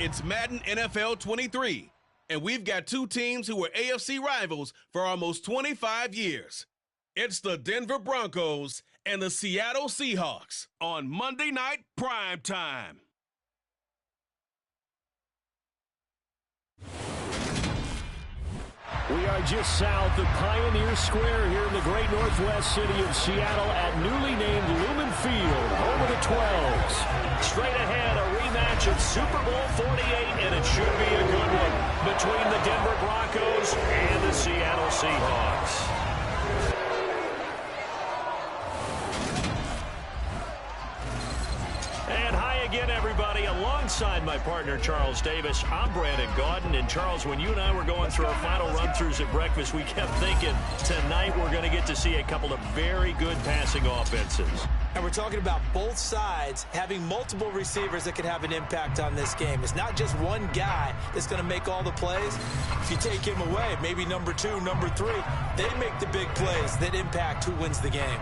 It's Madden NFL 23, and we've got two teams who were AFC rivals for almost 25 years. It's the Denver Broncos and the Seattle Seahawks on Monday Night Prime Time. We are just south of Pioneer Square here in the great northwest city of Seattle at newly named Lumen Field, home of the 12s. Straight ahead, a rematch of Super Bowl 48, and it should be a good one between the Denver Broncos and the Seattle Seahawks. And hi again, everybody. Alongside my partner, Charles Davis, I'm Brandon Gaudin. And Charles, when you and I were going through our final run-throughs at breakfast, we kept thinking tonight we're going to get to see a couple of very good passing offenses. And we're talking about both sides having multiple receivers that can have an impact on this game. It's not just one guy that's going to make all the plays. If you take him away, maybe number 2, number 3, they make the big plays that impact who wins the game.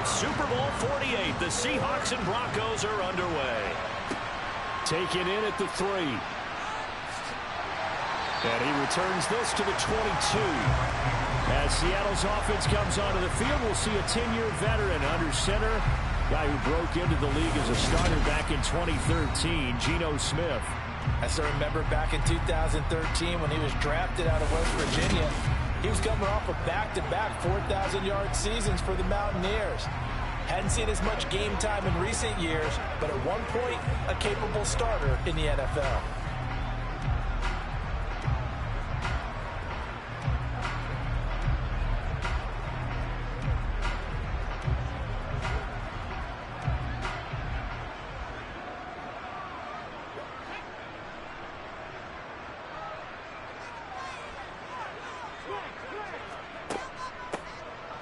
Super Bowl 48, the Seahawks and Broncos are underway. Taken in at the 3. And he returns this to the 22. As Seattle's offense comes onto the field, we'll see a 10-year veteran under center. Guy who broke into the league as a starter back in 2013, Geno Smith. I still remember back in 2013 when he was drafted out of West Virginia. He was coming off of back-to-back 4,000-yard seasons for the Mountaineers. Hadn't seen as much game time in recent years, but at one point, a capable starter in the NFL.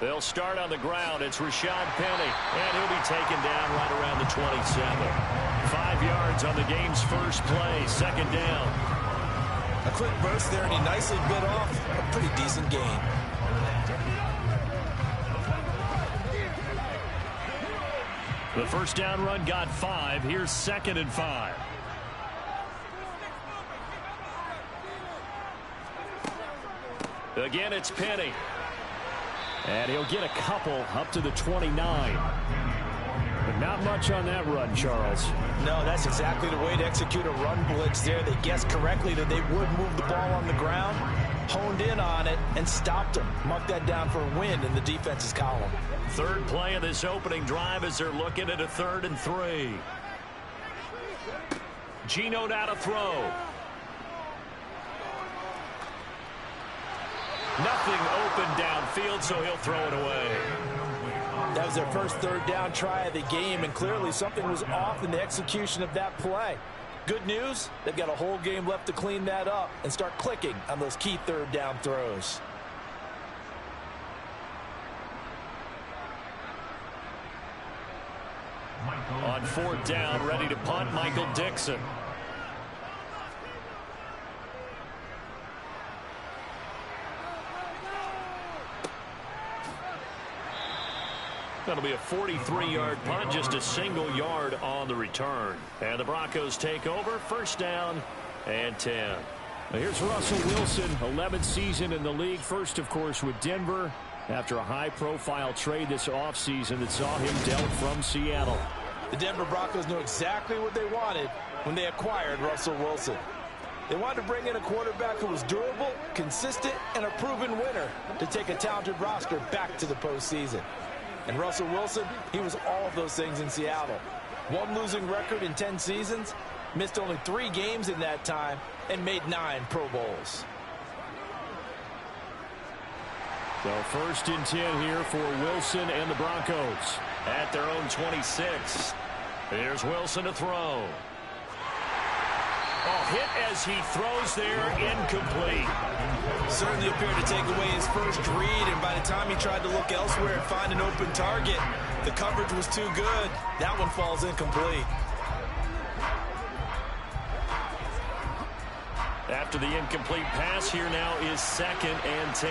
They'll start on the ground. It's Rashad Penny, and he'll be taken down right around the 27. 5 yards on the game's first play, second down. A quick burst there, and he nicely bit off a pretty decent gain. The first down run got 5. Here's 2nd and 5. Again, it's Penny. And he'll get a couple up to the 29. But not much on that run, Charles. No, that's exactly the way to execute a run blitz there. They guessed correctly that they would move the ball on the ground, honed in on it, and stopped them. Mark that down for a win in the defense's column. Third play of this opening drive as they're looking at a 3rd and 3. Geno now to throw. Nothing open downfield, so he'll throw it away. That was their first 3rd down try of the game, and clearly something was off in the execution of that play. Good news, they've got a whole game left to clean that up and start clicking on those key 3rd down throws. On 4th down, ready to punt, Michael Dixon. That'll be a 43-yard punt, just a single yard on the return. And the Broncos take over, 1st down and 10. Now here's Russell Wilson, 11th season in the league. First, of course, with Denver after a high-profile trade this offseason that saw him dealt from Seattle. The Denver Broncos knew exactly what they wanted when they acquired Russell Wilson. They wanted to bring in a quarterback who was durable, consistent, and a proven winner to take a talented roster back to the postseason. And Russell Wilson, he was all of those things in Seattle. One losing record in 10 seasons, missed only 3 games in that time, and made 9 Pro Bowls. So 1st and 10 here for Wilson and the Broncos at their own 26. Here's Wilson to throw. Oh, hit as he throws there, incomplete. Certainly appeared to take away his first read, and by the time he tried to look elsewhere and find an open target, the coverage was too good. That one falls incomplete. After the incomplete pass, here now is 2nd and 10.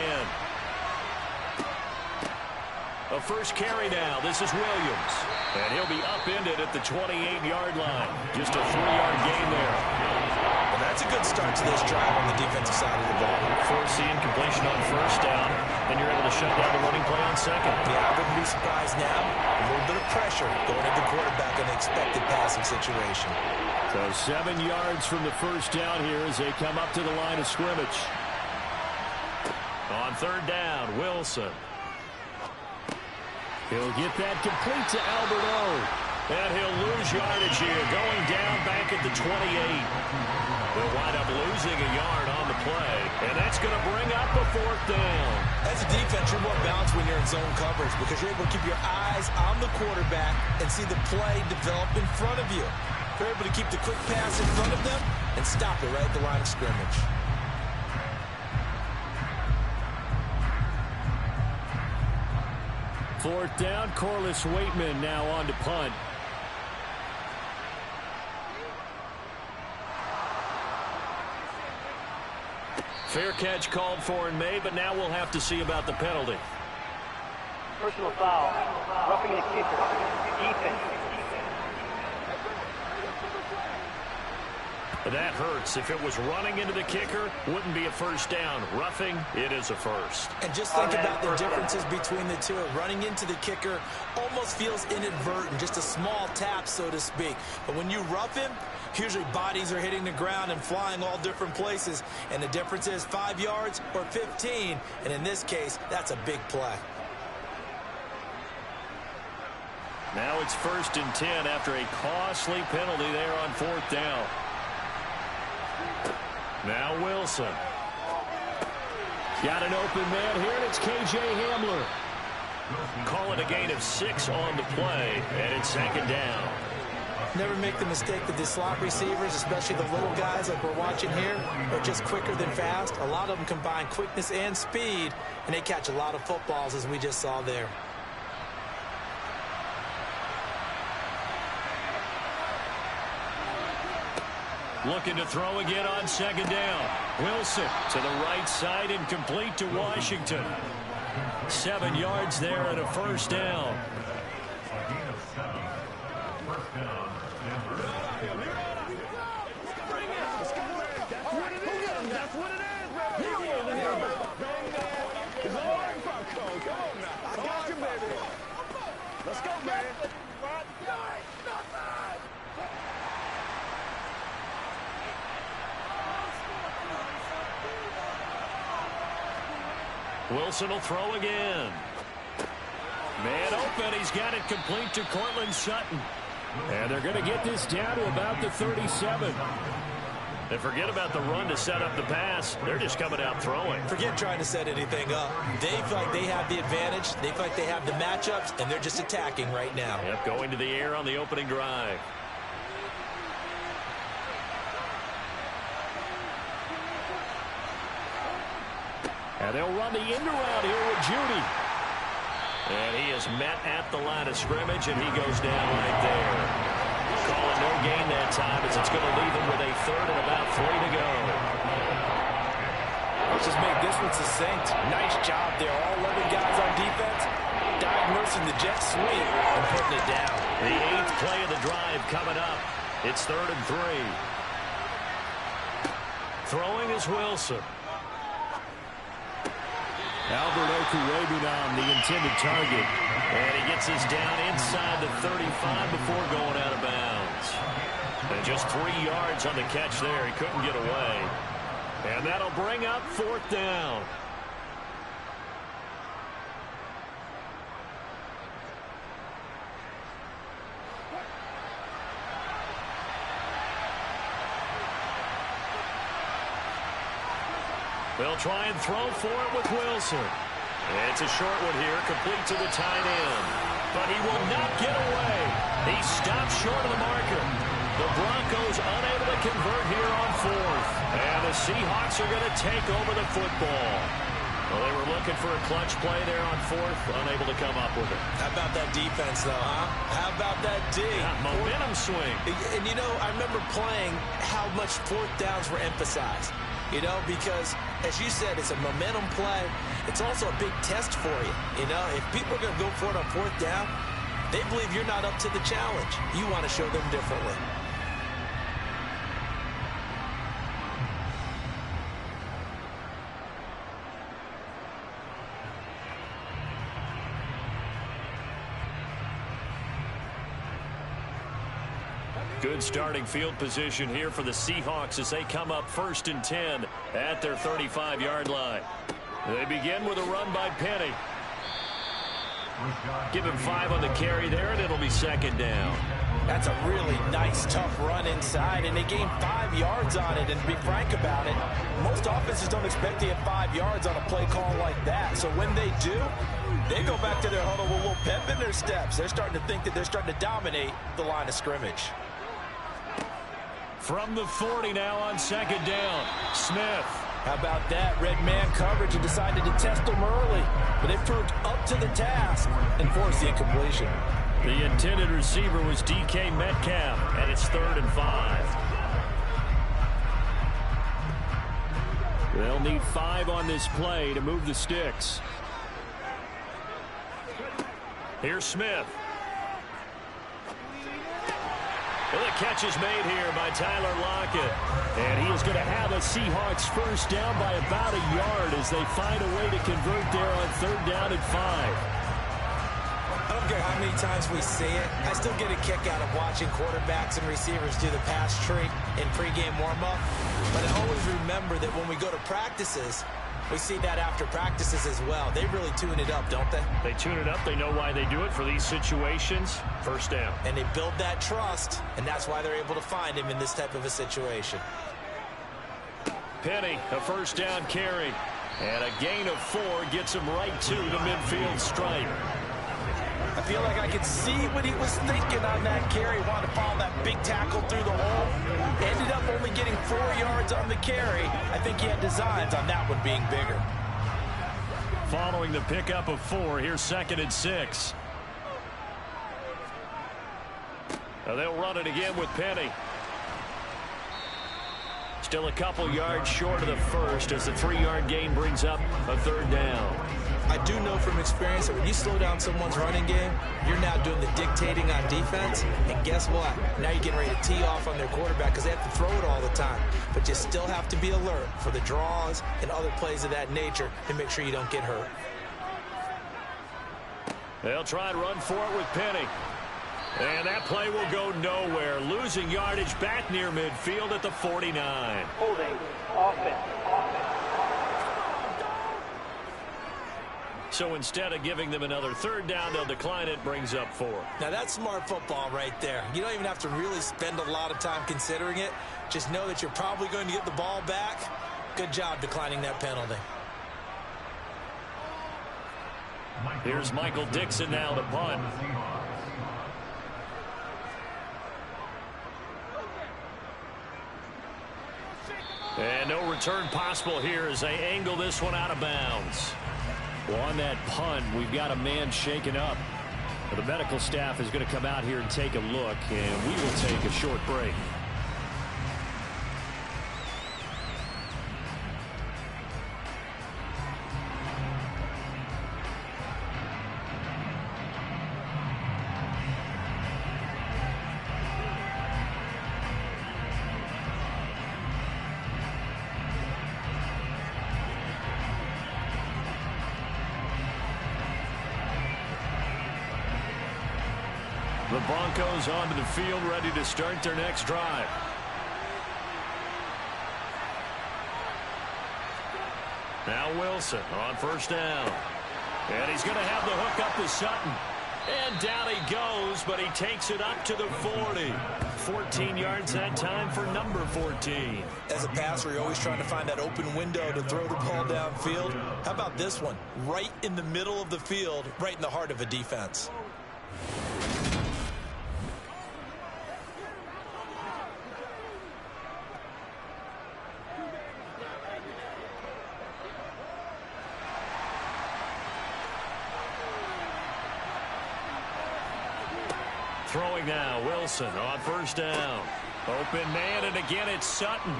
A first carry now. This is Williams. And he'll be upended at the 28-yard line. Just a 3-yard gain there. Well, that's a good start to this drive on the defensive side of the ball. Force the incompletion on 1st down, and you're able to shut down the running play on 2nd. Yeah, I wouldn't be surprised now. A little bit of pressure going at the quarterback in an expected passing situation. So 7 yards from the 1st down here as they come up to the line of scrimmage. On 3rd down, Wilson. He'll get that complete to Alberto. And he'll lose yardage here, going down back at the 28. They'll wind up losing a yard on the play. And that's going to bring up a 4th down. As a defense, you're more balanced when you're in zone coverage because you're able to keep your eyes on the quarterback and see the play develop in front of you. You're able to keep the quick pass in front of them and stop it right at the line of scrimmage. Fourth down, Corliss Waitman now on to punt. Fair catch called for and made, but now we'll have to see about the penalty. Personal foul, roughing the kicker, defense. That hurts. If it was running into the kicker, wouldn't be a first down. Roughing, it is a first. And just think about the differences between the two. Running into the kicker almost feels inadvertent, just a small tap, so to speak. But when you rough him, usually bodies are hitting the ground and flying all different places. And the difference is 5 yards or 15. And in this case, that's a big play. Now it's 1st and 10 after a costly penalty there on 4th down. Now Wilson. Got an open man here, and it's K.J. Hamler. Call it a gain of 6 on the play, and it's 2nd down. Never make the mistake that the slot receivers, especially the little guys like we're watching here, are just quicker than fast. A lot of them combine quickness and speed, and they catch a lot of footballs, as we just saw there. Looking to throw again on 2nd down. Wilson to the right side and complete to Washington. 7 yards there and a 1st down. Let's go, man. Wilson will throw again. Man open. He's got it complete to Cortland Sutton. And they're going to get this down to about the 37. And forget about the run to set up the pass. They're just coming out throwing. Forget trying to set anything up. They feel like they have the advantage. They feel like they have the matchups, and they're just attacking right now. Yep, going to the air on the opening drive. And they'll run the end around here with Judy. And he is met at the line of scrimmage, and he goes down right there. Calling no gain that time as it's going to leave him with a 3rd and about 3 to go. Let's just make this one succinct. Nice job there. All 11 guys on defense diagnosing the jet sweep and putting it down. The 8th play of the drive coming up. It's 3rd and 3. Throwing is Wilson. Albert Okuwebunam, the intended target. And he gets us down inside the 35 before going out of bounds. And just 3 yards on the catch there. He couldn't get away. And that'll bring up 4th down. They'll try and throw for it with Wilson. It's a short one here, complete to the tight end. But he will not get away. He stopped short of the marker. The Broncos unable to convert here on 4th. And the Seahawks are going to take over the football. Well, they were looking for a clutch play there on 4th, unable to come up with it. How about that defense, though, huh? How about that D? Yeah, momentum swing. And, you know, I remember playing how much 4th downs were emphasized. You know, because, as you said, it's a momentum play. It's also a big test for you. You know, if people are going to go for it on 4th down, they believe you're not up to the challenge. You want to show them differently. Good starting field position here for the Seahawks as they come up 1st and 10 at their 35-yard line. They begin with a run by Penny. Give him 5 on the carry there, and it'll be 2nd down. That's a really nice, tough run inside, and they gained 5 yards on it. And to be frank about it, most offenses don't expect to get 5 yards on a play call like that. So when they do, they go back to their huddle with a little pep in their steps. They're starting to think that they're starting to dominate the line of scrimmage. From the 40 now on 2nd down, Smith. How about that? Red man coverage and decided to test them early. But they proved up to the task and forced the incompletion. The intended receiver was DK Metcalf, and it's 3rd and 5. They'll need 5 on this play to move the sticks. Here's Smith. Well, the catch is made here by Tyler Lockett. And he is going to have a Seahawks 1st down by about a yard as they find a way to convert there on 3rd down and 5. I don't care how many times we see it. I still get a kick out of watching quarterbacks and receivers do the pass tree in pregame warm-up. But I always remember that when we go to practices, we see that after practices as well. They really tune it up, don't they? They tune it up. They know why they do it for these situations. 1st down. And they build that trust, and that's why they're able to find him in this type of a situation. Penny, a 1st down carry. And a gain of 4 gets him right to the midfield stripe. I feel like I could see what he was thinking on that carry. Wanted to follow that big tackle through the hole. Ended up only getting 4 yards on the carry. I think he had designs on that one being bigger. Following the pickup of 4, here's 2nd and 6. Now they'll run it again with Penny. Still a couple yards short of the 1st as the 3-yard gain brings up a 3rd down. I do know from experience that when you slow down someone's running game, you're now doing the dictating on defense. And guess what? Now you're getting ready to tee off on their quarterback because they have to throw it all the time. But you still have to be alert for the draws and other plays of that nature to make sure you don't get hurt. They'll try and run for it with Penny. And that play will go nowhere. Losing yardage back near midfield at the 49. Holding. Offense. So instead of giving them another 3rd down, they'll decline it. Brings up 4. Now that's smart football right there. You don't even have to really spend a lot of time considering it. Just know that you're probably going to get the ball back. Good job declining that penalty. Here's Michael Dixon now to punt. And no return possible here as they angle this one out of bounds. Well, on that punt, we've got a man shaken up. The medical staff is going to come out here and take a look, and we will take a short break. The Broncos onto the field, ready to start their next drive. Now Wilson on first down. And he's going to have the hook up to Sutton. And down he goes, but he takes it up to the 40. 14 yards that time for number 14. As a passer, you're always trying to find that open window to throw the ball downfield. How about this one? Right in the middle of the field, right in the heart of a defense. Throwing now, Wilson on first down. Open man, and again it's Sutton.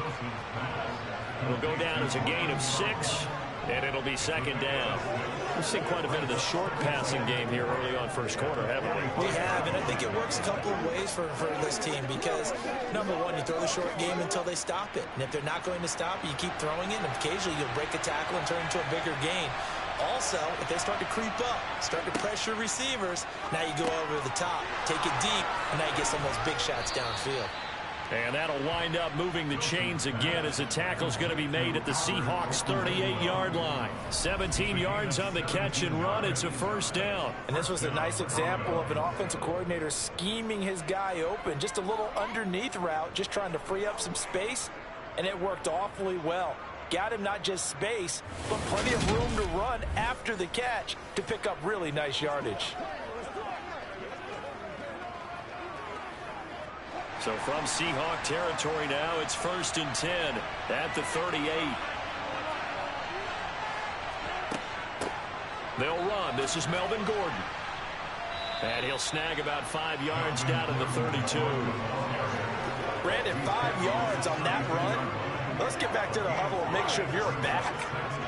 It'll go down as a gain of 6, and it'll be second down. We've seen quite a bit of the short passing game here early on first quarter, haven't we? We have, and I think it works a couple of ways for this team because, number one, you throw the short game until they stop it. And if they're not going to stop it, you keep throwing it, and occasionally you'll break a tackle and turn it into a bigger gain. Also, if they start to creep up, start to pressure receivers, now you go over the top, take it deep, and now you get some of those big shots downfield. And that'll wind up moving the chains again as the tackle's going to be made at the Seahawks' 38-yard line. 17 yards on the catch and run. It's a first down. And this was a nice example of an offensive coordinator scheming his guy open. Just a little underneath route, just trying to free up some space, and it worked awfully well. Got him not just space, but plenty of room to run after the catch to pick up really nice yardage. So from Seahawk territory now, it's 1st and 10 at the 38. They'll run. This is Melvin Gordon. And he'll snag about 5 yards down at the 32. Brandon, 5 yards on that run. Let's get back to the huddle and make sure you're back.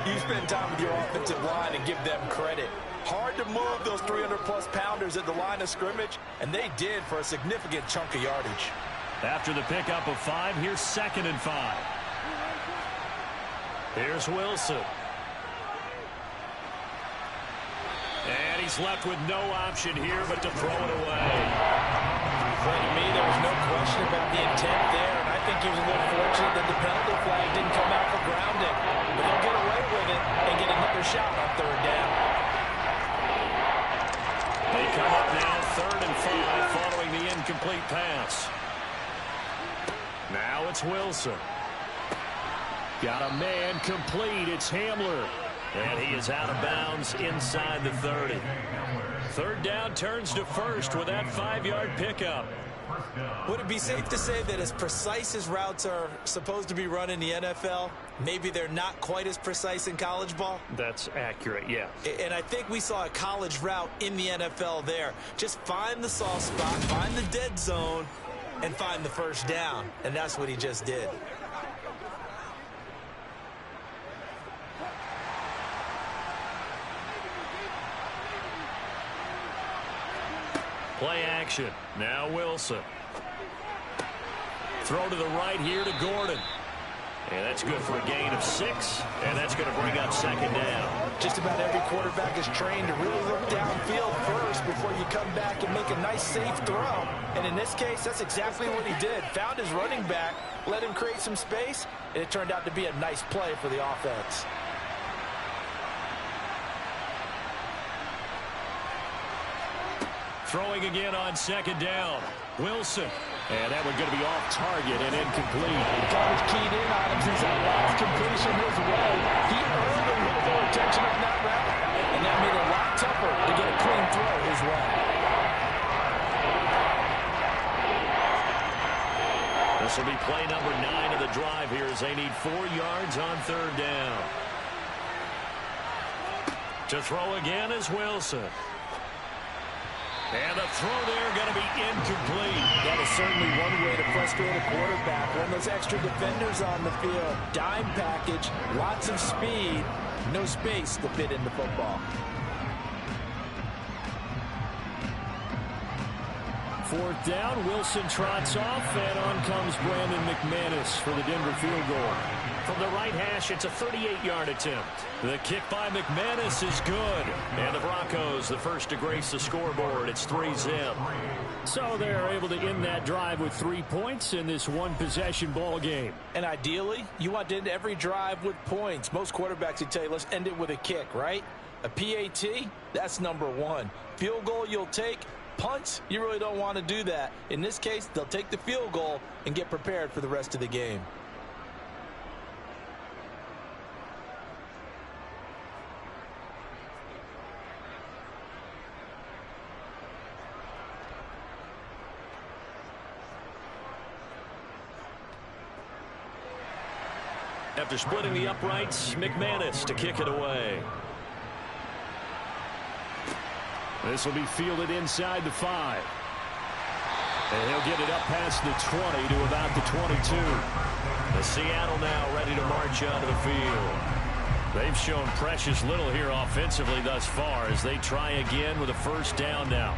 You spend time with your offensive line and give them credit. Hard to move those 300-plus pounders at the line of scrimmage, and they did for a significant chunk of yardage. After the pickup of 5, here's 2nd and 5. Here's Wilson. And he's left with no option here but to throw it away. Well, to me, there was no question about the intent there, and I think he was a little fortunate that the penalty flag didn't come out for grounding. But they'll get away with it and get another shot on 3rd down. They come up now 3rd and 5 following the incomplete pass. Now it's Wilson. Got a man complete. It's Hamler. And he is out of bounds inside the 30. 3rd down turns to 1st with that 5-yard pickup. Would it be safe to say that as precise as routes are supposed to be run in the NFL, maybe they're not quite as precise in college ball? That's accurate, yeah. And I think we saw a college route in the NFL there. Just find the soft spot, find the dead zone, and find the 1st down. And that's what he just did. Play action. Now Wilson. Throw to the right here to Gordon. And that's good for a gain of 6. And that's going to bring up 2nd down. Just about every quarterback is trained to really look downfield first before you come back and make a nice, safe throw. And in this case, that's exactly what he did. Found his running back, let him create some space, and it turned out to be a nice play for the offense. Throwing again on 2nd down. Wilson. And that one going to be off target and incomplete. Coach keyed in on him since that last completion his way. He earned a little more attention on that route, and that made it a lot tougher to get a clean throw his way. This will be play number 9 of the drive here as they need 4 yards on 3rd down. To throw again is Wilson. And the throw there going to be incomplete. That is certainly one way to frustrate a quarterback. When those extra defenders on the field, dime package, lots of speed, no space to fit in the football. 4th down, Wilson trots off, and on comes Brandon McManus for the Denver field goal. From the right hash, it's a 38-yard attempt. The kick by McManus is good. And the Broncos, the first to grace the scoreboard. It's 3-zip. So they're able to end that drive with 3 points in this one-possession ball game. And ideally, you want to end every drive with points. Most quarterbacks would tell you, let's end it with a kick, right? A PAT, that's number one. Field goal you'll take. Punts, you really don't want to do that. In this case, they'll take the field goal and get prepared for the rest of the game. After splitting the uprights, McManus to kick it away. This will be fielded inside the 5. And he'll get it up past the 20 to about the 22. The Seattle now ready to march onto the field. They've shown precious little here offensively thus far as they try again with a first down now.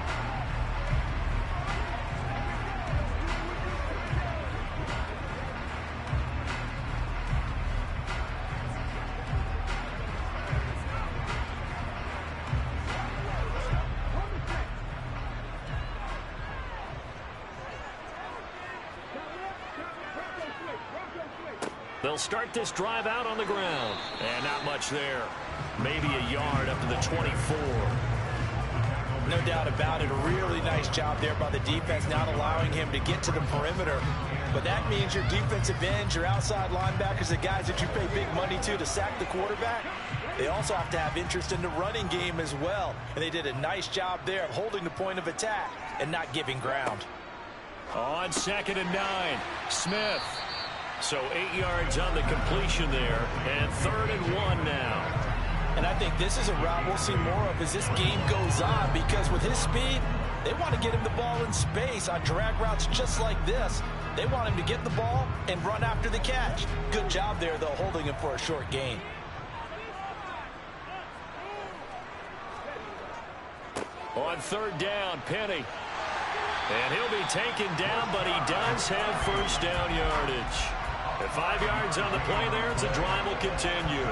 They'll start this drive out on the ground. And not much there. Maybe a yard up to the 24. No doubt about it. A really nice job there by the defense, not allowing him to get to the perimeter. But that means your defensive ends, your outside linebackers, the guys that you pay big money to sack the quarterback, they also have to have interest in the running game as well. And they did a nice job there of holding the point of attack and not giving ground. On 2nd and 9, Smith. So 8 yards on the completion there, and 3rd and 1 now. And I think this is a route we'll see more of as this game goes on, because with his speed, they want to get him the ball in space on drag routes just like this. They want him to get the ball and run after the catch. Good job there, though, holding him for a short gain. On 3rd down, Penny. And he'll be taken down, but he does have first down yardage. At 5 yards on the play there, the drive will continue.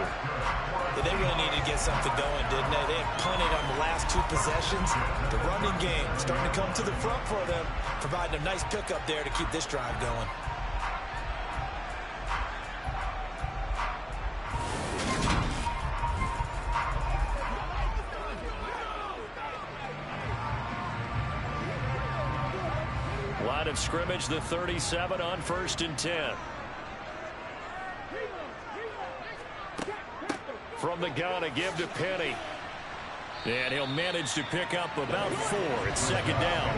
They really needed to get something going, didn't they? They had punted on the last 2 possessions. The running game starting to come to the front for them, providing a nice pickup there to keep this drive going. Line of scrimmage, the 37 on 1st and 10. From the gun, a give to Penny. And he'll manage to pick up about 4. It's 2nd down.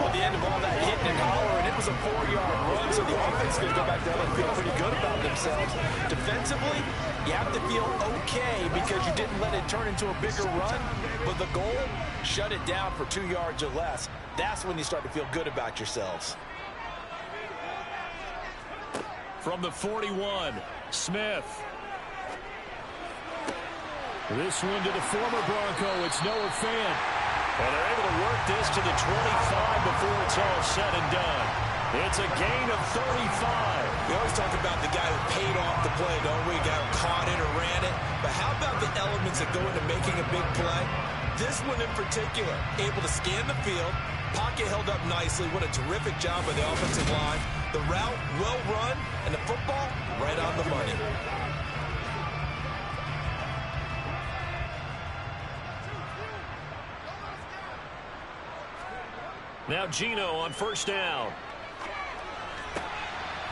Well, the end of all that hitting and hollering, it was a 4-yard run, so the offense is going to go back down and feel pretty good about themselves. Defensively, you have to feel okay because you didn't let it turn into a bigger run. But the goal, shut it down for 2 yards or less. That's when you start to feel good about yourselves. From the 41, Smith. This one to the former Bronco. It's Noah Fant. And they're able to work this to the 25 before it's all said and done. It's a gain of 35. We always talk about the guy who paid off the play, don't we? The guy who caught it or ran it. But how about the elements that go into making a big play? This one in particular, able to scan the field. Pocket held up nicely. What a terrific job by the offensive line. The route, well run, and the football, right on the money. Now Gino on 1st down.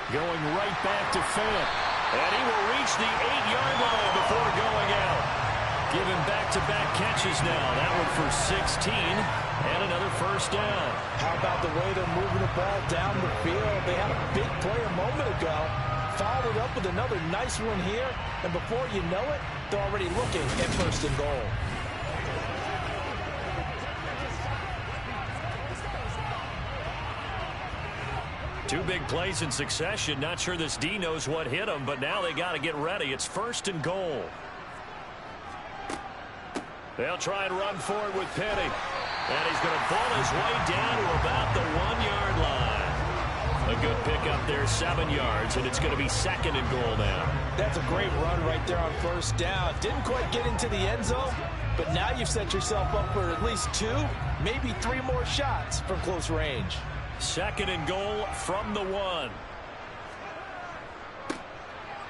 Going right back to Fant. And he will reach the 8-yard line before going out. Giving back-to-back catches now. That one for 16 and another first down. How about the way they're moving the ball down the field? They had a big play a moment ago. Followed up with another nice one here. And before you know it, they're already looking at 1st and goal. Two big plays in succession. Not sure this D knows what hit him, but now they got to get ready. It's 1st and goal. They'll try and run for it with Penny. And he's going to pull his way down to about the 1-yard line. A A good pickup there, 7 yards, and it's going to be 2nd and goal now. That's a great run right there on first down. Didn't quite get into the end zone, but now you've set yourself up for at least 2, maybe 3 more shots from close range. 2nd and goal from the 1.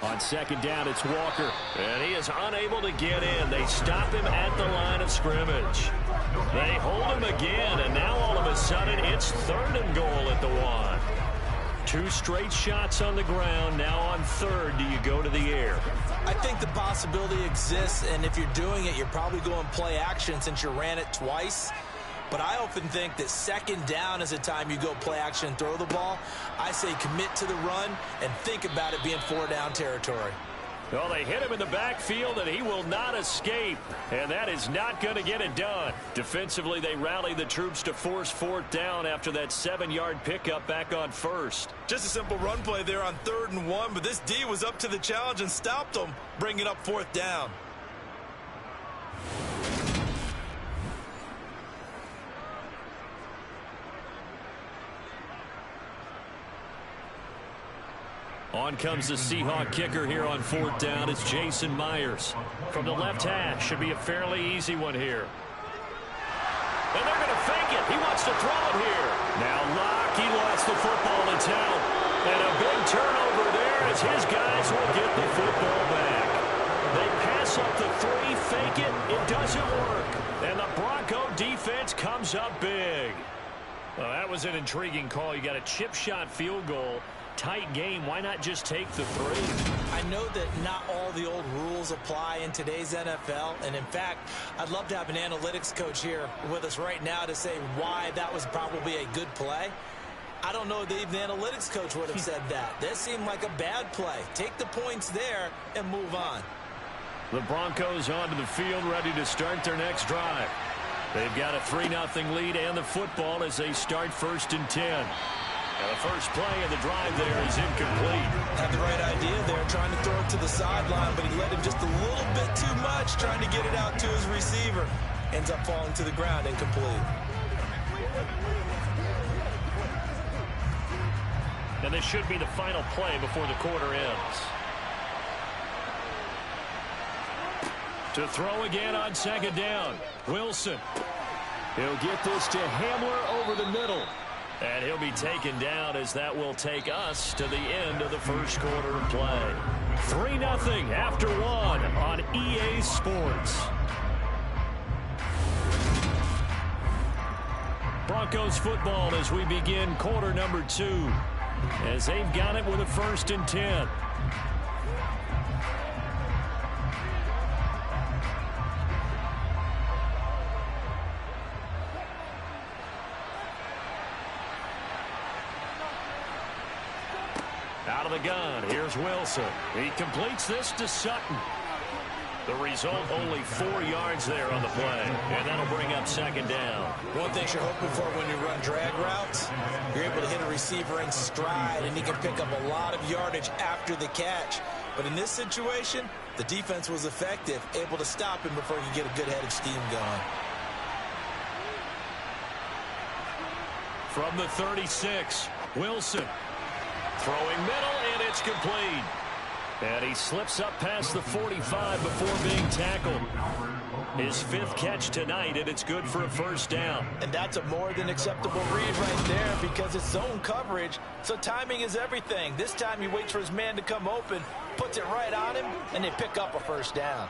On 2nd down, it's Walker, and he is unable to get in. They stop him at the line of scrimmage. They hold him again, and now all of a sudden it's 3rd and goal at the 1. 2 straight shots on the ground. Now on 3rd, do you go to the air? I think the possibility exists, and if you're doing it, you're probably going play action since you ran it twice. But I often think that 2nd down is the time you go play action and throw the ball. I say commit to the run and think about it being 4-down territory. Well, they hit him in the backfield, and he will not escape. And that is not going to get it done. Defensively, they rally the troops to force 4th down after that 7-yard pickup back on 1st. Just a simple run play there on 3rd and 1, but this D was up to the challenge and stopped them, bringing up 4th down. On comes the Seahawk kicker here on 4th down. It's Jason Myers. From the left hash, should be a fairly easy one here. And they're going to fake it. He wants to throw it here. Now Locke, he lost the football. It's out. And a big turnover there as his guys will get the football back. They pass up the 3, fake it. It doesn't work. And the Bronco defense comes up big. Well, that was an intriguing call. You got a chip shot field goal. Tight game. Why not just take the 3? I know that not all the old rules apply in today's NFL, and in fact, I'd love to have an analytics coach here with us right now to say why that was probably a good play. I don't know that even the analytics coach would have said that. That seemed like a bad play. Take the points there and move on. The Broncos onto the field, ready to start their next drive. They've got a 3-0 lead and the football as they start 1st and 10. Now the first play of the drive there is incomplete. Had the right idea there, trying to throw it to the sideline, but he let him just a little bit too much, trying to get it out to his receiver. Ends up falling to the ground, incomplete. And this should be the final play before the quarter ends. To throw again on 2nd down. Wilson. He'll get this to Hamler over the middle. And he'll be taken down as that will take us to the end of the first quarter of play. 3-0 after 1 on EA Sports. Broncos football as we begin quarter number 2. As they've got it with a 1st and 10. Out of the gun, here's Wilson. He completes this to Sutton. The result, only 4 yards there on the play, and that'll bring up 2nd down. One thing you're hoping for when you run drag routes, you're able to hit a receiver in stride, and he can pick up a lot of yardage after the catch. But in this situation, the defense was effective, able to stop him before he could get a good head of steam going. From the 36, Wilson. Throwing middle, and it's complete. And he slips up past the 45 before being tackled. His 5th catch tonight, and it's good for a 1st down. And that's a more than acceptable read right there because it's zone coverage, so timing is everything. This time he waits for his man to come open, puts it right on him, and they pick up a 1st down.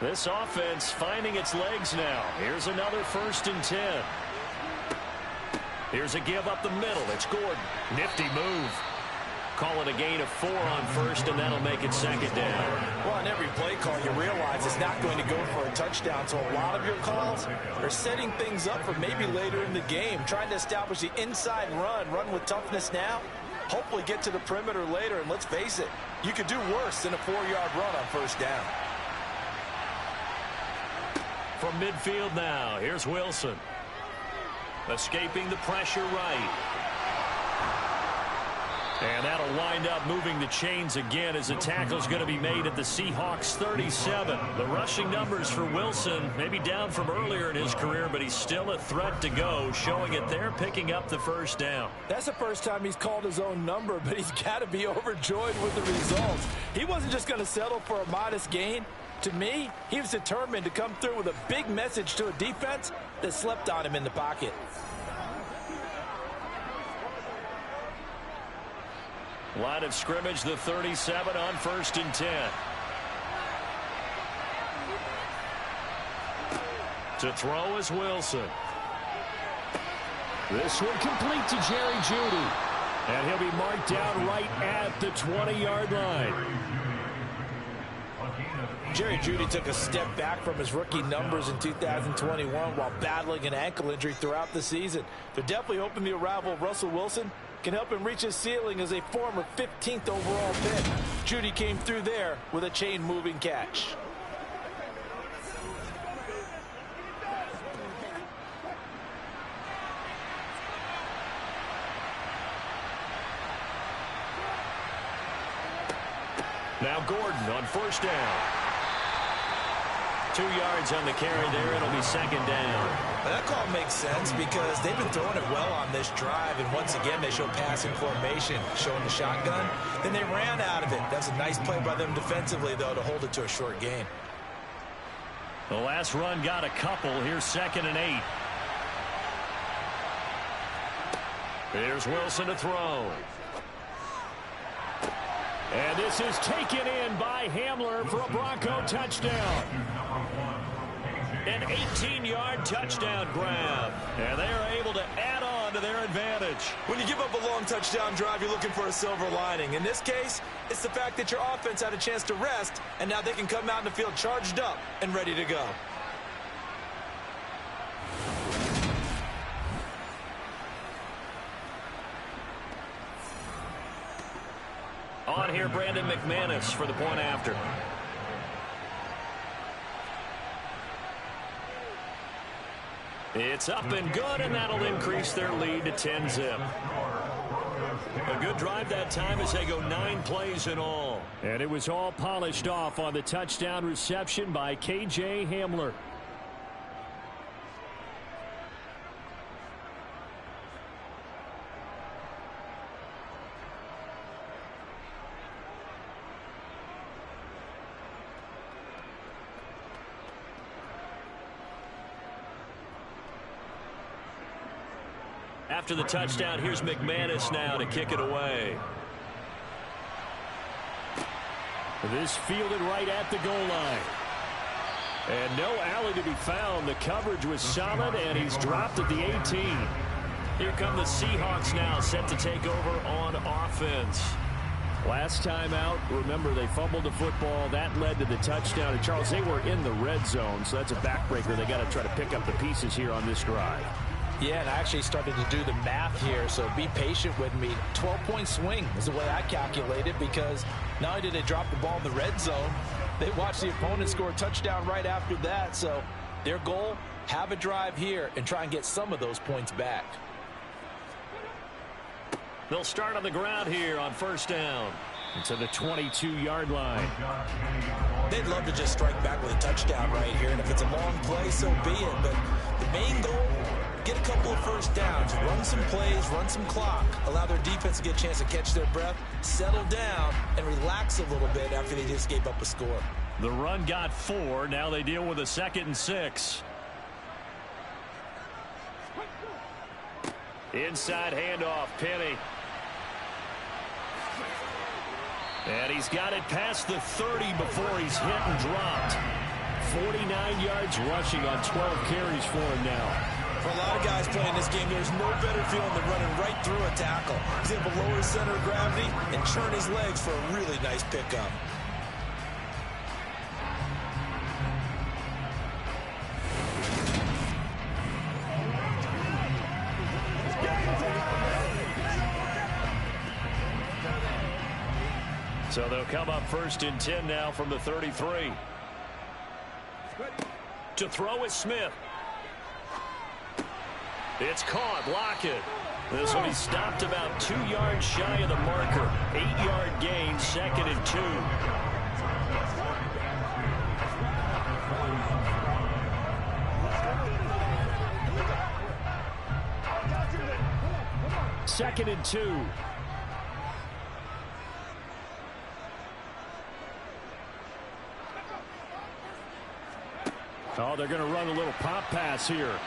This offense finding its legs now. Here's another 1st and 10. Here's a give up the middle. It's Gordon. Nifty move. Call it a gain of 4 on 1st, and that'll make it 2nd down. Well, on every play call, you realize it's not going to go for a touchdown, so a lot of your calls are setting things up for maybe later in the game, trying to establish the inside run with toughness now, hopefully get to the perimeter later, and let's face it, you could do worse than a 4-yard run on 1st down. From midfield now, here's Wilson. Escaping the pressure right. And that'll wind up moving the chains again as the tackle's going to be made at the Seahawks 37. The rushing numbers for Wilson maybe down from earlier in his career, but he's still a threat to go, showing it there, picking up the first down. That's the first time he's called his own number, but he's got to be overjoyed with the results. He wasn't just going to settle for a modest gain. To me, he was determined to come through with a big message to a defense that slept on him in the pocket. Line of scrimmage, the 37 on 1st and 10. To throw is Wilson. This one complete to Jerry Jeudy. And he'll be marked down right at the 20-yard line. Jerry Jeudy took a step back from his rookie numbers in 2021 while battling an ankle injury throughout the season. They're definitely hoping the arrival of Russell Wilson can help him reach his ceiling as a former 15th overall pick. Jeudy came through there with a chain-moving catch. Now Gordon on 1st down. 2 yards on the carry there. It'll be 2nd down. Well, that call makes sense because they've been throwing it well on this drive, and once again they show passing formation, showing the shotgun. Then they ran out of it. That's a nice play by them defensively, though, to hold it to a short gain. The last run got a couple. Here's 2nd and 8. Here's Wilson to throw. And this is taken in by Hamler for a Bronco touchdown. An 18-yard touchdown grab. And they are able to add on to their advantage. When you give up a long touchdown drive, you're looking for a silver lining. In this case, it's the fact that your offense had a chance to rest, and now they can come out in the field charged up and ready to go. On here, Brandon McManus for the point after. It's up and good, and that'll increase their lead to 10-zip. A good drive that time as they go 9 plays in all. And it was all polished off on the touchdown reception by K.J. Hamler. After the touchdown, here's McManus now to kick it away. This fielded right at the goal line. And no alley to be found. The coverage was solid, and he's dropped at the 18. Here come the Seahawks now, set to take over on offense. Last time out, remember, they fumbled the football. That led to the touchdown. And, Charles, they were in the red zone, so that's a backbreaker. They got to try to pick up the pieces here on this drive. Yeah, and I actually started to do the math here, so be patient with me. 12-point swing is the way I calculate it, because not only did they drop the ball in the red zone, they watched the opponent score a touchdown right after that. So their goal, have a drive here and try and get some of those points back. They'll start on the ground here on 1st down. To the 22-yard line. They'd love to just strike back with a touchdown right here, and if it's a long play, so be it. But the main goal, get a couple of first downs, run some plays, run some clock, allow their defense to get a chance to catch their breath, settle down, and relax a little bit after they just gave up a score. The run got 4. Now they deal with a 2nd and 6. Inside handoff, Penny. And he's got it past the 30 before he's hit and dropped. 49 yards rushing on 12 carries for him now. For a lot of guys playing this game, there's no better feeling than running right through a tackle. He's able to lower his center of gravity and churn his legs for a really nice pickup. So they'll come up 1st and 10 now from the 33. To throw is Smith. It's caught. Lockett. This will be stopped about 2 yards shy of the marker. 8-yard gain, 2nd and 2. Second and 2. Oh, they're going to run a little pop pass here.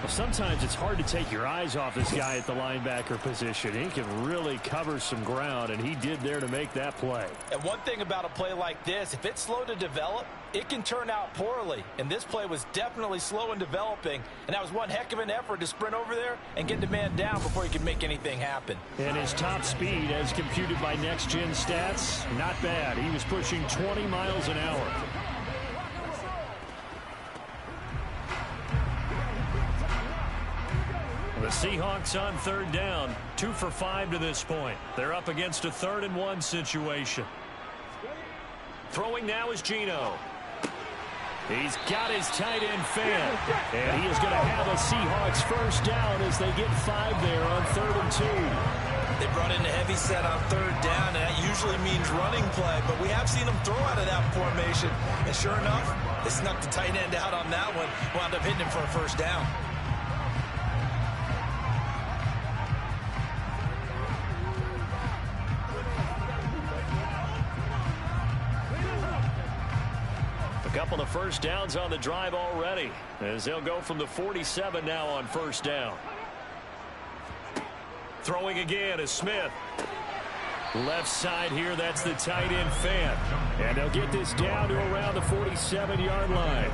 Well, sometimes it's hard to take your eyes off this guy at the linebacker position. He can really cover some ground, and he did there to make that play. And one thing about a play like this, if it's slow to develop, it can turn out poorly. And this play was definitely slow in developing, and that was one heck of an effort to sprint over there and get the man down before he could make anything happen. And his top speed, as computed by next-gen stats, not bad. He was pushing 20 miles an hour. The Seahawks on 3rd down, 2 for 5 to this point. They're up against a 3rd and 1 situation. Throwing now is Geno. He's got his tight end fan, and he is going to have a Seahawks first down as they get 5 there on 3rd and 2. They brought in a heavy set on 3rd down, and that usually means running play, but we have seen them throw out of that formation, and sure enough, they snuck the tight end out on that one, wound up hitting him for a first down. Couple of first downs on the drive already, as they'll go from the 47 now on 1st down. Throwing again is Smith. Left side here, that's the tight end fan. And they'll get this down to around the 47-yard line.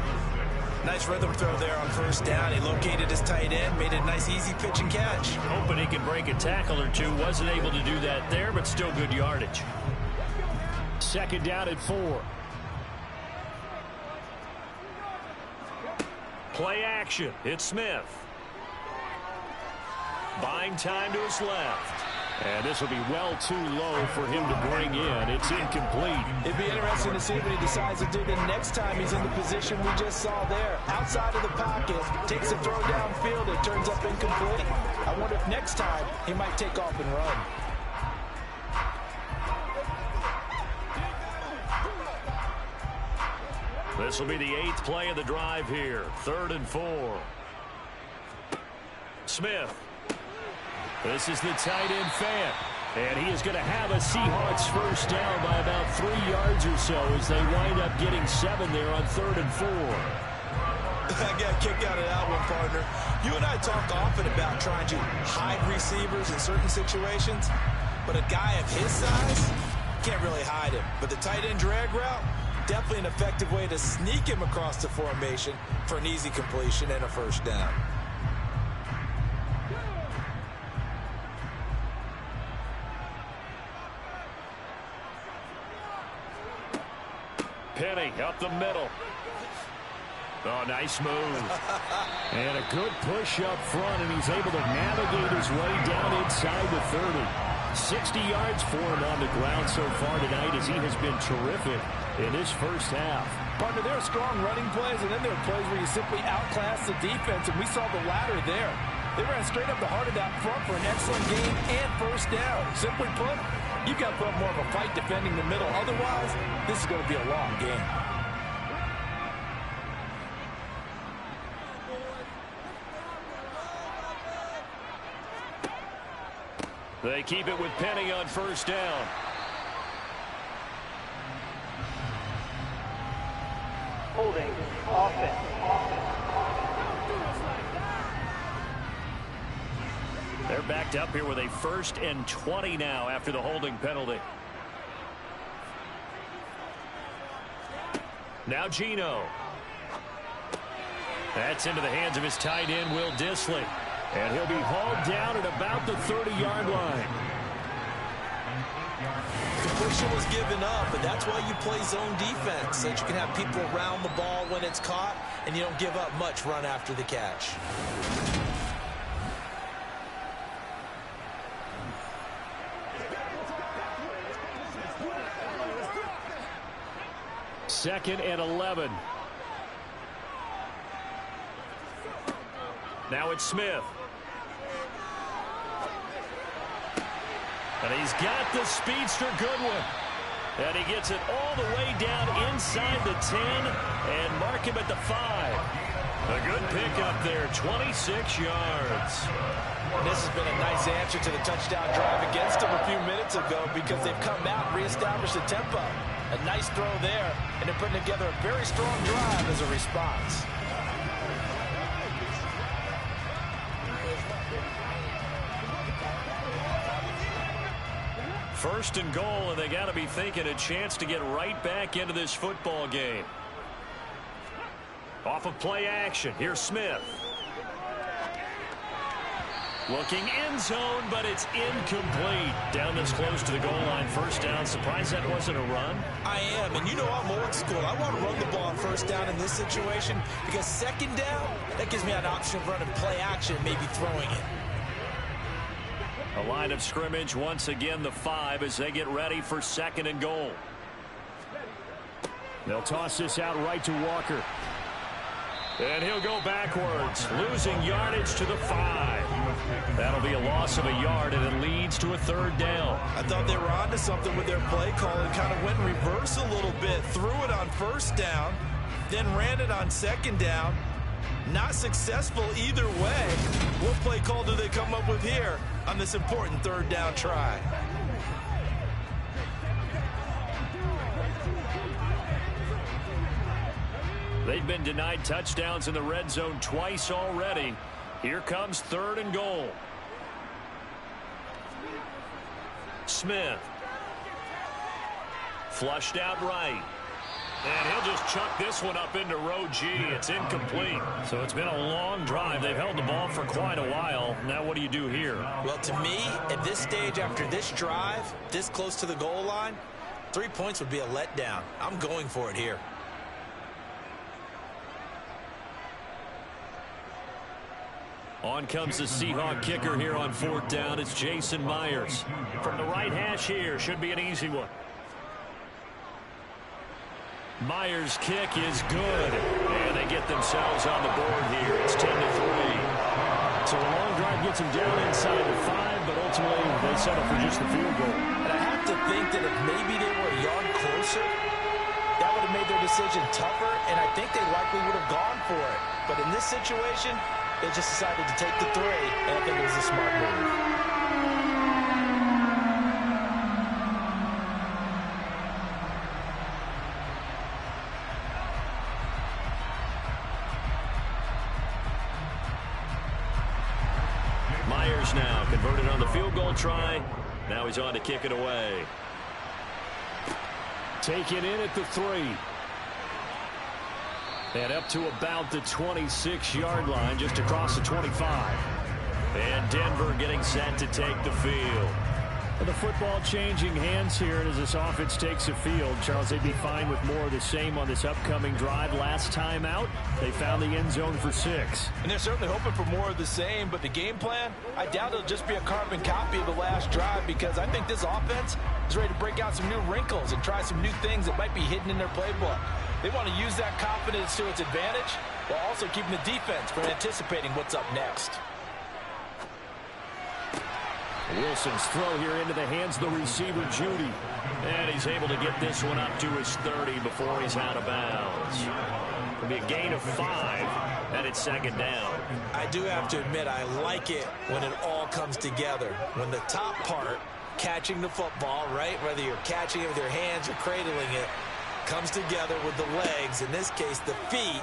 Nice rhythm throw there on 1st down. He located his tight end, made a nice easy pitch and catch. Hoping he can break a tackle or two. Wasn't able to do that there, but still good yardage. 2nd down at 4. Play action. It's Smith. Buying time to his left. And this will be well too low for him to bring in. It's incomplete. It'd be interesting to see what he decides to do the next time he's in the position we just saw there. Outside of the pocket, takes a throw downfield, it turns up incomplete. I wonder if next time he might take off and run. This will be the 8th play of the drive here. 3rd and 4. Smith. This is the tight end fan. And he is going to have a Seahawks first down by about 3 yards or so as they wind up getting 7 there on 3rd and 4. I got a kick out of that one, partner. You and I talk often about trying to hide receivers in certain situations, but a guy of his size can't really hide him. But the tight end drag route, definitely an effective way to sneak him across the formation for an easy completion and a first down. Penny up the middle. Oh, nice move. And a good push up front, and he's able to navigate his way down inside the 30. 60 yards for him on the ground so far tonight as he has been terrific in this first half. Partner, there are strong running plays, and then there are plays where you simply outclass the defense, and we saw the latter there. They ran straight up the heart of that front for an excellent gain and first down. Simply put, you've got to put more of a fight defending the middle. Otherwise, this is going to be a long game. They keep it with Penny on first down. Holding offense. They're backed up here with a 1st and 20 now after the holding penalty. Now Geno. That's into the hands of his tight end, Will Dissly. And he'll be hauled down at about the 30-yard line. Completion was given up, but that's why you play zone defense, so that you can have people around the ball when it's caught, and you don't give up much run after the catch. Second and 11. Now it's Smith. And he's got the speedster Goodwin. And he gets it all the way down inside the 10 and mark him at the 5. A good pickup there, 26 yards. And this has been a nice answer to the touchdown drive against them a few minutes ago because they've come out and reestablished the tempo. A nice throw there, and they're putting together a very strong drive as a response. First and goal, and they got to be thinking a chance to get right back into this football game. Off of play action, here's Smith. Looking end zone, but it's incomplete. Down this close to the goal line, first down. Surprised that wasn't a run? I am, and you know I'm old school. I want to run the ball on first down in this situation because second down, that gives me an option of running play action and maybe throwing it. A line of scrimmage, once again the 5 as they get ready for second and goal. They'll toss this out right to Walker. And he'll go backwards, losing yardage to the 5. That'll be a loss of a yard, and it leads to a third down. I thought they were onto something with their play call and kind of went in reverse a little bit. Threw it on first down, then ran it on second down. Not successful either way. What play call do they come up with here on this important third down try? They've been denied touchdowns in the red zone twice already. Here comes third and goal. Smith. Flushed out right. And he'll just chuck this one up into row G. It's incomplete. So it's been a long drive. They've held the ball for quite a while. Now what do you do here? Well, to me, at this stage after this drive, this close to the goal line, 3 points would be a letdown. I'm going for it here. On comes the Seahawk kicker here on fourth down. It's Jason Myers. From the right hash here, should be an easy one. Myers' kick is good. And they get themselves on the board here. It's 10-3. So a long drive gets them down inside the 5, but ultimately they settle for just the field goal. And I have to think that if maybe they were a yard closer, that would have made their decision tougher, and I think they likely would have gone for it. But in this situation, they just decided to take the 3, and I think it was a smart move. Myers now converted on the field goal try. Now he's on to kick it away. Taken in at the 3. And up to about the 26-yard line, just across the 25. And Denver getting set to take the field. And the football changing hands here as this offense takes the field. Charles, they'd be fine with more of the same on this upcoming drive. Last time out, they found the end zone for 6. And they're certainly hoping for more of the same, but the game plan, I doubt it'll just be a carbon copy of the last drive because I think this offense is ready to break out some new wrinkles and try some new things that might be hidden in their playbook. They want to use that confidence to its advantage while also keeping the defense from anticipating what's up next. Wilson's throw here into the hands of the receiver, Judy. And he's able to get this one up to his 30 before he's out of bounds. It'll be a gain of 5, and it's second down. I do have to admit, I like it when it all comes together. When the top part, catching the football, right, whether you're catching it with your hands or cradling it, comes together with the legs, in this case the feet,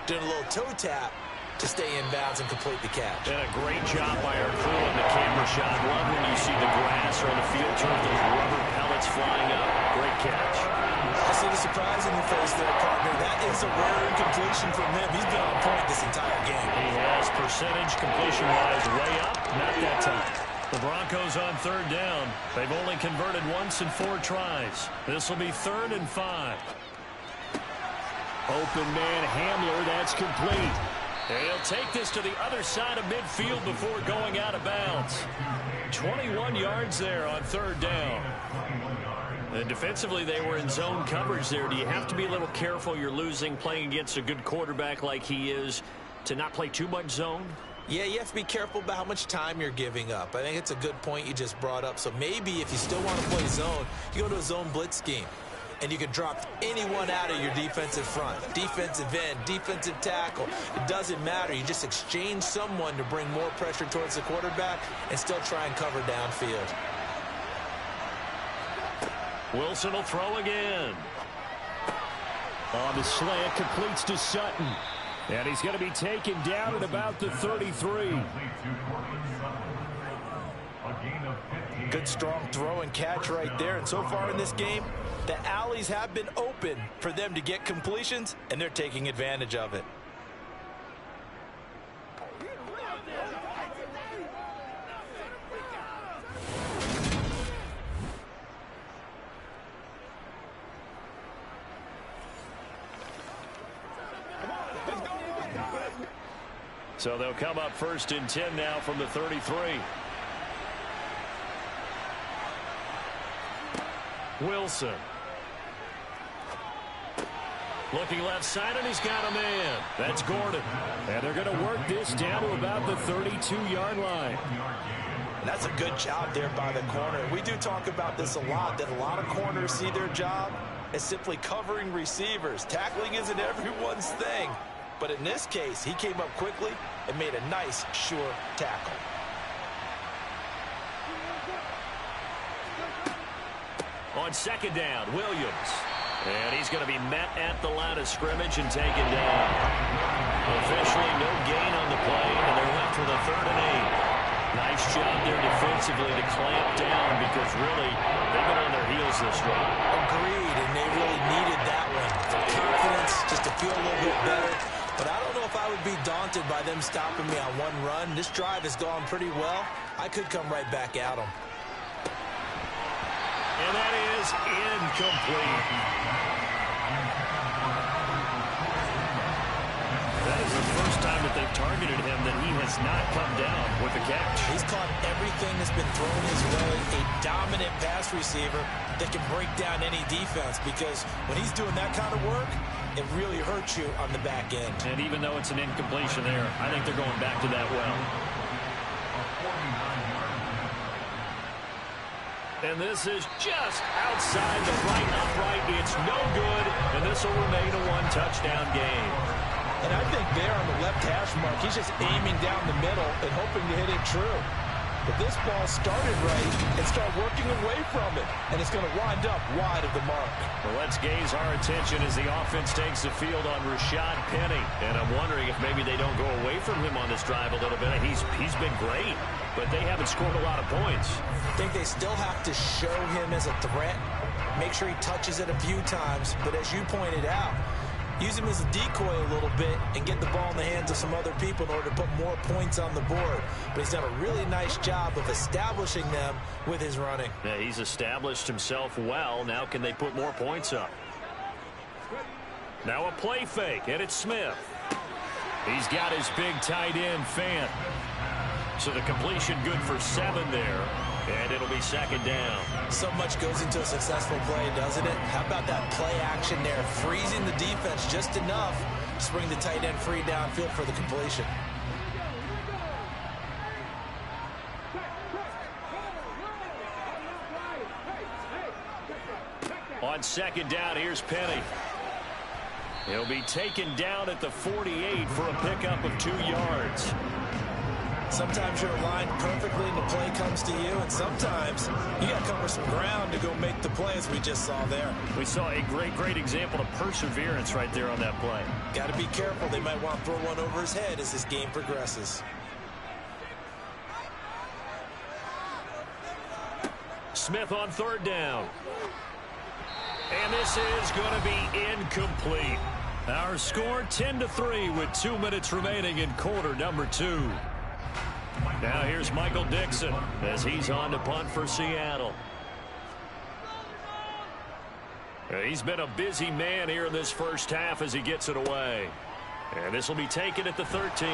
doing a little toe tap to stay in bounds and complete the catch. And a great job by our crew on the camera shot. Love when you see the grass or the field turf, those rubber pellets flying up. Great catch. I see the surprise in your face there, partner. That is a rare incompletion from him. He's been on point this entire game. He has percentage completion-wise way up. Not that time. The Broncos on third down. They've only converted once in 4 tries. This will be 3rd and 5. Open man Hamler, that's complete. He'll take this to the other side of midfield before going out of bounds. 21 yards there on third down. And defensively, they were in zone coverage there. Do you have to be a little careful? You're losing, playing against a good quarterback like he is, to not play too much zone? Yeah, you have to be careful about how much time you're giving up. I think it's a good point you just brought up. So maybe if you still want to play zone, you go to a zone blitz scheme. And you can drop anyone out of your defensive front. Defensive end, defensive tackle. It doesn't matter. You just exchange someone to bring more pressure towards the quarterback and still try and cover downfield. Wilson will throw again. On the slant, completes to Sutton. And he's going to be taken down at about the 33. Good strong throw and catch right there. And so far in this game, the alleys have been open for them to get completions, and they're taking advantage of it. So they'll come up 1st and 10 now from the 33. Wilson. Looking left side, and he's got a man. That's Gordon. And they're going to work this down to about the 32-yard line. And that's a good job there by the corner. We do talk about this a lot, that a lot of corners see their job as simply covering receivers. Tackling isn't everyone's thing. But in this case, he came up quickly and made a nice, sure tackle. On 2nd down, Williams. And he's going to be met at the line of scrimmage and taken down. Officially no gain on the play, and they're left with a 3rd and 8. Nice job there defensively to clamp down because really they've been on their heels this drive. Agreed, and they really needed that one. For confidence, just to feel a little bit better. But I don't know if I would be daunted by them stopping me on one run. This drive has gone pretty well. I could come right back at them. And that is incomplete. That is the first time that they've targeted him that he has not come down with a catch. He's caught everything that's been thrown his way. A dominant pass receiver that can break down any defense, because when he's doing that kind of work, it really hurts you on the back end. And even though it's an incompletion there, I think they're going back to that well. And this is just outside the right upright. It's no good, and this will remain a one-touchdown game. And I think there on the left hash mark, he's just aiming down the middle and hoping to hit it true. But this ball started right and start working away from it, and it's going to wind up wide of the mark. Well, let's gaze our attention as the offense takes the field on Rashad Penny. And I'm wondering if maybe they don't go away from him on this drive a little bit. He's been great, but they haven't scored a lot of points. I think they still have to show him as a threat, make sure he touches it a few times. But as you pointed out, use him as a decoy a little bit and get the ball in the hands of some other people in order to put more points on the board. But he's done a really nice job of establishing them with his running. Yeah, he's established himself well. Now can they put more points up? Now a play fake, and it's Smith. He's got his big tight end, Fant. So the completion good for 7 there. And it'll be 2nd down. So much goes into a successful play, doesn't it? How about that play action there? Freezing the defense just enough to bring the tight end free downfield for the completion. On 2nd down, here's Penny. He'll be taken down at the 48 for a pickup of 2 yards. Sometimes you're aligned perfectly and the play comes to you, and sometimes you got to cover some ground to go make the play, as we just saw there. We saw a great example of perseverance right there on that play. Got to be careful. They might want to throw one over his head as this game progresses. Smith on 3rd down. And this is going to be incomplete. Our score 10-3 with 2 minutes remaining in quarter number 2. Now here's Michael Dixon as he's on to punt for Seattle. He's been a busy man here in this first half as he gets it away. And this will be taken at the 13.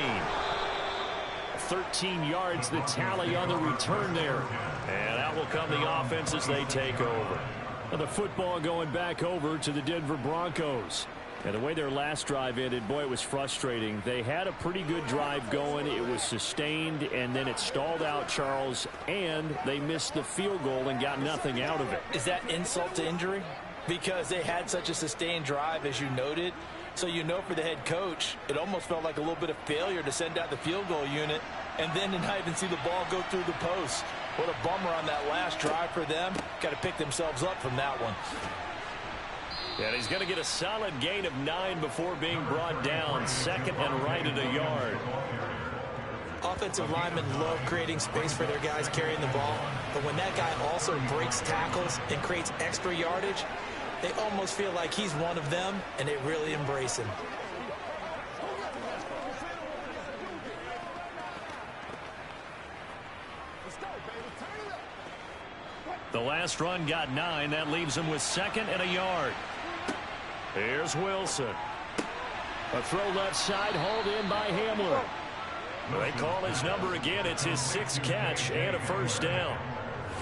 13 yards the tally on the return there. And out will come the offense as they take over. The football going back over to the Denver Broncos. And the way their last drive ended, boy, it was frustrating. They had a pretty good drive going. It was sustained, and then it stalled out, Charles, and they missed the field goal and got nothing out of it. Is that insult to injury? Because they had such a sustained drive, as you noted. So you know for the head coach, it almost felt like a little bit of failure to send out the field goal unit and then to not even see the ball go through the post. What a bummer on that last drive for them. Got to pick themselves up from that one. And he's going to get a solid gain of 9 before being brought down. Second and right at a yard. Offensive linemen love creating space for their guys carrying the ball. But when that guy also breaks tackles and creates extra yardage, they almost feel like he's one of them, and they really embrace him. The last run got 9. That leaves him with second and a yard. Here's Wilson. A throw left side, hauled in by Hamler. They call his number again. It's his 6th catch and a first down.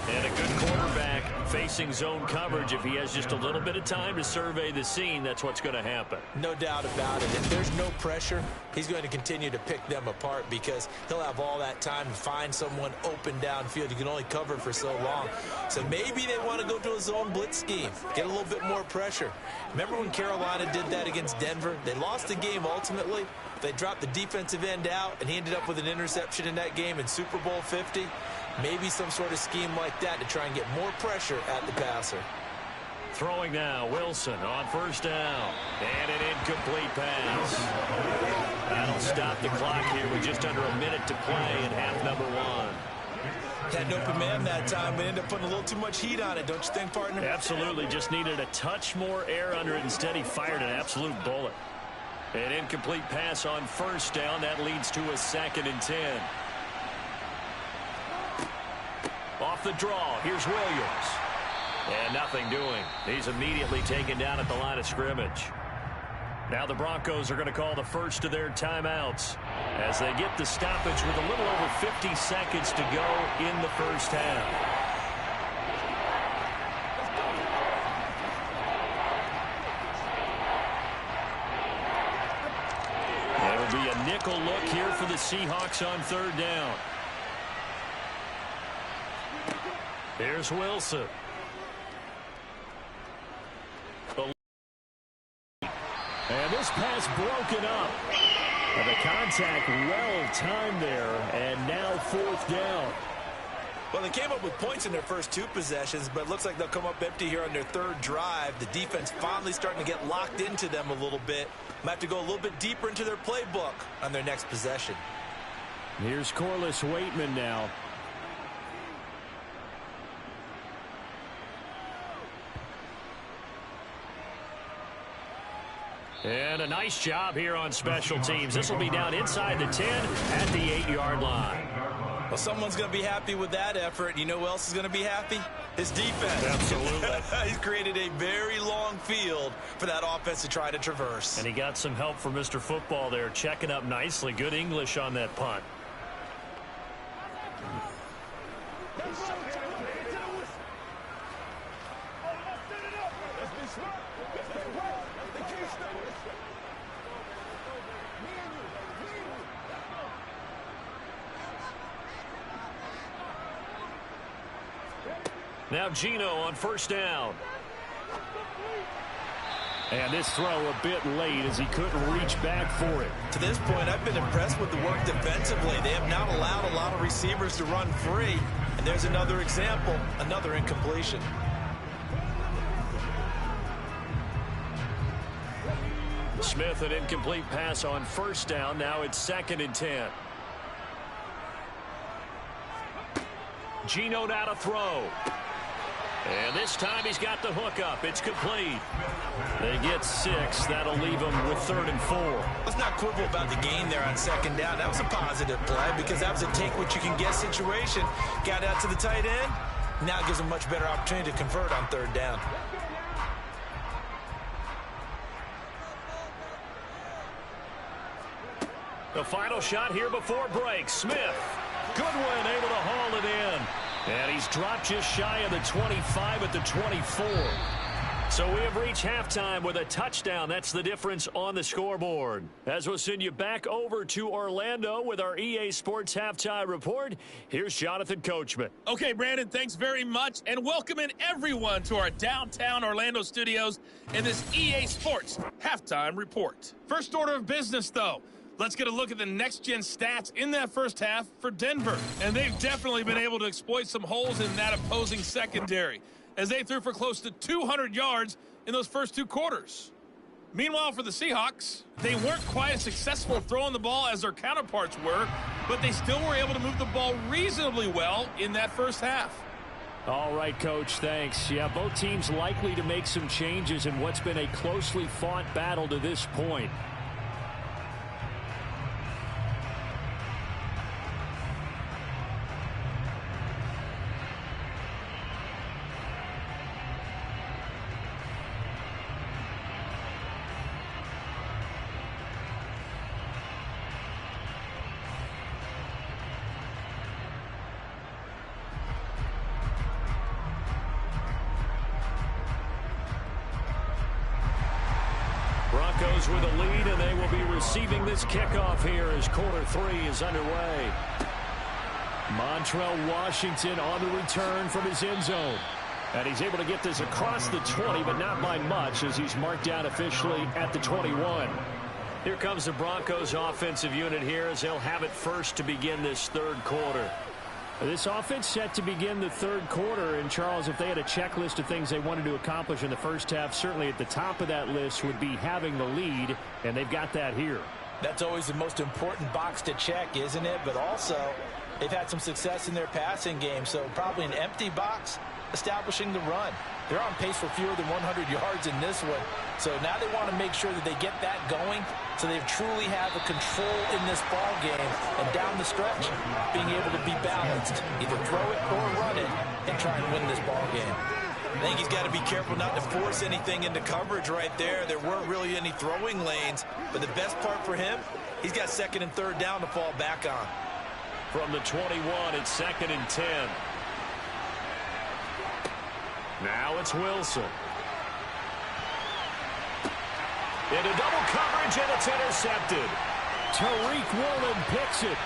And a good quarterback facing zone coverage. If he has just a little bit of time to survey the scene, that's what's going to happen. No doubt about it. If there's no pressure, he's going to continue to pick them apart because he'll have all that time to find someone open downfield. You can only cover for so long. So maybe they want to go to a zone blitz scheme, get a little bit more pressure. Remember when Carolina did that against Denver? They lost the game ultimately. They dropped the defensive end out, and he ended up with an interception in that game in Super Bowl 50. Maybe some sort of scheme like that to try and get more pressure at the passer. Throwing now, Wilson on first down. And an incomplete pass. That'll stop the clock here with just under a minute to play in half number 1. Had an open man that time, but ended up putting a little too much heat on it, don't you think, partner? Absolutely. Just needed a touch more air under it. Instead, he fired an absolute bullet. An incomplete pass on first down. That leads to a 2nd and 10. Off the draw, here's Williams. And nothing doing. He's immediately taken down at the line of scrimmage. Now the Broncos are going to call the first of their timeouts as they get the stoppage with a little over 50 seconds to go in the first half. It'll be a nickel look here for the Seahawks on third down. Here's Wilson. And this pass broken up. And the contact well timed there. And now 4th down. Well, they came up with points in their first 2 possessions, but it looks like they'll come up empty here on their 3rd drive. The defense finally starting to get locked into them a little bit. Might have to go a little bit deeper into their playbook on their next possession. Here's Corliss Waitman now. And a nice job here on special teams. This will be down inside the 10 at the 8-yard line. Well, someone's going to be happy with that effort. You know who else is going to be happy? His defense. Absolutely. He's created a very long field for that offense to try to traverse. And he got some help from Mr. Football there, checking up nicely. Good English on that punt. Now Gino on first down. And this throw a bit late as he couldn't reach back for it. To this point, I've been impressed with the work defensively. They have not allowed a lot of receivers to run free. And there's another example, another incompletion. Smith, an incomplete pass on first down. Now it's 2nd and 10. Gino now to throw. And this time he's got the hook up. It's complete. They get 6. That'll leave them with 3rd and 4. Let's not quibble about the gain there on 2nd down. That was a positive play because that was a take-what-you-can-get situation. Got out to the tight end. Now it gives them a much better opportunity to convert on 3rd down. The final shot here before break. Smith. Goodwin able to haul it in. And he's dropped just shy of the 25 at the 24. So we have reached halftime with a touchdown. That's the difference on the scoreboard. As we'll send you back over to Orlando with our EA Sports Halftime Report, here's Jonathan Coachman. Okay, Brandon, thanks very much. And welcome in everyone to our downtown Orlando studios in this EA Sports Halftime Report. First order of business, though. Let's get a look at the next-gen stats in that first half for Denver. And they've definitely been able to exploit some holes in that opposing secondary, as they threw for close to 200 yards in those first two quarters. Meanwhile, for the Seahawks, they weren't quite as successful throwing the ball as their counterparts were, but they still were able to move the ball reasonably well in that first half. All right, Coach, thanks. Yeah, both teams likely to make some changes in what's been a closely fought battle to this point. Broncos with a lead, and they will be receiving this kickoff here as quarter three is underway. Montrell Washington on the return from his end zone. And he's able to get this across the 20, but not by much, as he's marked down officially at the 21. Here comes the Broncos offensive unit here as they'll have it first to begin this third quarter. This offense set to begin the third quarter, and Charles, if they had a checklist of things they wanted to accomplish in the first half, certainly at the top of that list would be having the lead, and they've got that here. That's always the most important box to check, isn't it? But also, they've had some success in their passing game, so probably an empty box establishing the run. They're on pace for fewer than 100 yards in this one, so now they want to make sure that they get that going so they truly have a control in this ball game, and down the stretch, being able to be balanced, either throw it or run it, and try and win this ball game. I think he's got to be careful not to force anything into coverage right there. There weren't really any throwing lanes, but the best part for him, he's got second and third down to fall back on. From the 21, it's second and 10. Now it's Wilson. Into double coverage, and it's intercepted. Tariq Woolen picks it.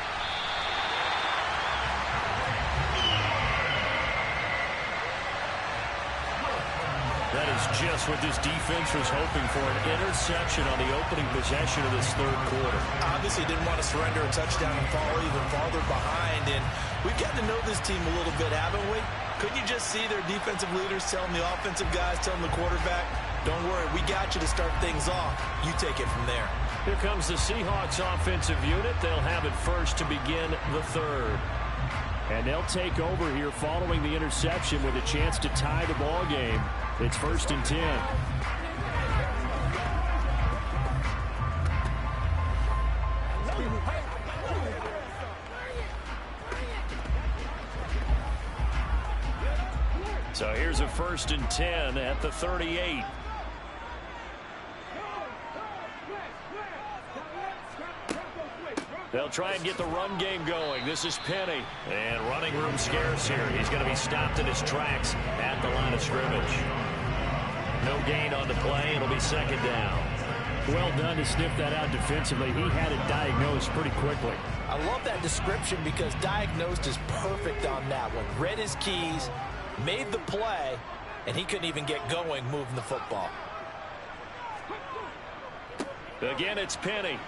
That is just what this defense was hoping for, an interception on the opening possession of this third quarter. Obviously didn't want to surrender a touchdown and fall even farther behind, and we've gotten to know this team a little bit, haven't we? Couldn't you just see their defensive leaders telling the offensive guys, telling the quarterback, don't worry, we got you to start things off. You take it from there. Here comes the Seahawks offensive unit. They'll have it first to begin the third. And they'll take over here following the interception with a chance to tie the ball game. It's first and 10. So here's a first and 10 at the 38. They'll try and get the run game going. This is Penny. And running room scarce here. He's going to be stopped in his tracks at the line of scrimmage. No gain on the play. It'll be second down. Well done to sniff that out defensively. He had it diagnosed pretty quickly. I love that description because diagnosed is perfect on that one. Read his keys, made the play, and he couldn't even get going moving the football. Again, it's Penny.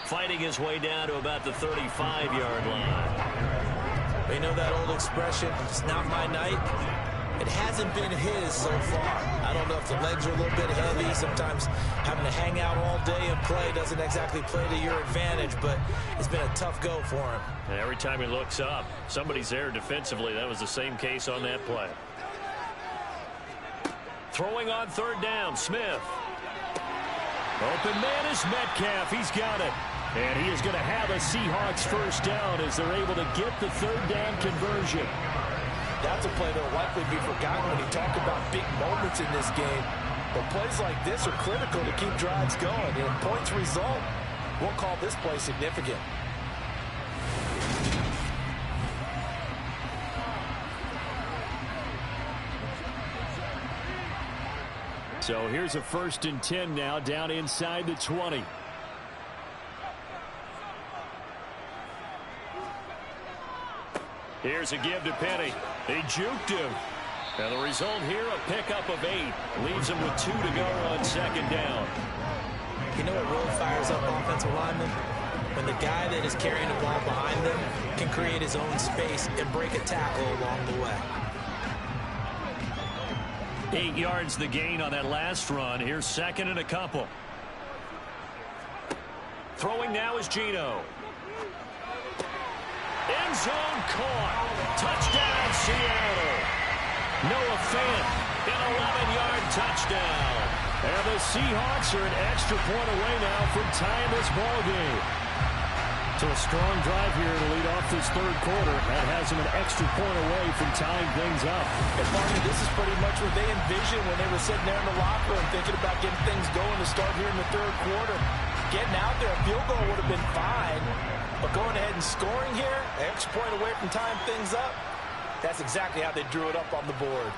Fighting his way down to about the 35-yard line. You know that old expression, it's not my night? It hasn't been his so far. I don't know if the legs are a little bit heavy. Sometimes having to hang out all day and play doesn't exactly play to your advantage, but it's been a tough go for him. And every time he looks up, somebody's there defensively. That was the same case on that play. Throwing on third down, Smith. Open man is Metcalf. He's got it. And he is going to have a Seahawks first down as they're able to get the third down conversion. That's a play that will likely be forgotten when you talk about big moments in this game. But plays like this are critical to keep drives going. And points result, we'll call this play significant. So here's a 1st and 10 now down inside the 20. Here's a give to Penny. He juked him. And the result here, a pickup of 8. Leaves him with 2 to go on 2nd down. You know what really fires up offensive linemen? When the guy that is carrying the ball behind them can create his own space and break a tackle along the way. 8 yards the gain on that last run. Here's 2nd and a couple. Throwing now is Geno. End zone caught. Touchdown, Seattle. Noah Fant, an 11-yard touchdown. And the Seahawks are an extra point away now from tying this ball game. So a strong drive here to lead off this 3rd quarter. That has them an extra point away from tying things up. And partner, this is pretty much what they envisioned when they were sitting there in the locker room thinking about getting things going to start here in the 3rd quarter. Getting out there, a field goal would have been fine. But going ahead and scoring here, an extra point away from tying things up, that's exactly how they drew it up on the board.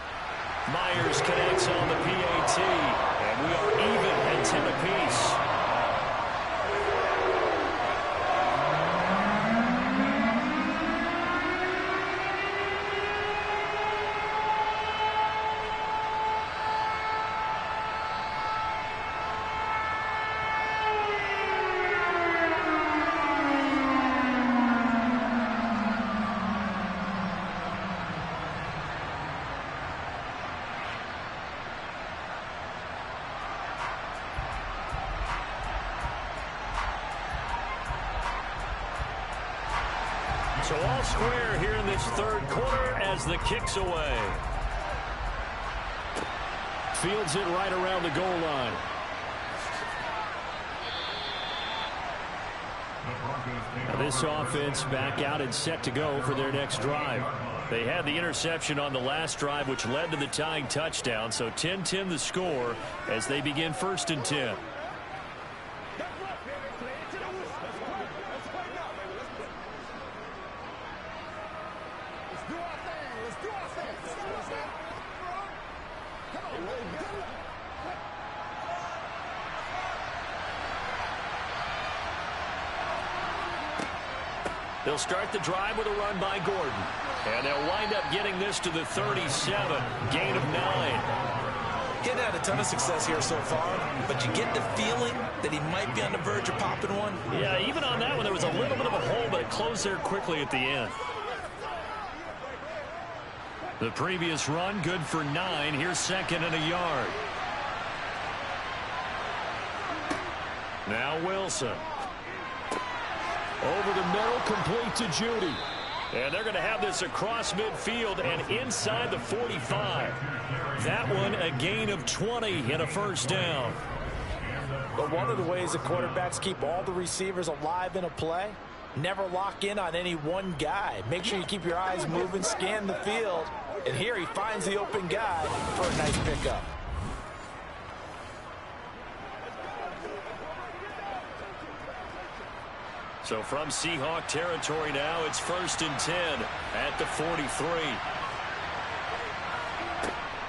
Myers connects on the PAT, and we are even at 10 apiece. So all square here in this 3rd quarter as the kick's away. Fields it right around the goal line. Now this offense back out and set to go for their next drive. They had the interception on the last drive, which led to the tying touchdown. So 10-10 the score as they begin 1st and 10. They'll start the drive with a run by Gordon. And they'll wind up getting this to the 37. Gain of 9. Getting had a ton of success here so far, but you get the feeling that he might be on the verge of popping one. Yeah, even on that one, there was a little bit of a hole, but it closed there quickly at the end. The previous run, good for 9. Here's 2nd and a yard. Now Wilson. Over the middle, complete to Judy. And they're going to have this across midfield and inside the 45. That one a gain of 20 and a 1st down. But one of the ways the quarterbacks keep all the receivers alive in a play, never lock in on any one guy. Make sure you keep your eyes moving, scan the field. And here he finds the open guy for a nice pickup. So from Seahawk territory now, it's 1st and 10 at the 43.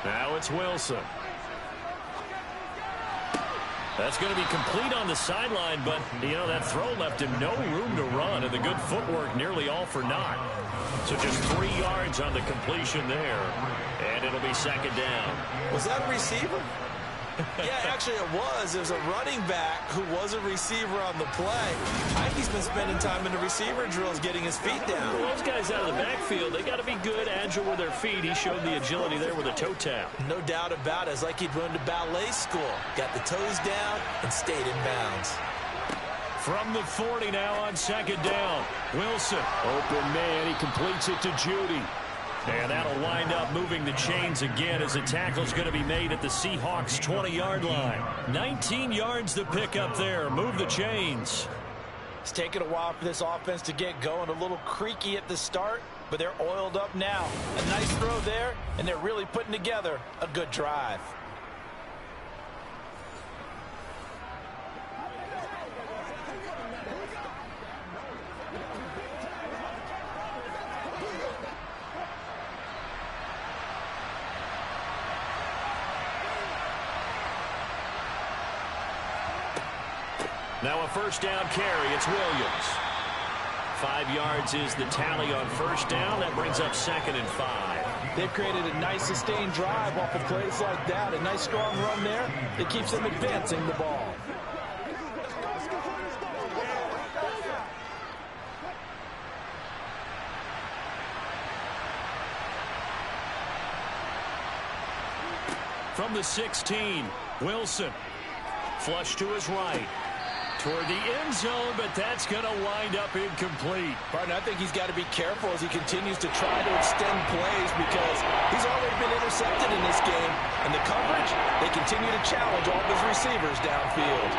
Now it's Wilson. That's going to be complete on the sideline, but, you know, that throw left him no room to run, and the good footwork nearly all for naught. So just 3 yards on the completion there, and it'll be 2nd down. Was that a receiver? Yeah, actually it was. There's a running back who was a receiver on the play. He's been spending time in the receiver drills getting his feet down. Well, those guys out of the backfield, they got to be good, agile with their feet. He showed the agility there with a toe tap. No doubt about it. It's like he'd run to ballet school. Got the toes down and stayed in bounds. From the 40 now on 2nd down. Wilson, open man. He completes it to Judy. And that'll wind up moving the chains again as the tackle's going to be made at the Seahawks' 20-yard line. 19 yards to pick up there. Move the chains. It's taken a while for this offense to get going. A little creaky at the start, but they're oiled up now. A nice throw there, and they're really putting together a good drive. Now a first down carry. It's Williams. 5 yards is the tally on first down. That brings up 2nd and 5. They've created a nice sustained drive off of plays like that. A nice strong run there that keeps them advancing the ball. From the 16, Wilson. Flush to his right. Toward the end zone, but that's going to wind up incomplete. Partner, I think he's got to be careful as he continues to try to extend plays because he's already been intercepted in this game. And the coverage, they continue to challenge all of his receivers downfield.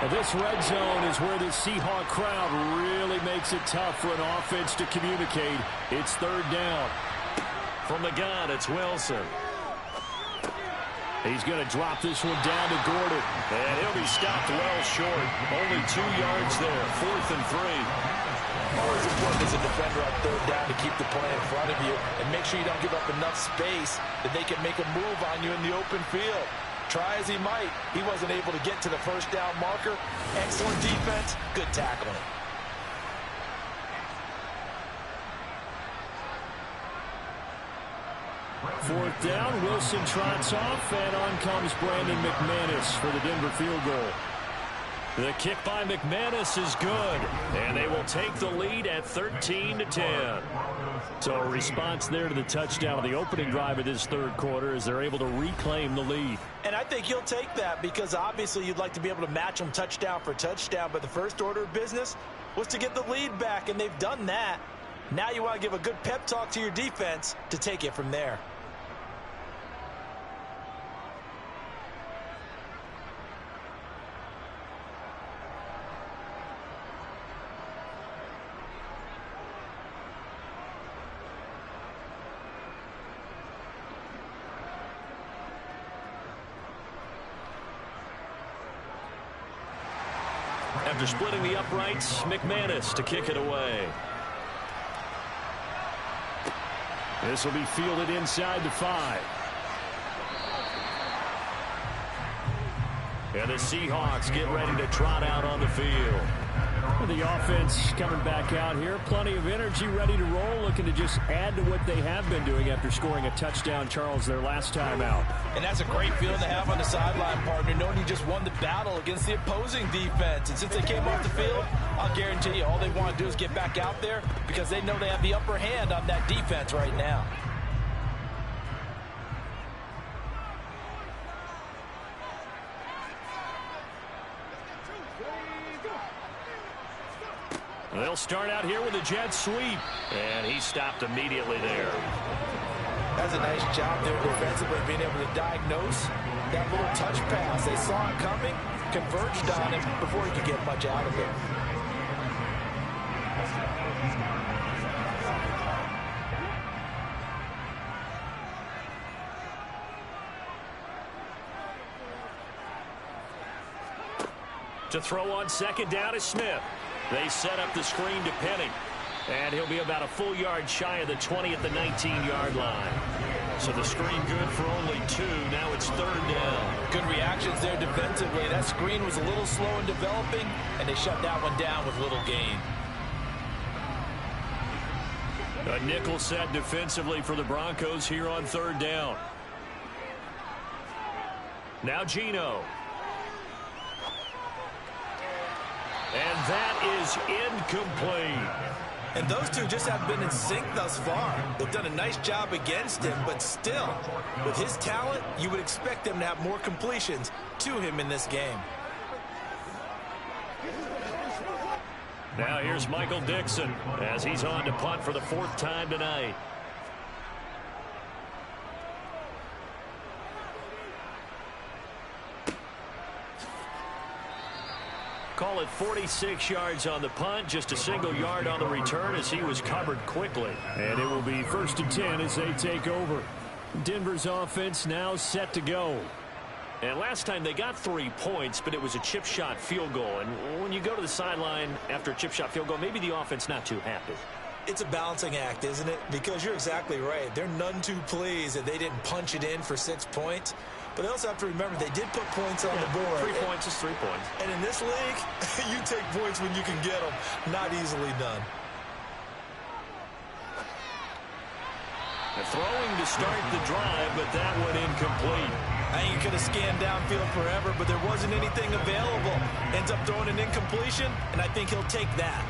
Well, this red zone is where the Seahawk crowd really makes it tough for an offense to communicate. It's 3rd down. From the gun, it's Wilson. He's going to drop this one down to Gordon. And he'll be stopped well short. Only 2 yards there. 4th and 3. Always important as a defender on 3rd down to keep the play in front of you and make sure you don't give up enough space that they can make a move on you in the open field. Try as he might, he wasn't able to get to the first down marker. Excellent defense, good tackling. Fourth down, Wilson trots off, and on comes Brandon McManus for the Denver field goal. The kick by McManus is good, and they will take the lead at 13-10. So a response there to the touchdown of the opening drive of this 3rd quarter as they're able to reclaim the lead. And I think he'll take that because obviously you'd like to be able to match them touchdown for touchdown, but the first order of business was to get the lead back, and they've done that. Now you want to give a good pep talk to your defense to take it from there. After splitting the uprights, McManus to kick it away. This will be fielded inside the 5. And the Seahawks get ready to trot out on the field. The offense coming back out here. Plenty of energy, ready to roll, looking to just add to what they have been doing after scoring a touchdown, Charles, their last time out. And that's a great feeling to have on the sideline, partner, knowing you just won the battle against the opposing defense. And since they came off the field, I'll guarantee you all they want to do is get back out there because they know they have the upper hand on that defense right now. They'll start out here with a jet sweep, and he stopped immediately there. That's a nice job there defensively, being able to diagnose that little touch pass. They saw it coming, converged on him before he could get much out of it. To throw on 2nd down is Smith. They set up the screen to Penny. And he'll be about a full yard shy of the 20 at the 19-yard line. So the screen good for only 2. Now it's 3rd down. Good reactions there defensively. That screen was a little slow in developing, and they shut that one down with little gain. A nickel set defensively for the Broncos here on 3rd down. Now Geno. And that is incomplete. And those two just have been in sync thus far. They've done a nice job against him, but still, with his talent, you would expect them to have more completions to him in this game. Now here's Michael Dixon as he's on to punt for the 4th time tonight. Call it 46 yards on the punt, just a single yard on the return as he was covered quickly. And it will be 1st and 10 as they take over. Denver's offense now set to go. And last time they got 3 points, but it was a chip shot field goal. And when you go to the sideline after a chip shot field goal, maybe the offense not too happy. It's a balancing act, isn't it? Because you're exactly right. They're none too pleased that they didn't punch it in for 6 points. But they also have to remember they did put points on the board. 3 points is 3 points. And in this league, you take points when you can get them. Not easily done. Throwing to start the drive, but that one incomplete. I think you could have scanned downfield forever, but there wasn't anything available. Ends up throwing an incompletion, and I think he'll take that.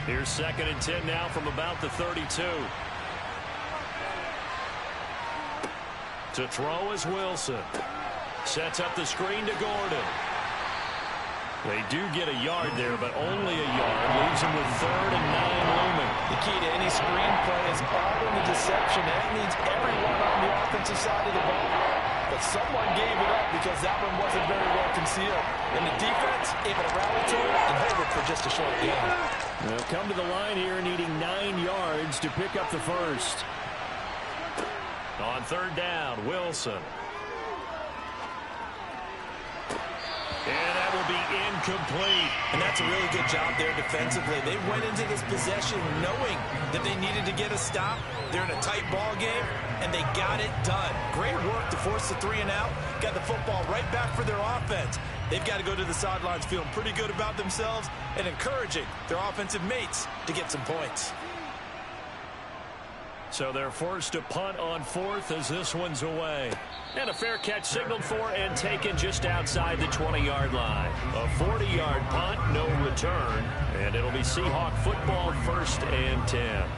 Here's 2nd and 10 now from about the 32. To throw is Wilson. Sets up the screen to Gordon. They do get a yard there, but only a yard. Leaves him with 3rd and 9 looming. The key to any screen play is following the deception. That needs everyone on the offensive side of the ball. But someone gave it up because that one wasn't very well concealed. And the defense able to rally to it and hold it for just a short game. They'll come to the line here needing 9 yards to pick up the first. On 3rd down, Wilson. And that will be incomplete. And that's a really good job there defensively. They went into this possession knowing that they needed to get a stop. They're in a tight ball game, and they got it done. Great work to force the 3 and out. Got the football right back for their offense. They've got to go to the sidelines feeling pretty good about themselves and encouraging their offensive mates to get some points. So they're forced to punt on 4th as this one's away. And a fair catch signaled for and taken just outside the 20-yard line. A 40-yard punt, no return. And it'll be Seahawk football, 1st and 10.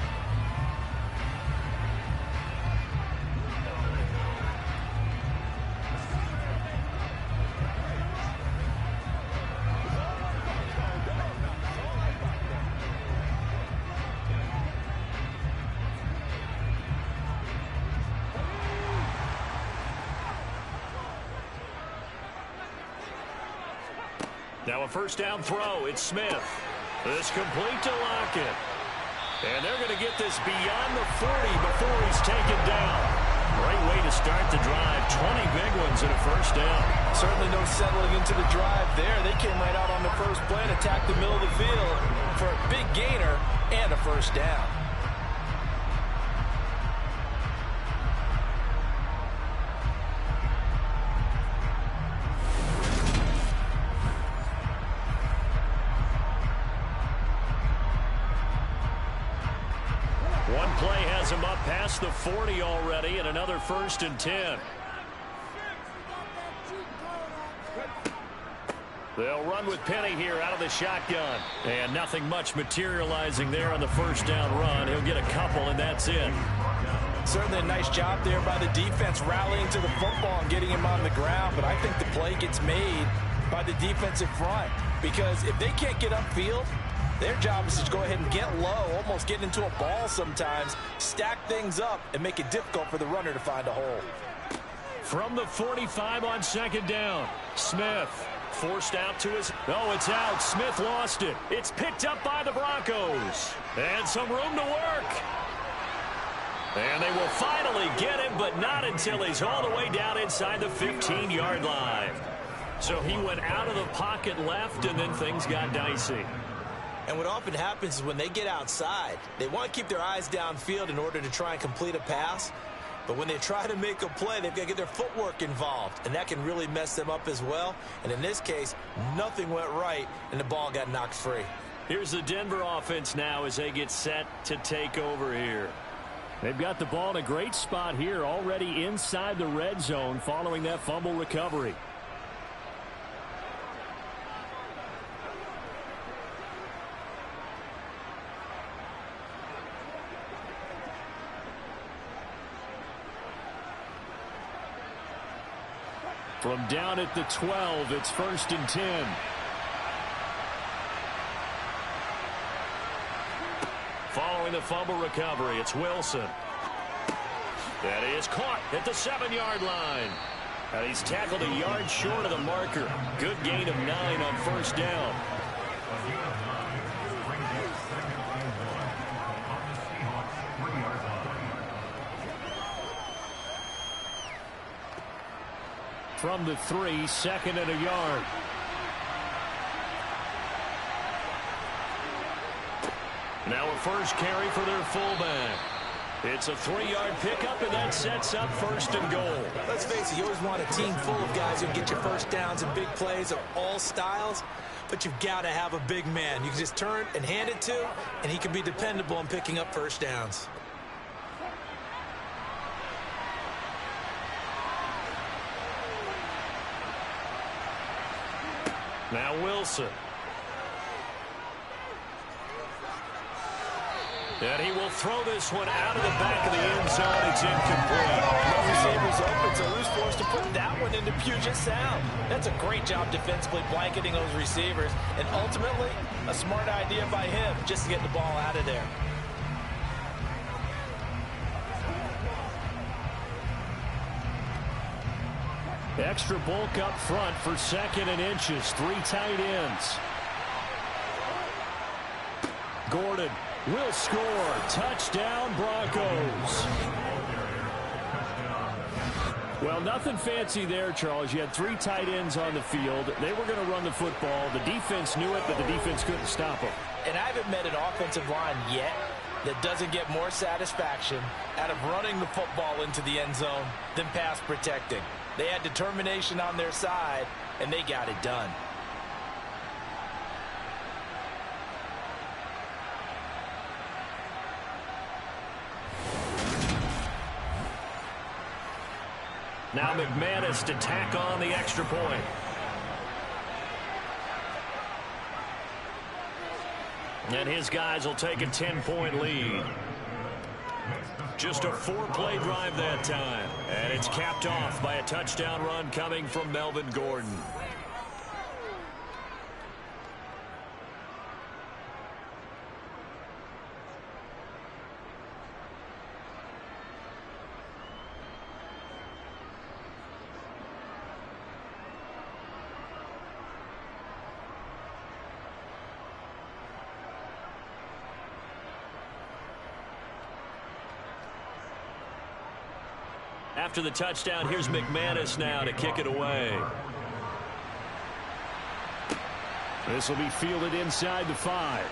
Now a 1st down throw. It's Smith. This complete to Lockett. And they're going to get this beyond the 40 before he's taken down. Great way to start the drive. 20 big ones and a 1st down. Certainly no settling into the drive there. They came right out on the first play and attacked the middle of the field for a big gainer and a 1st down. One play has him up past the 40 already, and another 1st and 10. They'll run with Penny here out of the shotgun. And nothing much materializing there on the 1st down run. He'll get a couple, and that's it. Certainly a nice job there by the defense rallying to the football and getting him on the ground. But I think the play gets made by the defensive front. Because if they can't get upfield, their job is to go ahead and get low, almost get into a ball sometimes, stack things up, and make it difficult for the runner to find a hole. From the 45 on 2nd down, Smith forced out to his... Oh, it's out. Smith lost it. It's picked up by the Broncos. And some room to work. And they will finally get him, but not until he's all the way down inside the 15-yard line. So he went out of the pocket left, and then things got dicey. And what often happens is when they get outside, they want to keep their eyes downfield in order to try and complete a pass. But when they try to make a play, they've got to get their footwork involved. And that can really mess them up as well. And in this case, nothing went right, and the ball got knocked free. Here's the Denver offense now as they get set to take over here. They've got the ball in a great spot here, already inside the red zone following that fumble recovery. From down at the 12, it's 1st and 10. Following the fumble recovery, it's Wilson. That is caught at the 7-yard line. And he's tackled a yard short of the marker. Good gain of 9 on 1st down. From the 3, 2nd and a yard. Now a first carry for their fullback. It's a 3-yard pickup, and that sets up 1st and goal. Let's face it, you always want a team full of guys who can get your first downs and big plays of all styles, but you've got to have a big man you can just turn and hand it to, and he can be dependable in picking up first downs. Now Wilson. And he will throw this one out of the back of the end zone. It's incomplete. No receivers open, so who's forced to put that one into Puget Sound? That's a great job defensively blanketing those receivers, and ultimately a smart idea by him just to get the ball out of there. Extra bulk up front for 2nd and inches. 3 tight ends. Gordon will score. Touchdown, Broncos. Well, nothing fancy there, Charles. You had 3 tight ends on the field. They were going to run the football. The defense knew it, but the defense couldn't stop them. And I haven't met an offensive line yet that doesn't get more satisfaction out of running the football into the end zone than pass protecting. They had determination on their side, and they got it done. Now McManus to tack on the extra point. And his guys will take a 10-point lead. Just a 4-play drive that time. And it's capped off by a touchdown run coming from Melvin Gordon. After the touchdown, here's McManus now to kick it away. This will be fielded inside the 5.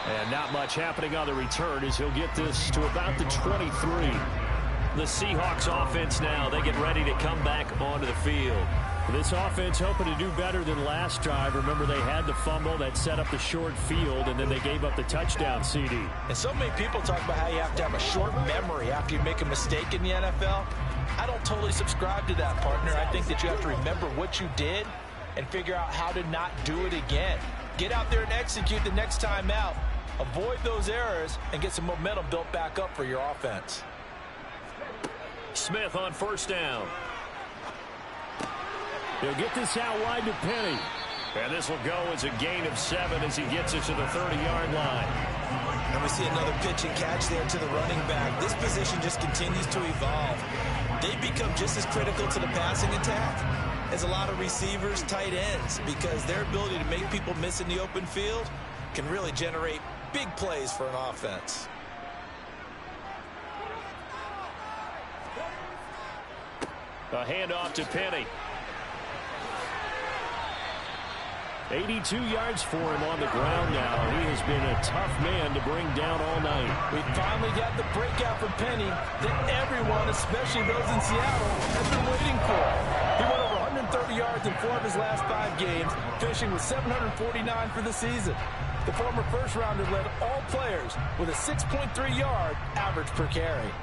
And not much happening on the return as he'll get this to about the 23. The Seahawks offense now, they get ready to come back onto the field. This offense hoping to do better than last drive. Remember, they had the fumble that set up the short field, and then they gave up the touchdown CD. And so many people talk about how you have to have a short memory after you make a mistake in the NFL. I don't totally subscribe to that, partner. I think that you have to remember what you did and figure out how to not do it again. Get out there and execute the next time out. Avoid those errors and get some momentum built back up for your offense. Smith on 1st down. He'll get this out wide to Penny. And this will go as a gain of 7 as he gets it to the 30-yard line. And we see another pitch and catch there to the running back. This position just continues to evolve. They become just as critical to the passing attack as a lot of receivers, tight ends, because their ability to make people miss in the open field can really generate big plays for an offense. A handoff to Penny. 82 yards for him on the ground now. He has been a tough man to bring down all night. We finally got the breakout from Penny that everyone, especially those in Seattle, has been waiting for. He went over 130 yards in 4 of his last 5 games, finishing with 749 for the season. The former first-rounder led all players with a 6.3-yard average per carry.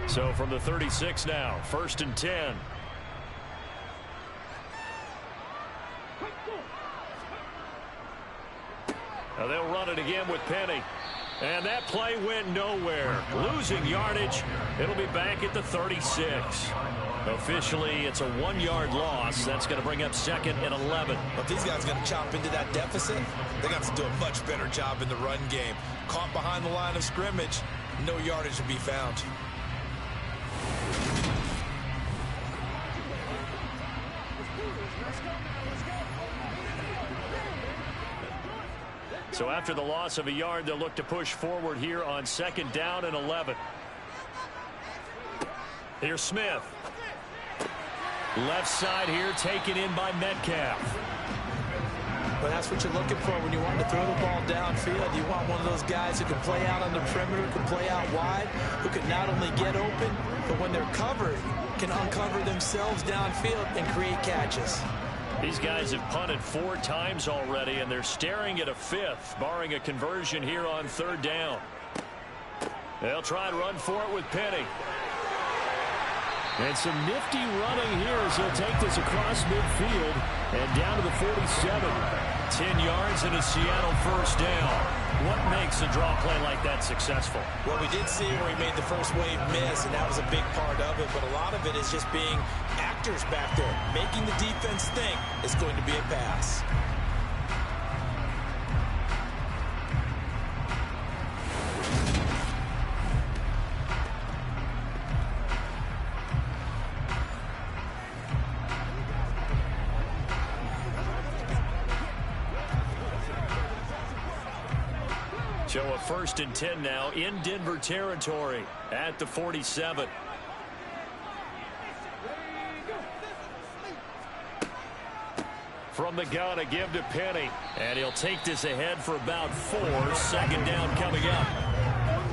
So from the 36 now, 1st and 10. Now they'll run it again with Penny. And that play went nowhere. Losing yardage. It'll be back at the 36. Officially, it's a 1-yard loss. That's going to bring up 2nd and 11. But these guys are going to chop into that deficit. They're going to have to do a much better job in the run game. Caught behind the line of scrimmage, no yardage to be found. So after the loss of a yard, they'll look to push forward here on 2nd down and 11. Here's Smith. Left side here taken in by Metcalf. Well, that's what you're looking for when you want to throw the ball downfield. You want one of those guys who can play out on the perimeter, can play out wide, who can not only get open, but when they're covered, can uncover themselves downfield and create catches. These guys have punted 4 times already, and they're staring at a 5th, barring a conversion here on 3rd down. They'll try and run for it with Penny. And some nifty running here as he'll take this across midfield and down to the 47. 10 yards and a Seattle 1st down. What makes a draw play like that successful? Well, we did see where he made the first wave miss, and that was a big part of it. But a lot of it is just being actors back there, making the defense think it's going to be a pass. So a 1st and 10 now in Denver territory at the 47. From the gun, a give to Penny. And he'll take this ahead for about 4. 2nd down coming up.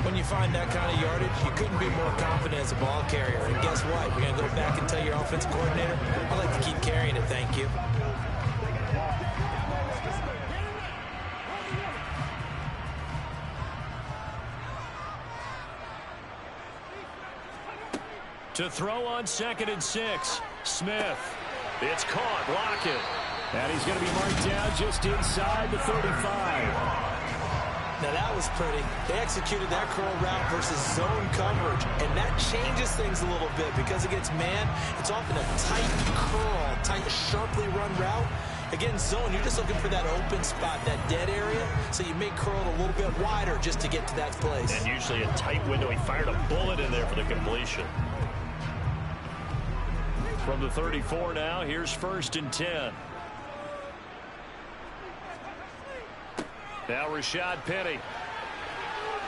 When you find that kind of yardage, you couldn't be more confident as a ball carrier. And guess what? You're going to go back and tell your offensive coordinator, I'd like to keep carrying it, thank you. To throw on 2nd and 6. Smith. It's caught. Lockett. And he's going to be marked down just inside the 35. Now that was pretty. They executed that curl route versus zone coverage, and that changes things a little bit because against man, it's often a tight curl, tight, sharply run route. Against zone, you're just looking for that open spot, that dead area, so you may curl it a little bit wider just to get to that place. And usually a tight window. He fired a bullet in there for the completion. From the 34 now, here's 1st and 10. Now Rashad Penny.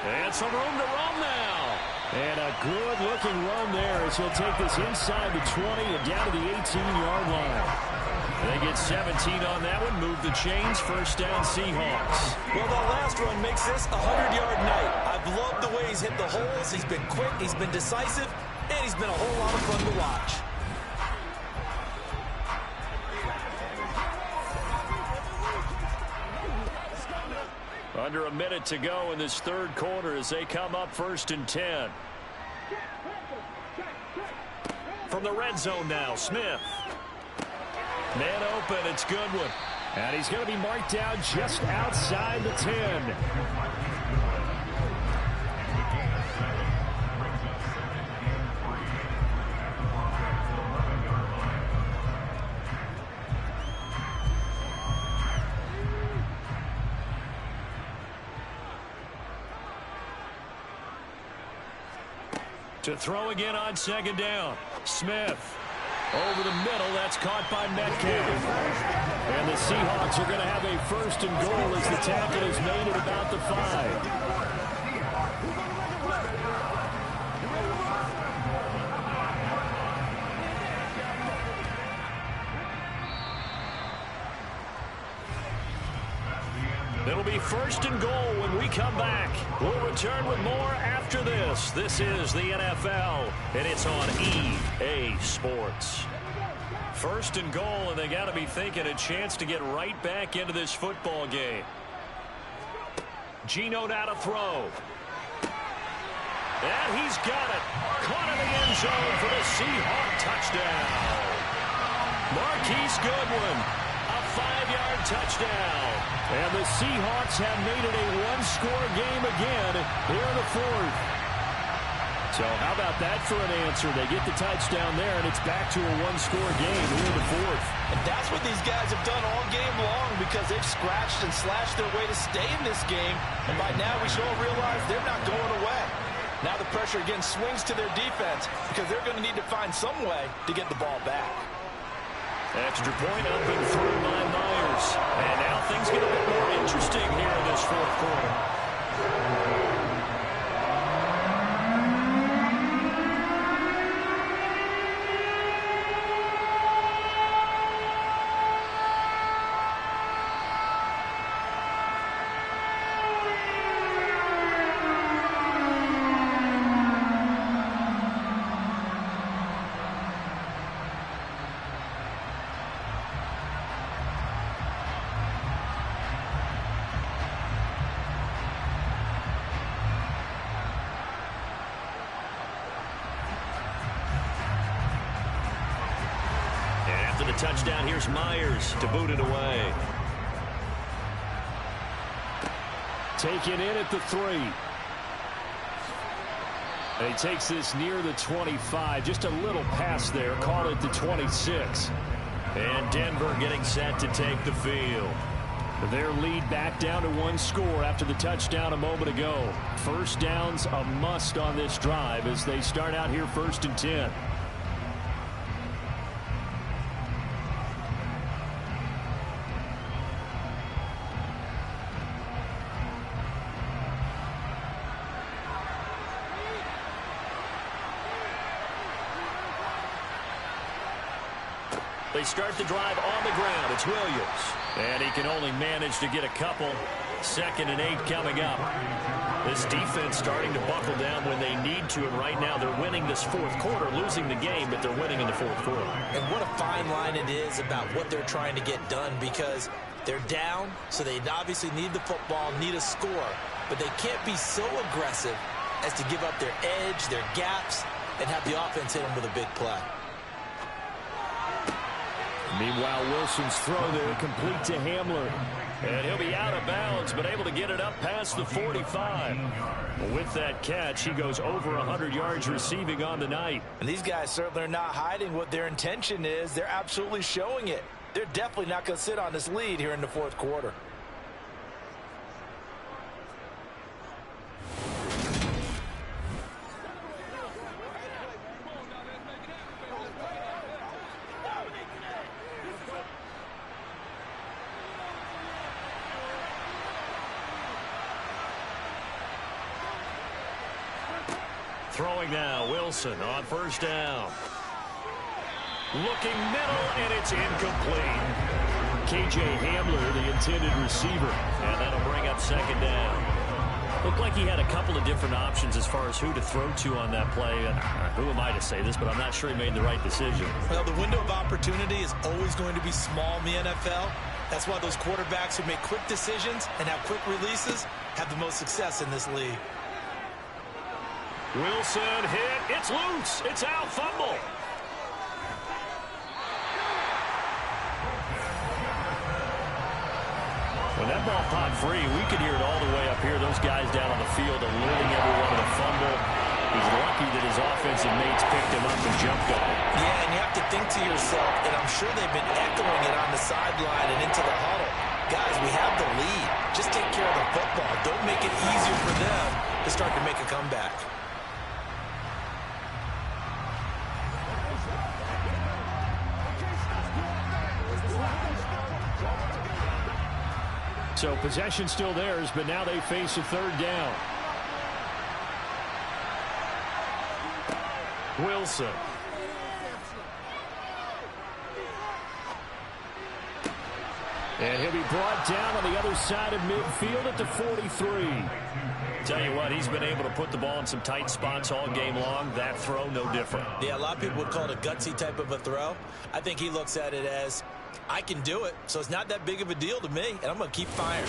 And some room to run now. And a good-looking run there as he'll take this inside the 20 and down to the 18-yard line. They get 17 on that one, move the chains, 1st down Seahawks. Well, that last run makes this a 100-yard night. I've loved the way he's hit the holes. He's been quick, he's been decisive, and he's been a whole lot of fun to watch. Under a minute to go in this 3rd quarter as they come up 1st and 10. From the red zone now, Smith. Man open, it's Goodwin. And he's going to be marked down just outside the 10. To throw again on 2nd down. Smith. Over the middle, that's caught by Metcalf. And the Seahawks are going to have a 1st and goal as the tackle is made at about the 5. It'll be 1st and goal when we come back. We'll return with more after this. This is the NFL, and it's on EA Sports. 1st and goal, and they got to be thinking a chance to get right back into this football game. Geno now to throw. And he's got it. Caught in the end zone for the Seahawk touchdown. Marquise Goodwin, a 5-yard touchdown. And the Seahawks have made it a 1-score game again here in the 4th. So how about that for an answer? They get the touchdown there, and it's back to a 1-score game here in the 4th. And that's what these guys have done all game long because they've scratched and slashed their way to stay in this game. And by now we should all realize they're not going away. Now the pressure again swings to their defense because they're going to need to find some way to get the ball back. Extra point up and through by Myers. And now things get a bit more interesting here in this fourth quarter. The touchdown, here's Myers to boot it away. Taken in at the 3. And he takes this near the 25. Just a little pass there. Call it the 26. And Denver getting set to take the field. Their lead back down to 1 score after the touchdown a moment ago. First down's a must on this drive as they start out here 1st and 10. They start the drive on the ground. It's Williams. And he can only manage to get a couple. 2nd and 8 coming up. This defense starting to buckle down when they need to. And right now they're winning this fourth quarter, losing the game, but they're winning in the fourth quarter. And what a fine line it is about what they're trying to get done, because they're down, so they obviously need the football, need a score. But they can't be so aggressive as to give up their edge, their gaps, and have the offense hit them with a big play. Meanwhile, Wilson's throw there complete to Hamler. And he'll be out of bounds, but able to get it up past the 45. With that catch, he goes over 100 yards receiving on the night. And these guys certainly are not hiding what their intention is. They're absolutely showing it. They're definitely not going to sit on this lead here in the fourth quarter. Throwing now, Wilson on 1st down. Looking middle, and it's incomplete. K.J. Hamler, the intended receiver, and that'll bring up 2nd down. Looked like he had a couple of different options as far as who to throw to on that play. And who am I to say this, but I'm not sure he made the right decision. Well, the window of opportunity is always going to be small in the NFL. That's why those quarterbacks who make quick decisions and have quick releases have the most success in this league. Wilson hit. It's loose. It's out. Fumble. When that ball popped free, we could hear it all the way up here. Those guys down on the field alerting everyone to the fumble. He's lucky that his offensive mates picked him up and jumped on him. Yeah, and you have to think to yourself, and I'm sure they've been echoing it on the sideline and into the huddle. Guys, we have the lead. Just take care of the football. Don't make it easier for them to start to make a comeback. So possession still theirs, but now they face a 3rd down. Wilson. And he'll be brought down on the other side of midfield at the 43. Tell you what, he's been able to put the ball in some tight spots all game long. That throw, no different. Yeah, a lot of people would call it a gutsy type of a throw. I think he looks at it as, I can do it, so it's not that big of a deal to me, and I'm going to keep firing.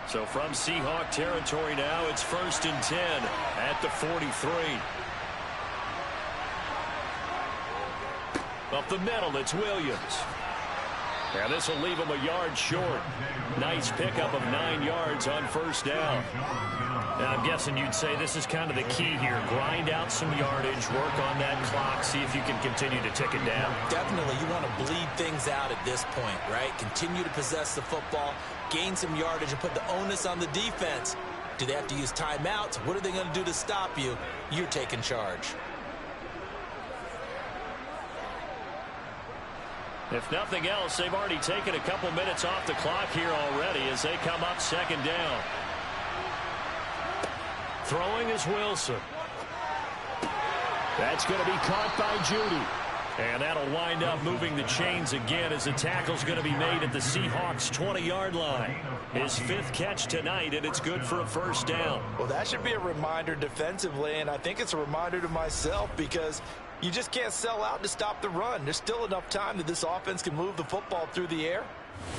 So from Seahawk territory now, it's 1st and 10 at the 43. Up the middle, it's Williams. And this will leave him a yard short. Nice pickup of 9 yards on first down. And I'm guessing you'd say this is kind of the key here. Grind out some yardage, work on that clock, see if you can continue to tick it down. Definitely, you want to bleed things out at this point, right? Continue to possess the football, gain some yardage, and put the onus on the defense. Do they have to use timeouts? What are they going to do to stop you? You're taking charge. If nothing else, they've already taken a couple minutes off the clock here already as they come up second down. Throwing is Wilson. That's going to be caught by Judy. And that'll wind up moving the chains again as the tackle's going to be made at the Seahawks' 20-yard line. His 5th catch tonight, and it's good for a first down. Well, that should be a reminder defensively, and I think it's a reminder to myself because you just can't sell out to stop the run. There's still enough time that this offense can move the football through the air,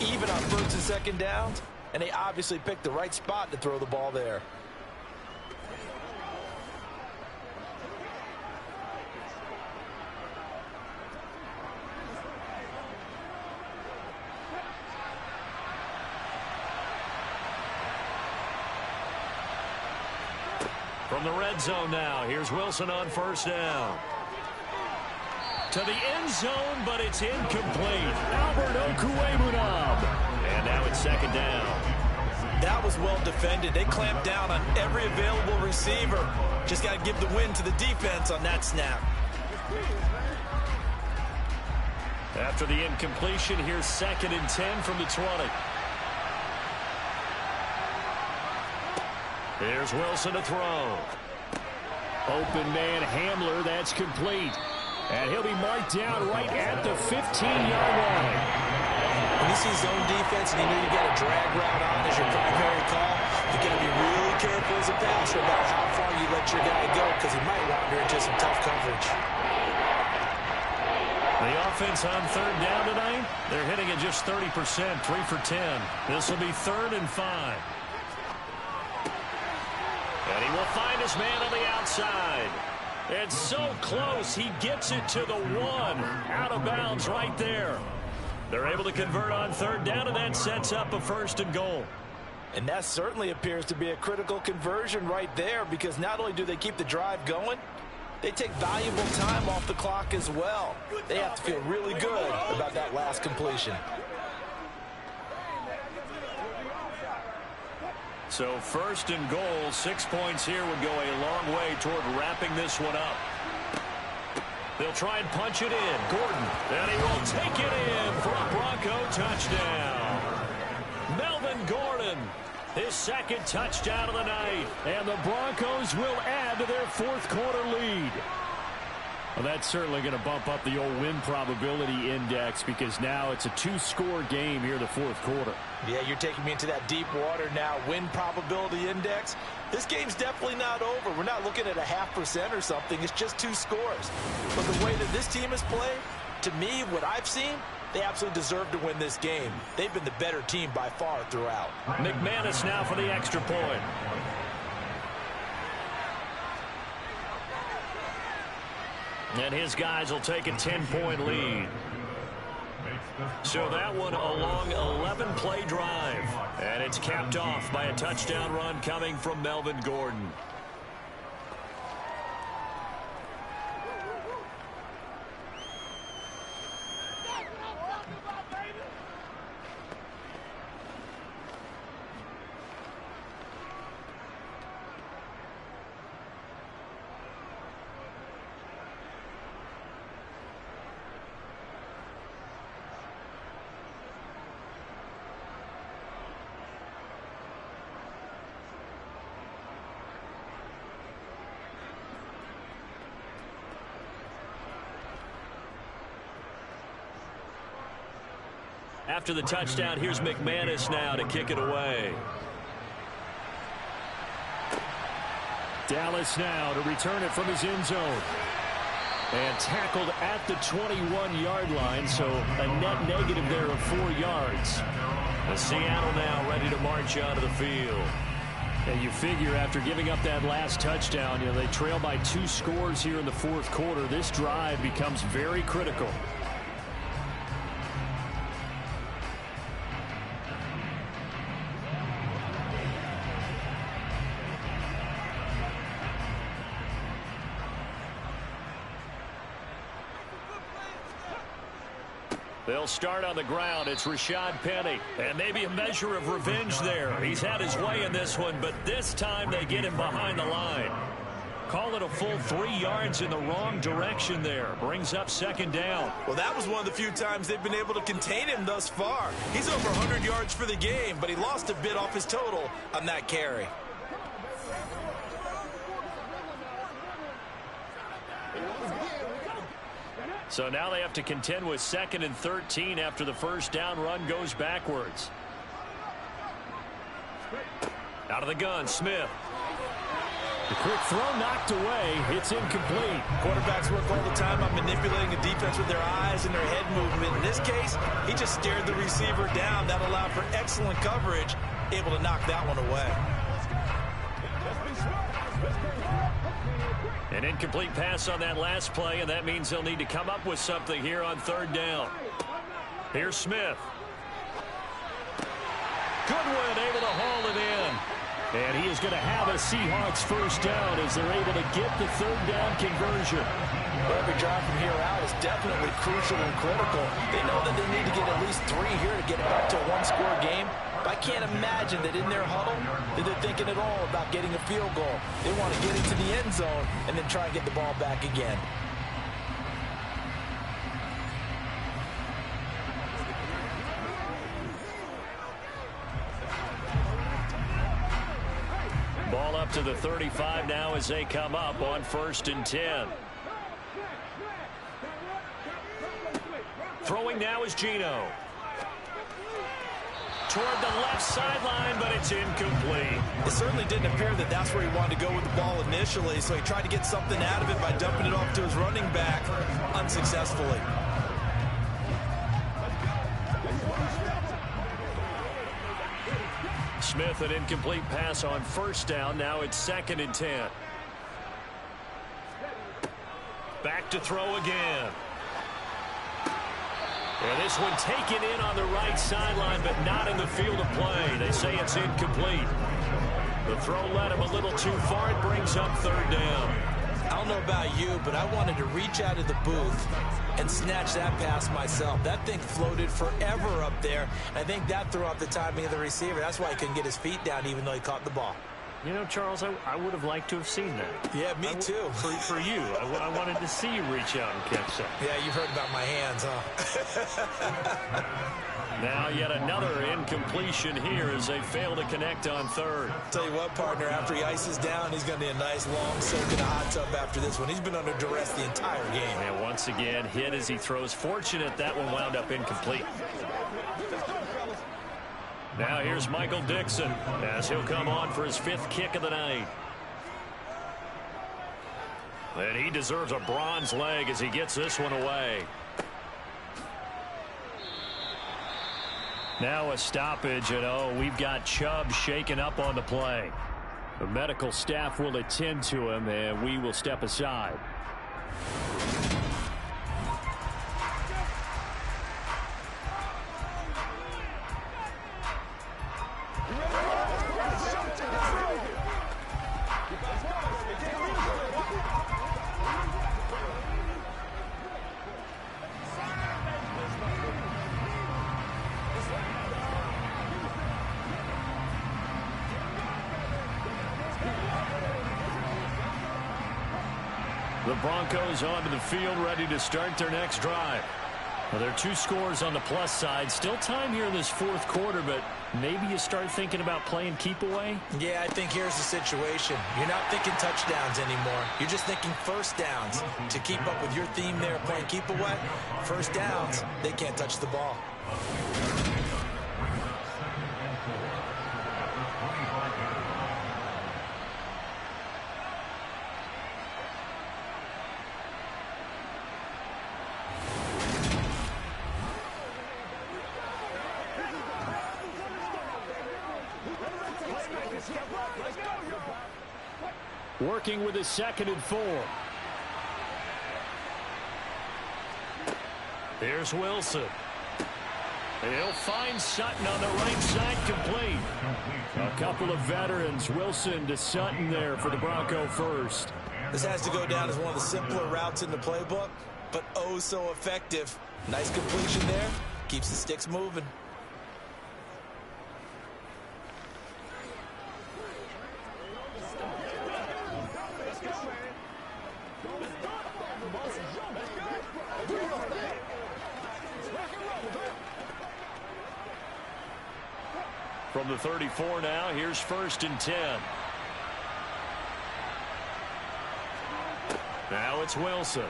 even on first and second downs, and they obviously picked the right spot to throw the ball there. From the red zone now, here's Wilson on first down. To the end zone, but it's incomplete. Albert Okwuegbunam. And now it's second down. That was well defended. They clamped down on every available receiver. Just got to give the win to the defense on that snap. After the incompletion, here's 2nd and 10 from the 20. Here's Wilson to throw. Open man Hamler, that's complete. And he'll be marked down right at the 15-yard line. When you see zone defense and you know you got a drag route on as your primary call, you got to be really careful as a passer about how far you let your guy go because he might wander into some tough coverage. The offense on third down tonight, they're hitting at just 30%, 3 for 10. This will be 3rd and 5. And he will find his man on the outside. It's so close, he gets it to the 1. Out of bounds right there. They're able to convert on third down, and that sets up a 1st and goal. And that certainly appears to be a critical conversion right there because not only do they keep the drive going, they take valuable time off the clock as well. They have to feel really good about that last completion. So 1st and goal, 6 points here would go a long way toward wrapping this one up. They'll try and punch it in. Gordon, and he will take it in for a Bronco touchdown. Melvin Gordon, his 2nd touchdown of the night. And the Broncos will add to their 4th quarter lead. Well, that's certainly going to bump up the old win probability index because now it's a 2-score game here in the 4th quarter. Yeah, you're taking me into that deep water now. Win probability index. This game's definitely not over. We're not looking at a 0.5% or something. It's just 2 scores. But the way that this team has played, to me, what I've seen, they absolutely deserve to win this game. They've been the better team by far throughout. McManus now for the extra point. And his guys will take a 10-point lead. So that one a long 11-play drive. And it's capped off by a touchdown run coming from Melvin Gordon. After the touchdown, here's McManus now to kick it away. Dallas now to return it from his end zone. And tackled at the 21-yard line, so a net negative there of 4 yards. And Seattle now ready to march onto the field. And you figure after giving up that last touchdown, they trail by 2 scores here in the 4th quarter. This drive becomes very critical. They'll start on the ground. It's Rashad Penny. And maybe a measure of revenge there. He's had his way in this one, but this time they get him behind the line. Call it a full 3 yards in the wrong direction there. Brings up second down. Well, that was one of the few times they've been able to contain him thus far. He's over 100 yards for the game, but he lost a bit off his total on that carry. So now they have to contend with 2nd and 13 after the first down run goes backwards. Out of the gun, Smith. The quick throw knocked away. It's incomplete. Quarterbacks work all the time on manipulating a defense with their eyes and their head movement. In this case, he just stared the receiver down. That allowed for excellent coverage, able to knock that one away. An incomplete pass on that last play, and that means they'll need to come up with something here on 3rd down. Here's Smith. Goodwin able to haul it in. And he is going to have a Seahawks first down as they're able to get the 3rd down conversion. Well, every drive from here out is definitely crucial and critical. They know that they need to get at least 3 here to get it back to a 1-score game. But I can't imagine that in their huddle that they're thinking at all about getting a field goal. They want to get into the end zone and then try and get the ball back again. Ball up to the 35 now as they come up on 1st and 10. Throwing now is Geno. Toward the left sideline, but it's incomplete. It certainly didn't appear that that's where he wanted to go with the ball initially, so he tried to get something out of it by dumping it off to his running back unsuccessfully. Smith, an incomplete pass on 1st down. Now it's 2nd and 10. Back to throw again. And this one taken in on the right sideline, but not in the field of play. They say it's incomplete. The throw led him a little too far. It brings up 3rd down. I don't know about you, but I wanted to reach out of the booth and snatch that pass myself. That thing floated forever up there. I think that threw off the timing of the receiver. That's why he couldn't get his feet down even though he caught the ball. You know, Charles, I would have liked to have seen that. Yeah, me too. For you. I wanted to see you reach out and catch that. Yeah, you've heard about my hands, huh? Now yet another incompletion here as they fail to connect on 3rd. Tell you what, partner, after he ices down, he's going to need a nice long soak in a hot tub after this one. He's been under duress the entire game. And once again, hit as he throws. Fortunate that one wound up incomplete. Now here's Michael Dixon as he'll come on for his 5th kick of the night. And he deserves a bronze leg as he gets this one away. Now a stoppage, and we've got Chubb shaken up on the play. The medical staff will attend to him, and we will step aside. The Broncos onto the field, ready to start their next drive. Well, there are 2 scores on the plus side. Still time here in this 4th quarter, but maybe you start thinking about playing keep away? Yeah, I think here's the situation. You're not thinking touchdowns anymore. You're just thinking first downs. To keep up with your theme there, playing keep away, first downs, they can't touch the ball. Working with a 2nd and 4. Here's Wilson. He'll find Sutton on the right side, complete. A couple of veterans, Wilson to Sutton there for the Bronco first. This has to go down as one of the simpler routes in the playbook, but oh so effective Nice completion there. Keeps the sticks moving. From the 34 now, here's 1st and 10. Now it's Wilson.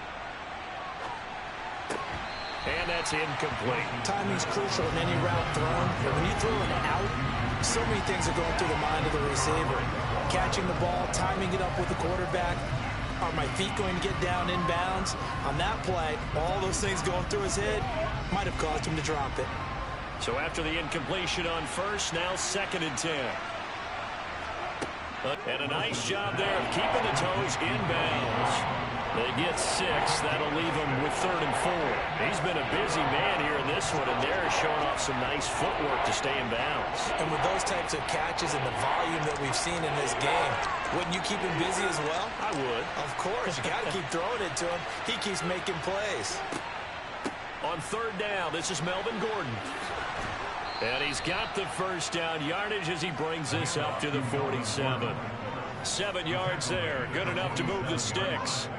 And that's incomplete. Timing's crucial in any route thrown, but when you throw it out, so many things are going through the mind of the receiver. Catching the ball, timing it up with the quarterback. Are my feet going to get down in bounds? On that play, all those things going through his head might have caused him to drop it. So after the incompletion on 1st, now 2nd and 10. And a nice job there of keeping the toes in bounds. They get 6. That'll leave them with 3rd and 4. He's been a busy man here in this one, and they're showing off some nice footwork to stay in bounds. And with those types of catches and the volume that we've seen in this game, wouldn't you keep him busy as well? I would. Of course. You got to keep throwing it to him. He keeps making plays. On 3rd down, this is Melvin Gordon. And he's got the 1st down yardage as he brings this up to the 47. 7 yards there. Good enough to move the sticks.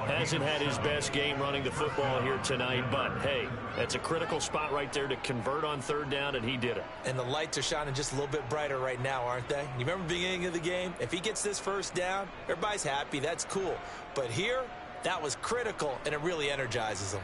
Hasn't had his best game running the football here tonight, but, hey, that's a critical spot right there to convert on 3rd down, and he did it. And the lights are shining just a little bit brighter right now, aren't they? You remember the beginning of the game? If he gets this 1st down, everybody's happy. That's cool. But here, that was critical, and it really energizes him.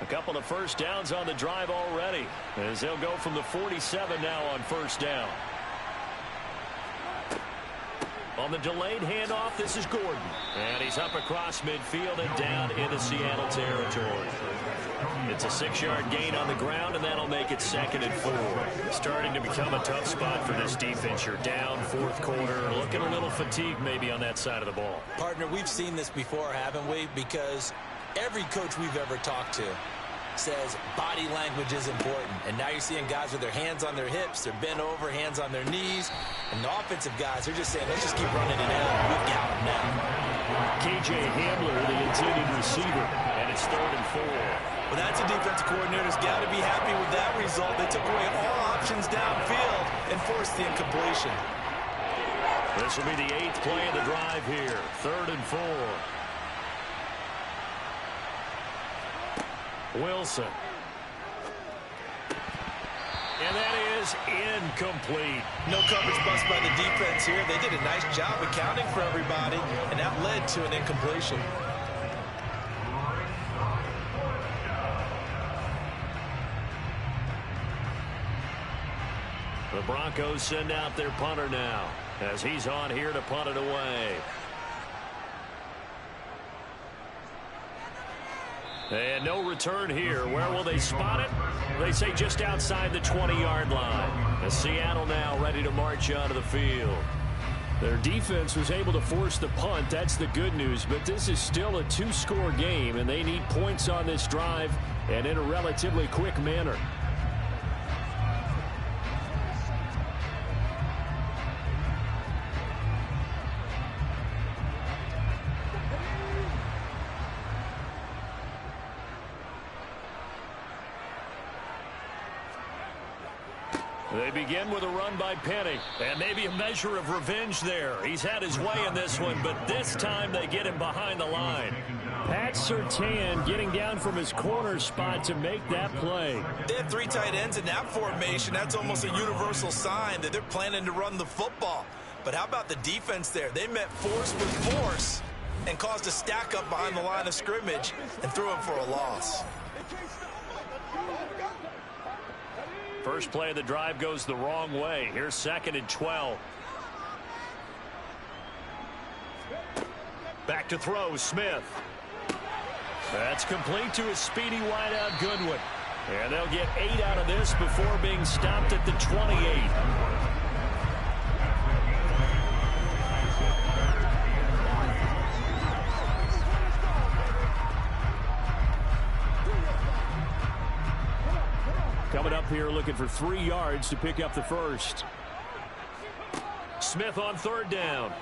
A couple of 1st downs on the drive already, as they'll go from the 47 now on 1st down. On the delayed handoff, this is Gordon. And he's up across midfield and down into Seattle territory. It's a 6-yard gain on the ground, and that'll make it 2nd and 4. Starting to become a tough spot for this defense. You're down 4th quarter, looking a little fatigued maybe on that side of the ball. Partner, we've seen this before, haven't we? Because every coach we've ever talked to says body language is important. And now you're seeing guys with their hands on their hips, they're bent over, hands on their knees. And the offensive guys, they're just saying, let's just keep running it out. We've got them now. KJ Hamler, the intended receiver, and it's 3rd and 4. Well, that's a defensive coordinator's got to be happy with that result. They took away all options downfield and forced the incompletion. This will be the 8th play of the drive here. 3rd and 4. Wilson. And that is incomplete. No coverage bust by the defense here. They did a nice job accounting for everybody, and that led to an incompletion. The Broncos send out their punter now, as he's on here to punt it away. And no return here. Where will they spot it? They say just outside the 20-yard line. As Seattle now ready to march onto the field. Their defense was able to force the punt. That's the good news. But this is still a 2-score game, and they need points on this drive and in a relatively quick manner. They begin with a run by Penny, and maybe a measure of revenge there. He's had his way in this one, but this time they get him behind the line. Pat Surtain getting down from his corner spot to make that play. They have 3 tight ends in that formation. That's almost a universal sign that they're planning to run the football. But how about the defense there? They met force with force and caused a stack up behind the line of scrimmage and threw him for a loss. First play of the drive goes the wrong way. Here's 2nd and 12. Back to throw, Smith. That's complete to his speedy wideout, Goodwin. And they'll get 8 out of this before being stopped at the 28. Coming up here looking for 3 yards to pick up the first. Smith on third down.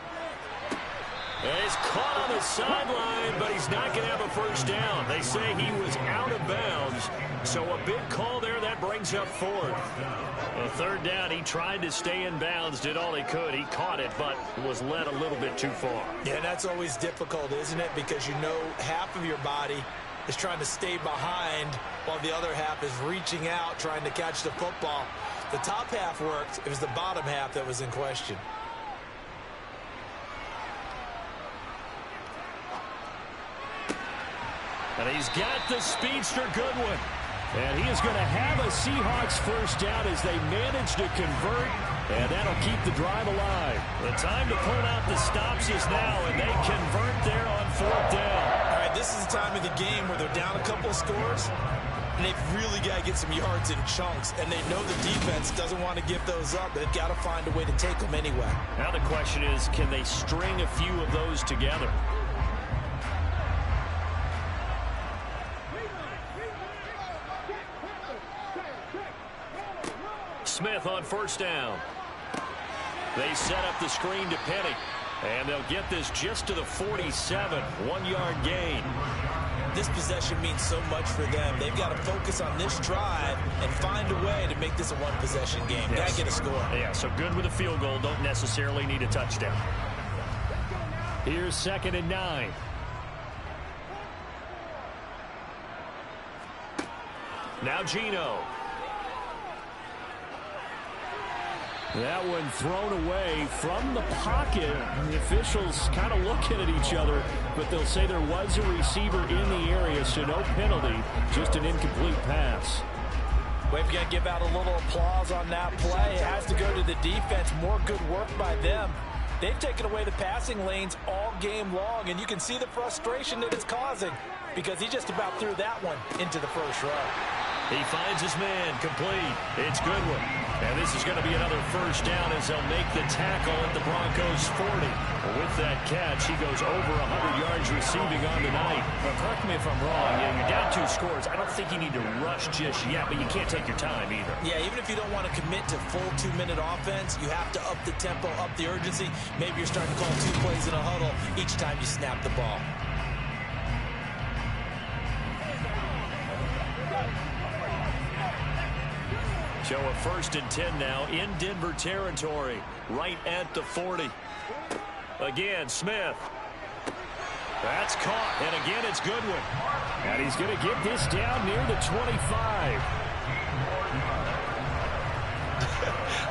He's caught on the sideline, but he's not going to have a first down. They say he was out of bounds, so a big call there that brings up fourth. A third down, he tried to stay in bounds, did all he could. He caught it, but was led a little bit too far. Yeah, that's always difficult, isn't it? Because you know half of your body is trying to stay behind while the other half is reaching out, trying to catch the football. The top half worked. It was the bottom half that was in question. And he's got the speedster Goodwin. And he is going to have a Seahawks first down as they manage to convert. And that'll keep the drive alive. The time to pull out the stops is now, and they convert there on fourth down. All right, this is the time of the game where they're down a couple of scores, and they've really got to get some yards in chunks. And they know the defense doesn't want to give those up, but they've got to find a way to take them anyway. Now the question is, can they string a few of those together? Smith on first down. They set up the screen to Penny. And they'll get this just to the 47. 1-yard gain. This possession means so much for them. They've got to focus on this drive and find a way to make this a one-possession game. Yes. Got to get a score. Yeah, so good with a field goal. Don't necessarily need a touchdown. Here's 2nd and 9. Now Gino. That one thrown away from the pocket. The officials kind of looking at each other, but they'll say there was a receiver in the area, so no penalty, just an incomplete pass. We've got to give out a little applause on that play. It has to go to the defense. More good work by them. They've taken away the passing lanes all game long, and you can see the frustration that it's causing because he just about threw that one into the first row. He finds his man, complete. It's Goodwin. And this is going to be another first down as they'll make the tackle at the Broncos 40. Well, with that catch, he goes over 100 yards receiving on the night. Well, correct me if I'm wrong. Yeah, you're down 2 scores. I don't think you need to rush just yet, but you can't take your time either. Yeah, even if you don't want to commit to full 2-minute offense, you have to up the tempo, up the urgency. Maybe you're starting to call 2 plays in a huddle each time you snap the ball. So a 1st and 10 now in Denver territory, right at the 40. Again, Smith. That's caught, and again it's Goodwin. And he's going to get this down near the 25.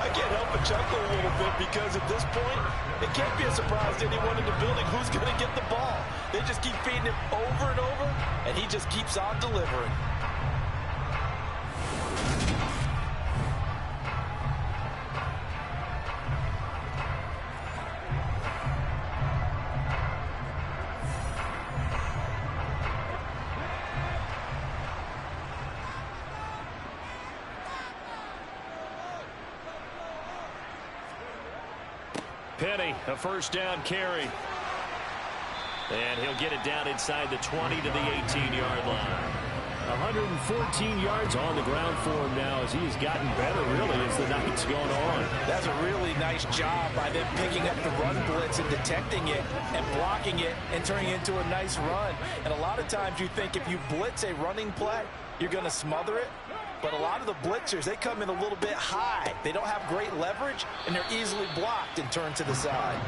I can't help but chuckle a little bit because at this point, it can't be a surprise to anyone in the building who's going to get the ball. They just keep feeding him over and over, and he just keeps on delivering. Penny, a first down carry. And he'll get it down inside the 20 to the 18-yard line. 114 yards on the ground for him now as he has gotten better, really, as the night's gone on. That's a really nice job by them picking up the run blitz and detecting it and blocking it and turning it into a nice run. And a lot of times you think if you blitz a running play, you're going to smother it. But a lot of the blitzers, they come in a little bit high. They don't have great leverage, and they're easily blocked and turned to the side.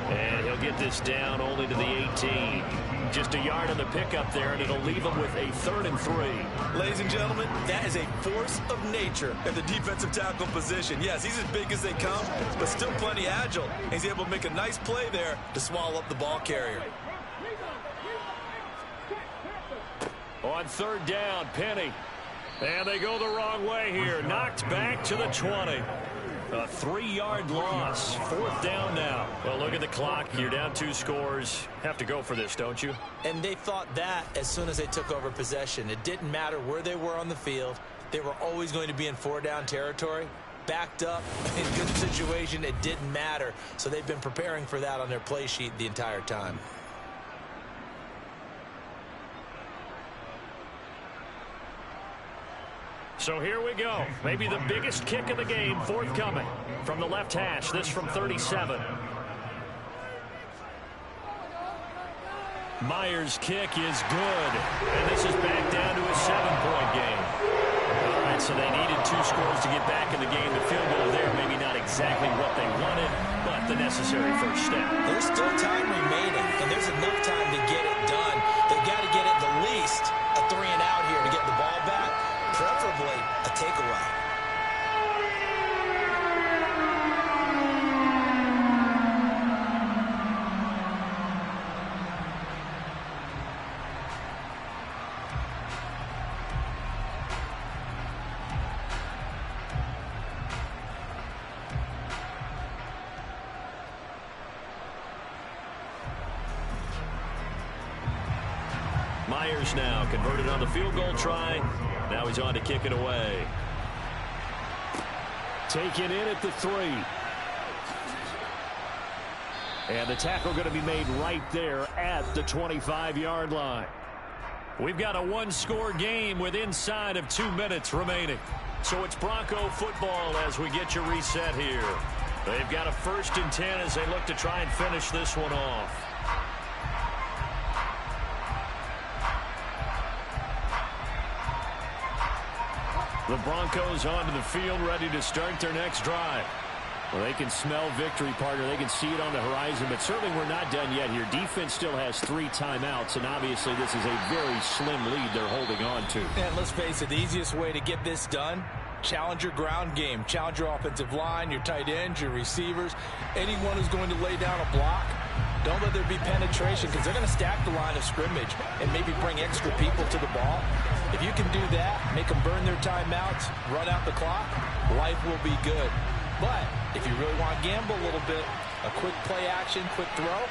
And he'll get this down only to the 18. Just a yard on the pickup there, and it'll leave him with a 3rd and 3. Ladies and gentlemen, that is a force of nature at the defensive tackle position. Yes, he's as big as they come, but still plenty agile. He's able to make a nice play there to swallow up the ball carrier. On 3rd down, Penny. And they go the wrong way here. Knocked back to the 20. A 3-yard loss. 4th down now. Well, look at the clock. You're down 2 scores. Have to go for this, don't you? And they thought that as soon as they took over possession. It didn't matter where they were on the field. They were always going to be in 4-down territory. Backed up, in good situation, it didn't matter. So they've been preparing for that on their play sheet the entire time. So here we go. Maybe the biggest kick of the game forthcoming. From the left hash, this from 37. Myers' kick is good. And this is back down to a 7-point game. All right, so they needed 2 scores to get back in the game. The field goal there, maybe not exactly what they wanted, but the necessary first step. There's still time remaining, and there's enough time to get it done. They've got to get at the least a 3-and-out here to get the ball back, preferably a takeaway. Myers now converted on the field goal try. Now he's on to kick it away. Taken in at the 3. And the tackle going to be made right there at the 25-yard line. We've got a 1-score game with inside of 2 minutes remaining. So it's Bronco football as we get you reset here. They've got a 1st and 10 as they look to try and finish this one off. The Broncos onto the field, ready to start their next drive. Well, they can smell victory, partner. They can see it on the horizon, but certainly we're not done yet here. Defense still has 3 timeouts, and obviously this is a very slim lead they're holding on to. And let's face it, the easiest way to get this done, challenge your ground game. Challenge your offensive line, your tight ends, your receivers, anyone who's going to lay down a block. Don't let there be penetration because they're going to stack the line of scrimmage and maybe bring extra people to the ball. If you can do that, make them burn their timeouts, run out the clock, life will be good. But if you really want to gamble a little bit, a quick play action, quick throw,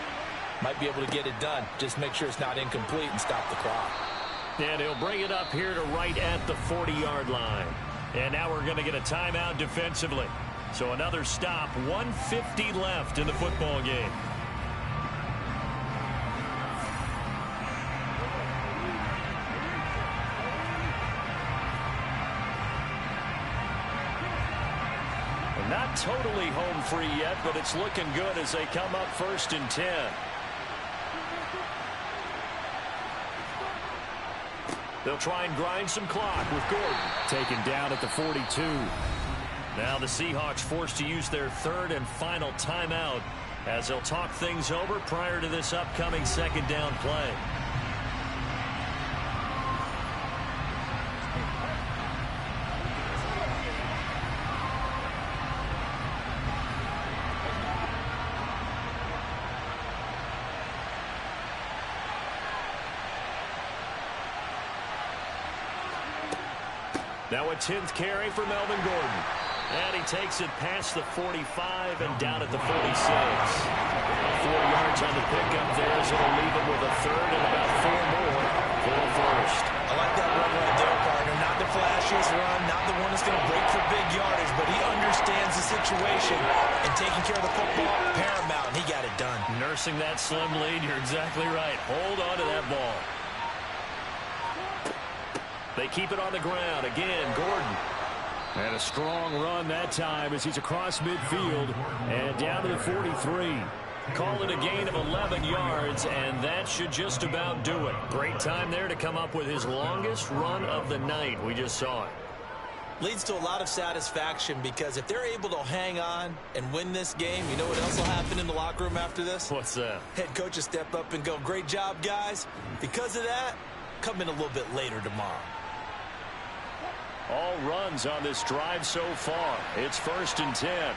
might be able to get it done. Just make sure it's not incomplete and stop the clock. And he'll bring it up here to right at the 40-yard line. And now we're going to get a timeout defensively. So another stop, 1:50 left in the football game. Not totally home free yet, but it's looking good as they come up 1st and 10. They'll try and grind some clock with Gordon. Taken down at the 42. Now the Seahawks forced to use their 3rd and final timeout as they'll talk things over prior to this upcoming 2nd down play. Now a 10th carry for Melvin Gordon. And he takes it past the 45 and down at the 46. 4 yards on the pickup there, so they'll leave it with a 3rd and about 4 more for the 1st. I like that run right there, partner. Not the flashiest run, not the one that's going to break for big yardage, but he understands the situation, and taking care of the football, paramount, and he got it done. Nursing that slim lead, you're exactly right. Hold on to that ball. They keep it on the ground. Again, Gordon. And a strong run that time as he's across midfield and down to the 43. Call it a gain of 11 yards, and that should just about do it. Great time there to come up with his longest run of the night. We just saw it. Leads to a lot of satisfaction because if they're able to hang on and win this game, you know what else will happen in the locker room after this? What's that? Head coach will step up and go, great job, guys. Because of that, come in a little bit later tomorrow. All runs on this drive so far. It's 1st and 10.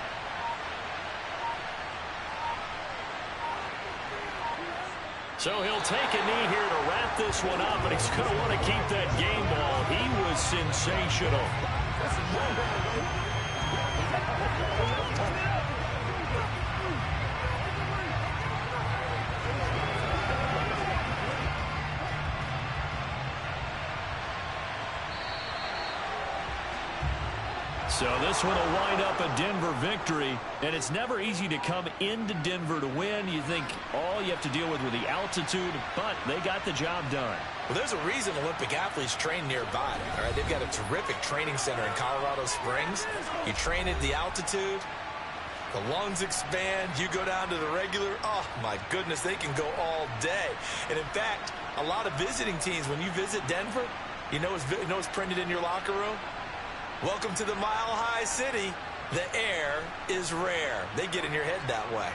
So he'll take a knee here to wrap this one up, and he's going to want to keep that game ball. He was sensational. So this one will wind up a Denver victory, and it's never easy to come into Denver to win. You think all you have to deal with the altitude, but they got the job done. Well, there's a reason Olympic athletes train nearby. All right, they've got a terrific training center in Colorado Springs. You train at the altitude, the lungs expand, you go down to the regular. Oh, my goodness, they can go all day. And, in fact, a lot of visiting teams, when you visit Denver, you know what's printed in your locker room? Welcome to the Mile High City. The air is rare. They get in your head that way.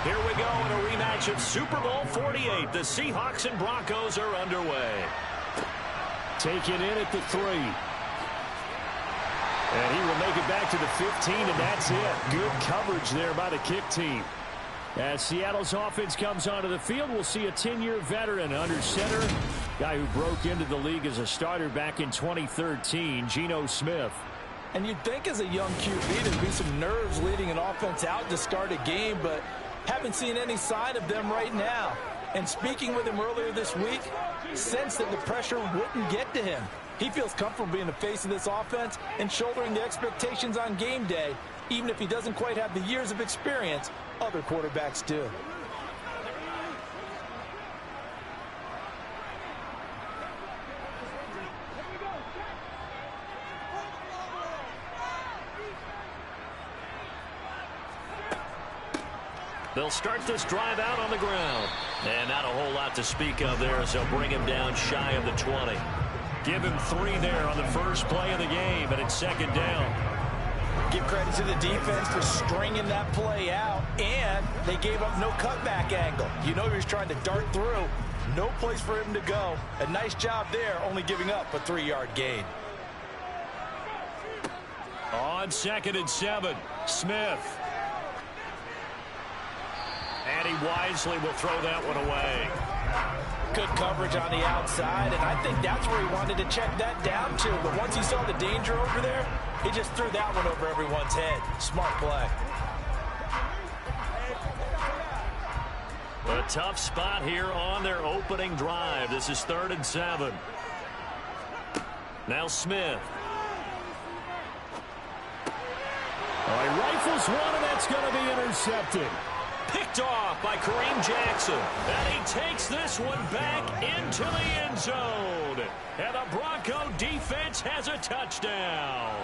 Here we go in a rematch of Super Bowl 48. The Seahawks and Broncos are underway. Taken in at the 3. And he will make it back to the 15, and that's it. Good coverage there by the kick team. As Seattle's offense comes onto the field, we'll see a 10-year veteran under center. Guy who broke into the league as a starter back in 2013, Geno Smith. And you'd think as a young QB there'd be some nerves leading an offense out to start a game, but haven't seen any sign of them right now. And speaking with him earlier this week, sensed that the pressure wouldn't get to him. He feels comfortable being the face of this offense and shouldering the expectations on game day, even if he doesn't quite have the years of experience other quarterbacks do. They'll start this drive out on the ground. And not a whole lot to speak of there as they'll bring him down shy of the 20. Give him 3 there on the first play of the game, and it's second down. Give credit to the defense for stringing that play out, and they gave up no cutback angle. You know he was trying to dart through. No place for him to go. A nice job there, only giving up a 3-yard gain. On 2nd and 7, Smith. And he wisely will throw that one away. Good coverage on the outside, and I think that's where he wanted to check that down to. But once he saw the danger over there, he just threw that one over everyone's head. Smart play. A tough spot here on their opening drive. This is 3rd and 7. Now Smith. He rifles one, and that's going to be intercepted. Picked off by Kareem Jackson. And he takes this one back into the end zone. And the Bronco defense has a touchdown.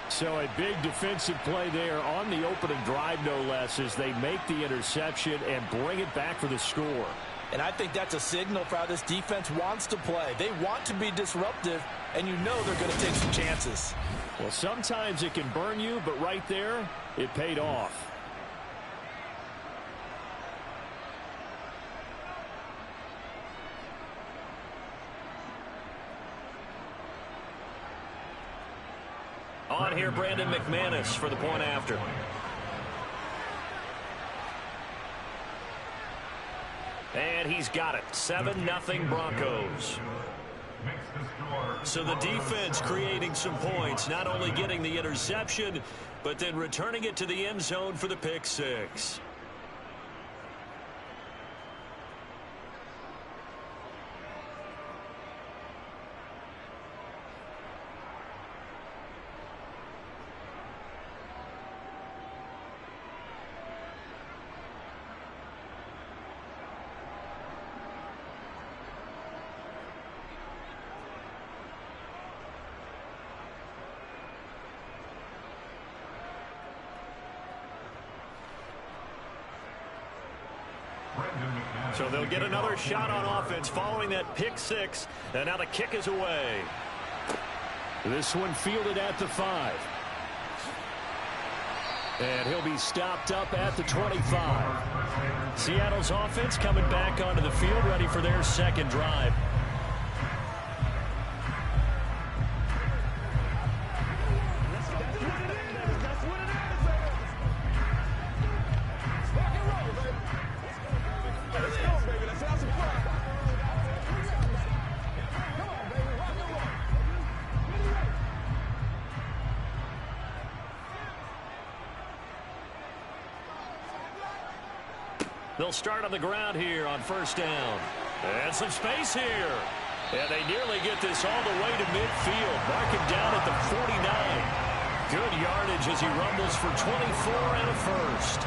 So a big defensive play there on the opening drive, no less, as they make the interception and bring it back for the score. And I think that's a signal for how this defense wants to play. They want to be disruptive, and you know they're going to take some chances. Well, sometimes it can burn you, but right there, it paid off. On here, Brandon McManus for the point after. And he's got it. 7-0 Broncos. So the defense creating some points, not only getting the interception, but then returning it to the end zone for the pick six. So they'll get another shot on offense following that pick six. And now the kick is away. This one fielded at the 5. And he'll be stopped up at the 25. Seattle's offense coming back onto the field, ready for their second drive. They'll start on the ground here on first down. And some space here. And they nearly get this all the way to midfield. Mark him down at the 49. Good yardage as he rumbles for 24 and a first.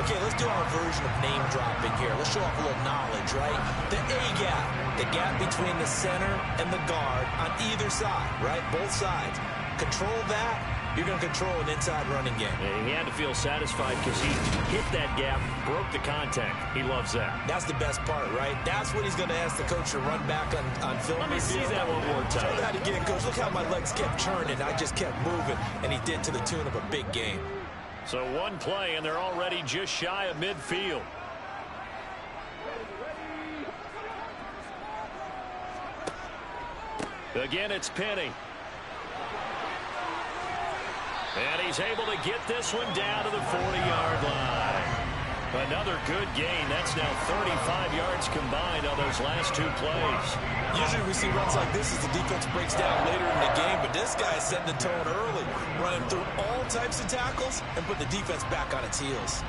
Okay, let's do our version of name dropping here. Let's show off a little knowledge, right? The A-gap, the gap between the center and the guard on either side, right? Both sides. Control that. You're going to control an inside running game. And he had to feel satisfied because he hit that gap, broke the contact. He loves that. That's the best part, right? That's what he's going to ask the coach to run back on film. Let me see that one more time. Try that again, coach. Look how my legs kept churning. I just kept moving, and he did to the tune of a big game. So one play, and they're already just shy of midfield. Again, it's Penny. And he's able to get this one down to the 40-yard line. Another good gain. That's now 35 yards combined on those last two plays. Usually we see runs like this as the defense breaks down later in the game, but this guy is setting the tone early, running through all types of tackles and put the defense back on its heels.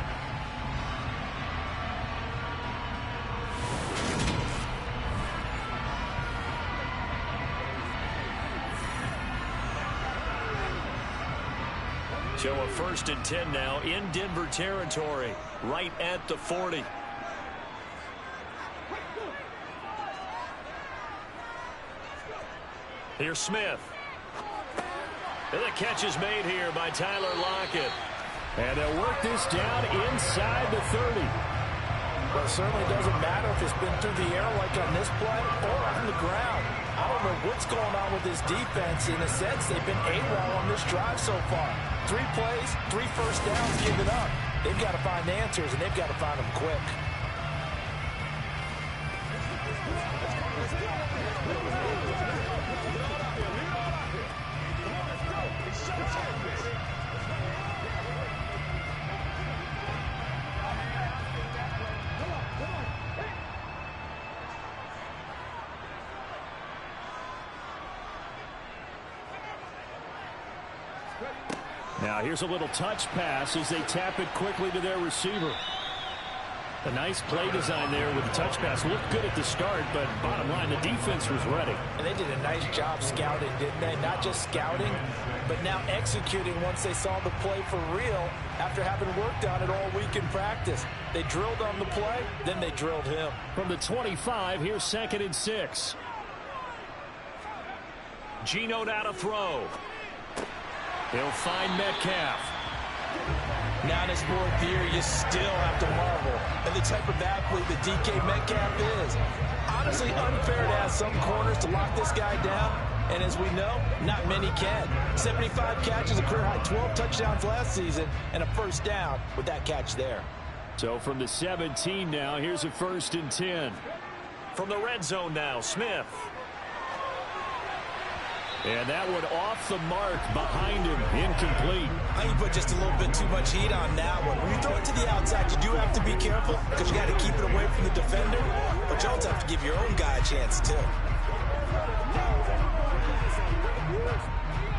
So a 1st and 10 now in Denver territory, right at the 40. Here's Smith. And the catch is made here by Tyler Lockett. And they'll work this down inside the 30. Well, it certainly doesn't matter if it's been through the air like on this play or on the ground. Out don't know what's going on with this defense. In a sense, they've been AWOL on this drive so far. 3 plays, 3 first downs given up. They've got to find answers, and they've got to find them quick. Now here's a little touch pass as they tap it quickly to their receiver. A nice play design there with the touch pass. Looked good at the start, but bottom line, the defense was ready. And they did a nice job scouting, didn't they? Not just scouting, but now executing once they saw the play for real after having worked on it all week in practice. They drilled on the play, then they drilled him. From the 25, here's 2nd and 6. Geno now to throw. He'll find Metcalf. Now in his 4th year, you still have to marvel at the type of athlete that DK Metcalf is. Honestly, unfair to ask some corners to lock this guy down. And as we know, not many can. 75 catches, a career high 12 touchdowns last season, and a first down with that catch there. So from the 17 now, here's a 1st and 10. From the red zone now, Smith. And that one off the mark behind him, incomplete. I think you put just a little bit too much heat on that one. When you throw it to the outside, you do have to be careful because you got to keep it away from the defender. But you also have to give your own guy a chance, too.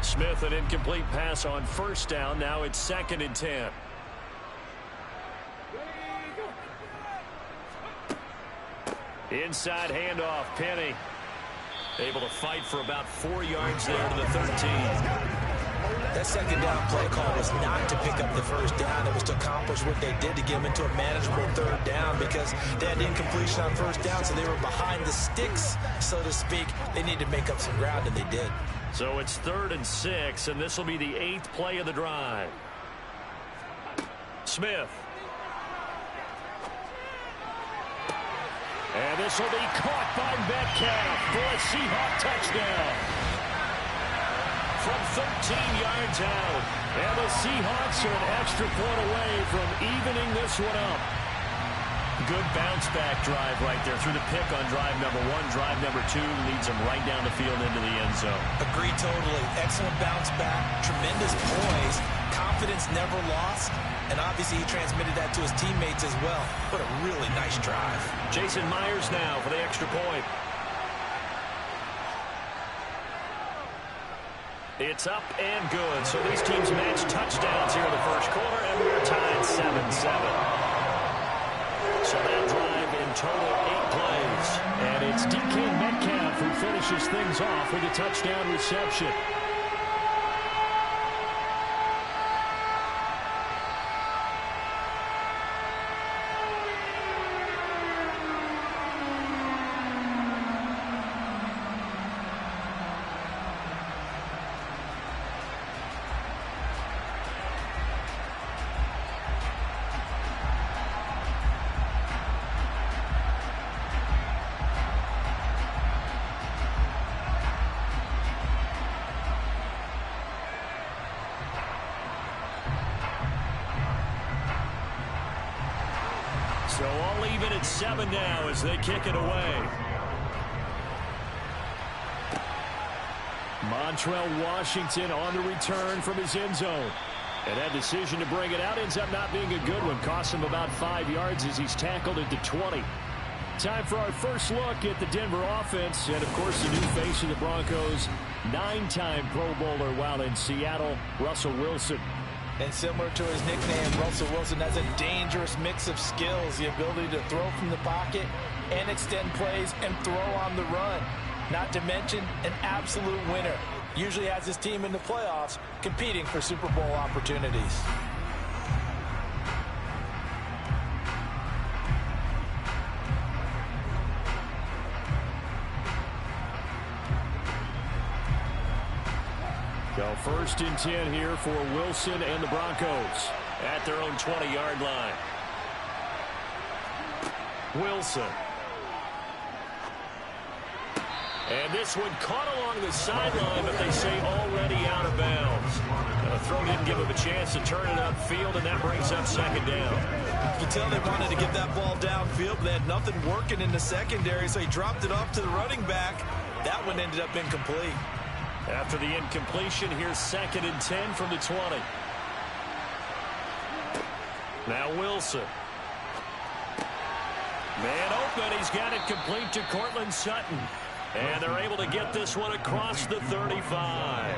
Smith, an incomplete pass on 1st down. Now it's 2nd and 10. Inside handoff, Penny. Able to fight for about 4 yards there to the 13. That 2nd down play call was not to pick up the 1st down. It was to accomplish what they did to get them into a manageable 3rd down because they had incompletion on 1st down, so they were behind the sticks, so to speak. They needed to make up some ground, and they did. So it's 3rd and 6, and this will be the 8th play of the drive. Smith. And this will be caught by Metcalf for a Seahawks touchdown. From 13 yards out. And the Seahawks are an extra point away from evening this one up. Good bounce-back drive right there. Through the pick on drive number 1. Drive number 2 leads them right down the field into the end zone. Agree totally. Excellent bounce-back. Tremendous poise. Confidence never lost. And obviously he transmitted that to his teammates as well. What a really nice drive. Jason Myers now for the extra point. It's up and good. So these teams match touchdowns here in the 1st quarter, and we're tied 7-7. So that drive in total 8 plays. And it's DK Metcalf who finishes things off with a touchdown reception. So all even at 7 now as they kick it away. Montrell Washington on the return from his end zone. And that decision to bring it out ends up not being a good one. Costs him about 5 yards as he's tackled at the 20. Time for our first look at the Denver offense. And, of course, the new face of the Broncos, 9-time Pro Bowler while in Seattle, Russell Wilson. And similar to his nickname, Russell Wilson has a dangerous mix of skills. The ability to throw from the pocket and extend plays and throw on the run. Not to mention an absolute winner. Usually has his team in the playoffs competing for Super Bowl opportunities. So 1st and 10 here for Wilson and the Broncos at their own 20-yard line. Wilson. And this one caught along the sideline, but they say already out of bounds. The throw didn't give him a chance to turn it upfield, and that brings up second down. You can tell they wanted to get that ball downfield, but they had nothing working in the secondary, so he dropped it off to the running back. That one ended up incomplete. After the incompletion, here's 2nd and 10 from the 20. Now Wilson. Man open, he's got it complete to Cortland Sutton. And they're able to get this one across the 35.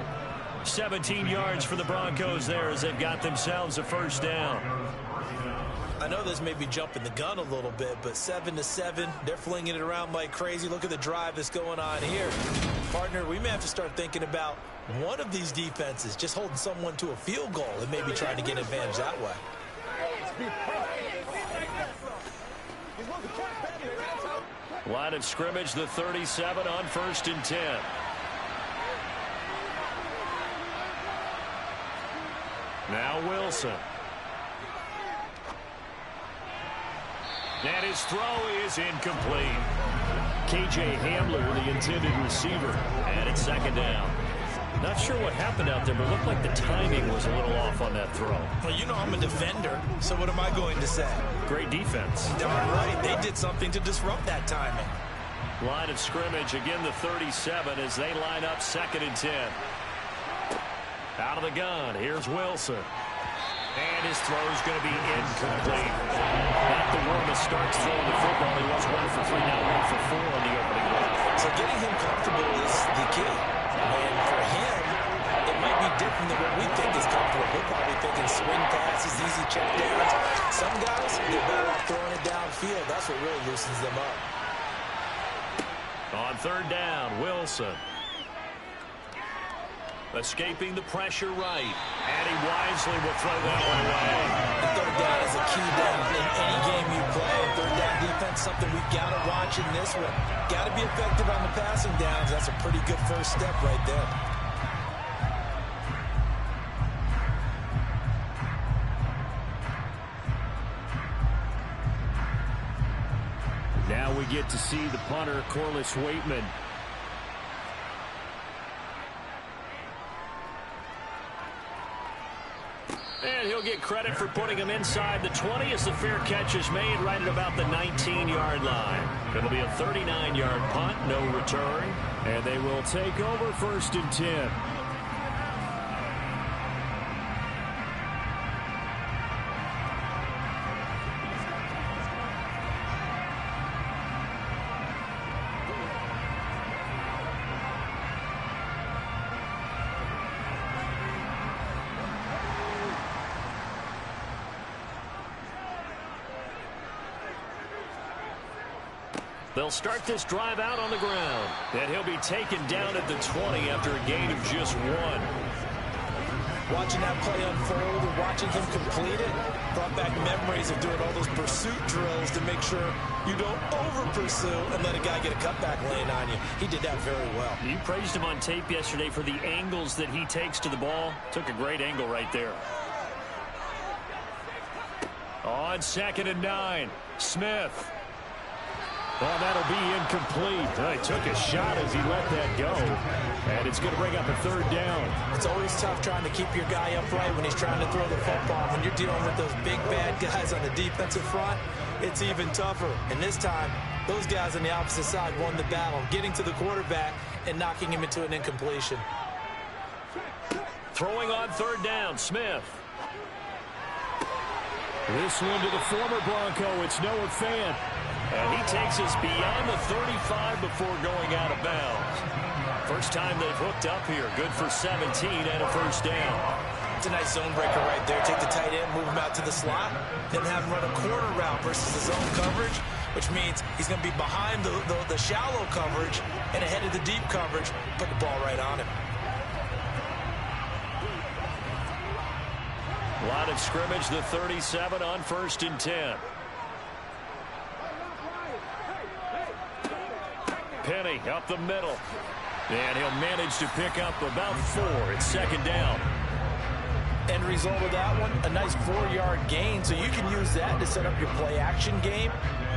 17 yards for the Broncos there as they've got themselves a first down. I know this may be jumping the gun a little bit, but 7-7, they're flinging it around like crazy. Look at the drive that's going on here. Partner, we may have to start thinking about one of these defenses just holding someone to a field goal and maybe trying to get an advantage that way. Line of scrimmage, the 37 on 1st and 10. Now Wilson. And his throw is incomplete. KJ Hamler, the intended receiver, and it's 2nd down. Not sure what happened out there, but it looked like the timing was a little off on that throw. Well, you know I'm a defender, so what am I going to say? Great defense. Darn right. They did something to disrupt that timing. Line of scrimmage, again the 37 as they line up 2nd and 10. Out of the gun, here's Wilson. And his throw's going to be incomplete. Not the warmest starts throwing the football. He was 1 for 3, now 1 for 4 on the opening drive. So getting him comfortable is the key. And for him, it might be different than what we think is comfortable. We're probably thinking swing passes, easy check downs. Some guys, they're better off throwing it downfield. That's what really loosens them up. On 3rd down, Wilson. Escaping the pressure right. And he wisely will throw that one away. The 3rd down is a key down in any game you play. 3rd down defense, something we've got to watch in this one. Got to be effective on the passing downs. That's a pretty good first step right there. Now we get to see the punter, Corliss Waitman. And he'll get credit for putting him inside the 20 as the fair catch is made right at about the 19-yard line. It'll be a 39-yard punt, no return. And they will take over 1st and 10. They'll start this drive out on the ground. And he'll be taken down at the 20 after a gain of just 1. Watching that play unfold and watching him complete it brought back memories of doing all those pursuit drills to make sure you don't over-pursue and let a guy get a cutback lane on you. He did that very well. You praised him on tape yesterday for the angles that he takes to the ball. Took a great angle right there. On 2nd and 9, Smith. Well, that'll be incomplete. He took a shot as he let that go. And it's going to bring up a 3rd down. It's always tough trying to keep your guy upright when he's trying to throw the football. When you're dealing with those big, bad guys on the defensive front, it's even tougher. And this time, those guys on the opposite side won the battle, getting to the quarterback and knocking him into an incompletion. Throwing on 3rd down, Smith. This one to the former Bronco. It's Noah Fant. And he takes us beyond the 35 before going out of bounds. First time they've hooked up here. Good for 17 and a first down. It's a nice zone breaker right there. Take the tight end, move him out to the slot, then have him run a corner route versus the zone coverage, which means he's going to be behind the shallow coverage and ahead of the deep coverage. Put the ball right on him. Line of scrimmage, the 37 on 1st and 10. Penny up the middle. And he'll manage to pick up about 4. It's 2nd down. End result of that one, a nice 4-yard gain. So you can use that to set up your play-action game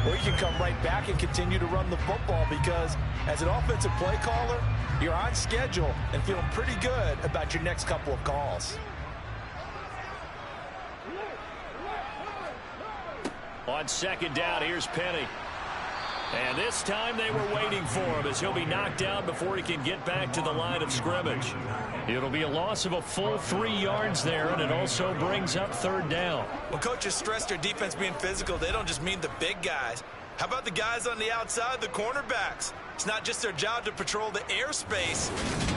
or you can come right back and continue to run the football, because as an offensive play caller, you're on schedule and feeling pretty good about your next couple of calls. On second down, here's Penny. And this time they were waiting for him as he'll be knocked down before he can get back to the line of scrimmage. It'll be a loss of a full 3 yards there, and it also brings up third down. When coaches stress their defense being physical, they don't just mean the big guys. How about the guys on the outside, the cornerbacks? It's not just their job to patrol the airspace.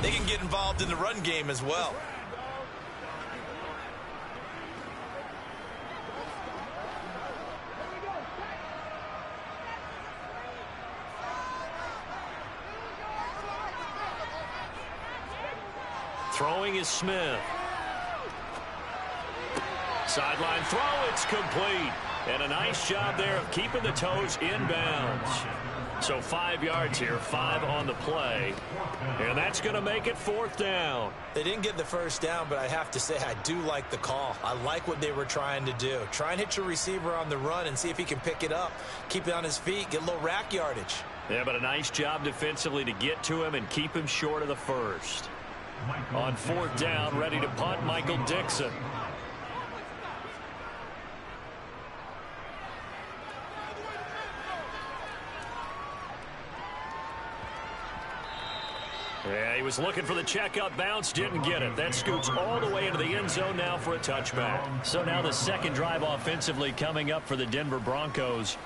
They can get involved in the run game as well. Throwing is Smith. Sideline throw, it's complete. And a nice job there of keeping the toes inbounds. So 5 yards here, 5 on the play. And that's going to make it fourth down. They didn't get the first down, but I have to say I do like the call. I like what they were trying to do. Try and hit your receiver on the run and see if he can pick it up. Keep it on his feet, get a little rack yardage. Yeah, but a nice job defensively to get to him and keep him short of the first. On fourth down, ready to punt, Michael Dixon. Yeah, he was looking for the checkup bounce, didn't get it. That scoots all the way into the end zone now for a touchback. So now the second drive offensively coming up for the Denver Broncos.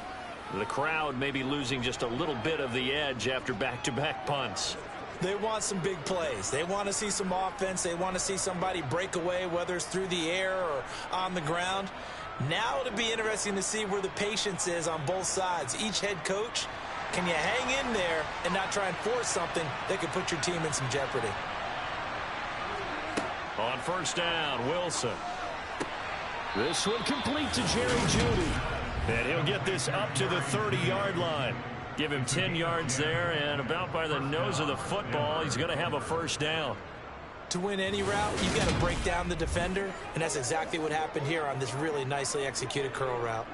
The crowd may be losing just a little bit of the edge after back-to-back punts. They want some big plays. They want to see some offense. They want to see somebody break away, whether it's through the air or on the ground. Now it'll be interesting to see where the patience is on both sides. Each head coach, can you hang in there and not try and force something that could put your team in some jeopardy? On first down, Wilson. This one complete to Jerry Jeudy. And he'll get this up to the 30-yard line. Give him 10 yards there, and about by the nose of the football, he's going to have a first down. To win any route, you've got to break down the defender, and that's exactly what happened here on this really nicely executed curl route.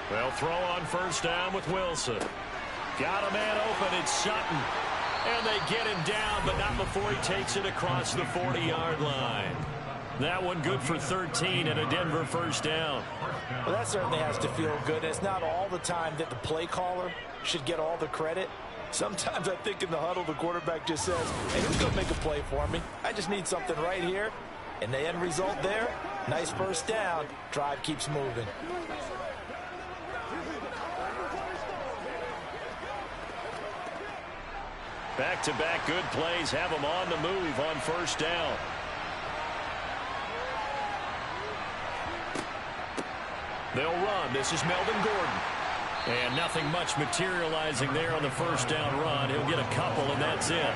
They'll throw on first down with Wilson. Got a man open, it's Sutton. And they get him down, but not before he takes it across the 40-yard line. That one good for 13 and a Denver first down. Well, that certainly has to feel good. It's not all the time that the play caller should get all the credit. Sometimes I think in the huddle, the quarterback just says, hey, who's going to make a play for me? I just need something right here. And the end result there, nice first down. Drive keeps moving. Back-to-back good plays have them on the move on first down. They'll run. This is Melvin Gordon. And nothing much materializing there on the first down run. He'll get a couple, and that's it.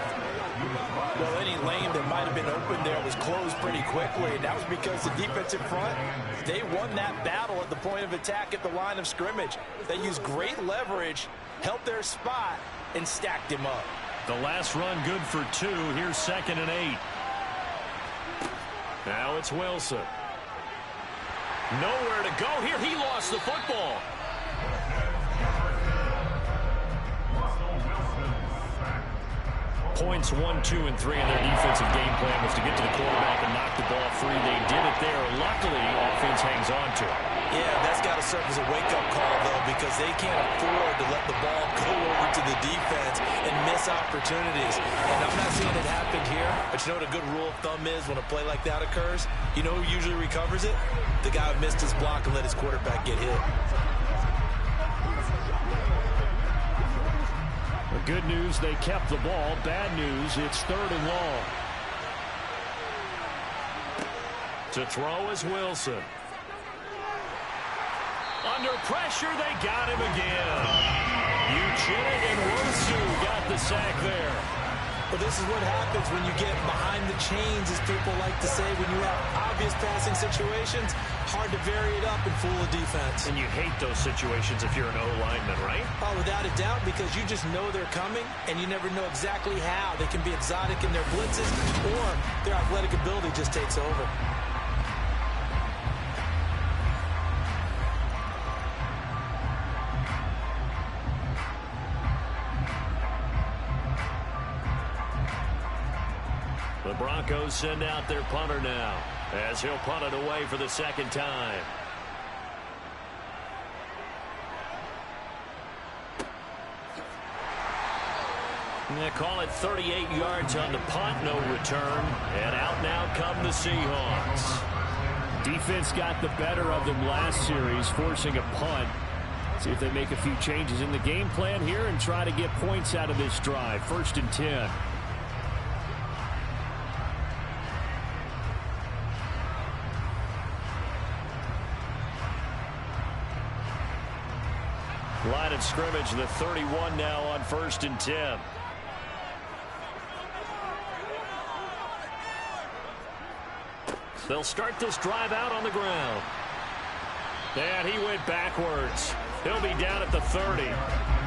Well, any lane that might have been open there was closed pretty quickly, and that was because the defensive front, they won that battle at the point of attack at the line of scrimmage. They used great leverage, held their spot, and stacked him up. The last run good for 2. Here's 2nd and 8. Now it's Wilson. Nowhere to go here. He lost the football. Points 1, 2, and 3 in their defensive game plan was to get to the quarterback and knock the ball free. They did it there. Luckily, offense hangs on to it. Yeah, that's got to serve as a wake-up call, though, because they can't afford to let the ball go over to the defense and miss opportunities. And I'm not saying it happened here, but you know what a good rule of thumb is when a play like that occurs? You know who usually recovers it? The guy who missed his block and let his quarterback get hit. The good news, they kept the ball. Bad news, it's 3rd and long. To throw is Wilson. Under pressure, they got him again. Uchenna and Wosu got the sack there. Well, this is what happens when you get behind the chains, as people like to say. When you have obvious passing situations, hard to vary it up and fool a defense. And you hate those situations if you're an O-lineman, right? Oh, without a doubt, because you just know they're coming, and you never know exactly how. They can be exotic in their blitzes, or their athletic ability just takes over. The Broncos send out their punter now, as he'll punt it away for the second time. They call it 38 yards on the punt, no return, and out now come the Seahawks. Defense got the better of them last series, forcing a punt. See if they make a few changes in the game plan here and try to get points out of this drive. 1st and 10. Line of scrimmage, the 31 now on 1st and 10. They'll start this drive out on the ground. And he went backwards. He'll be down at the 30.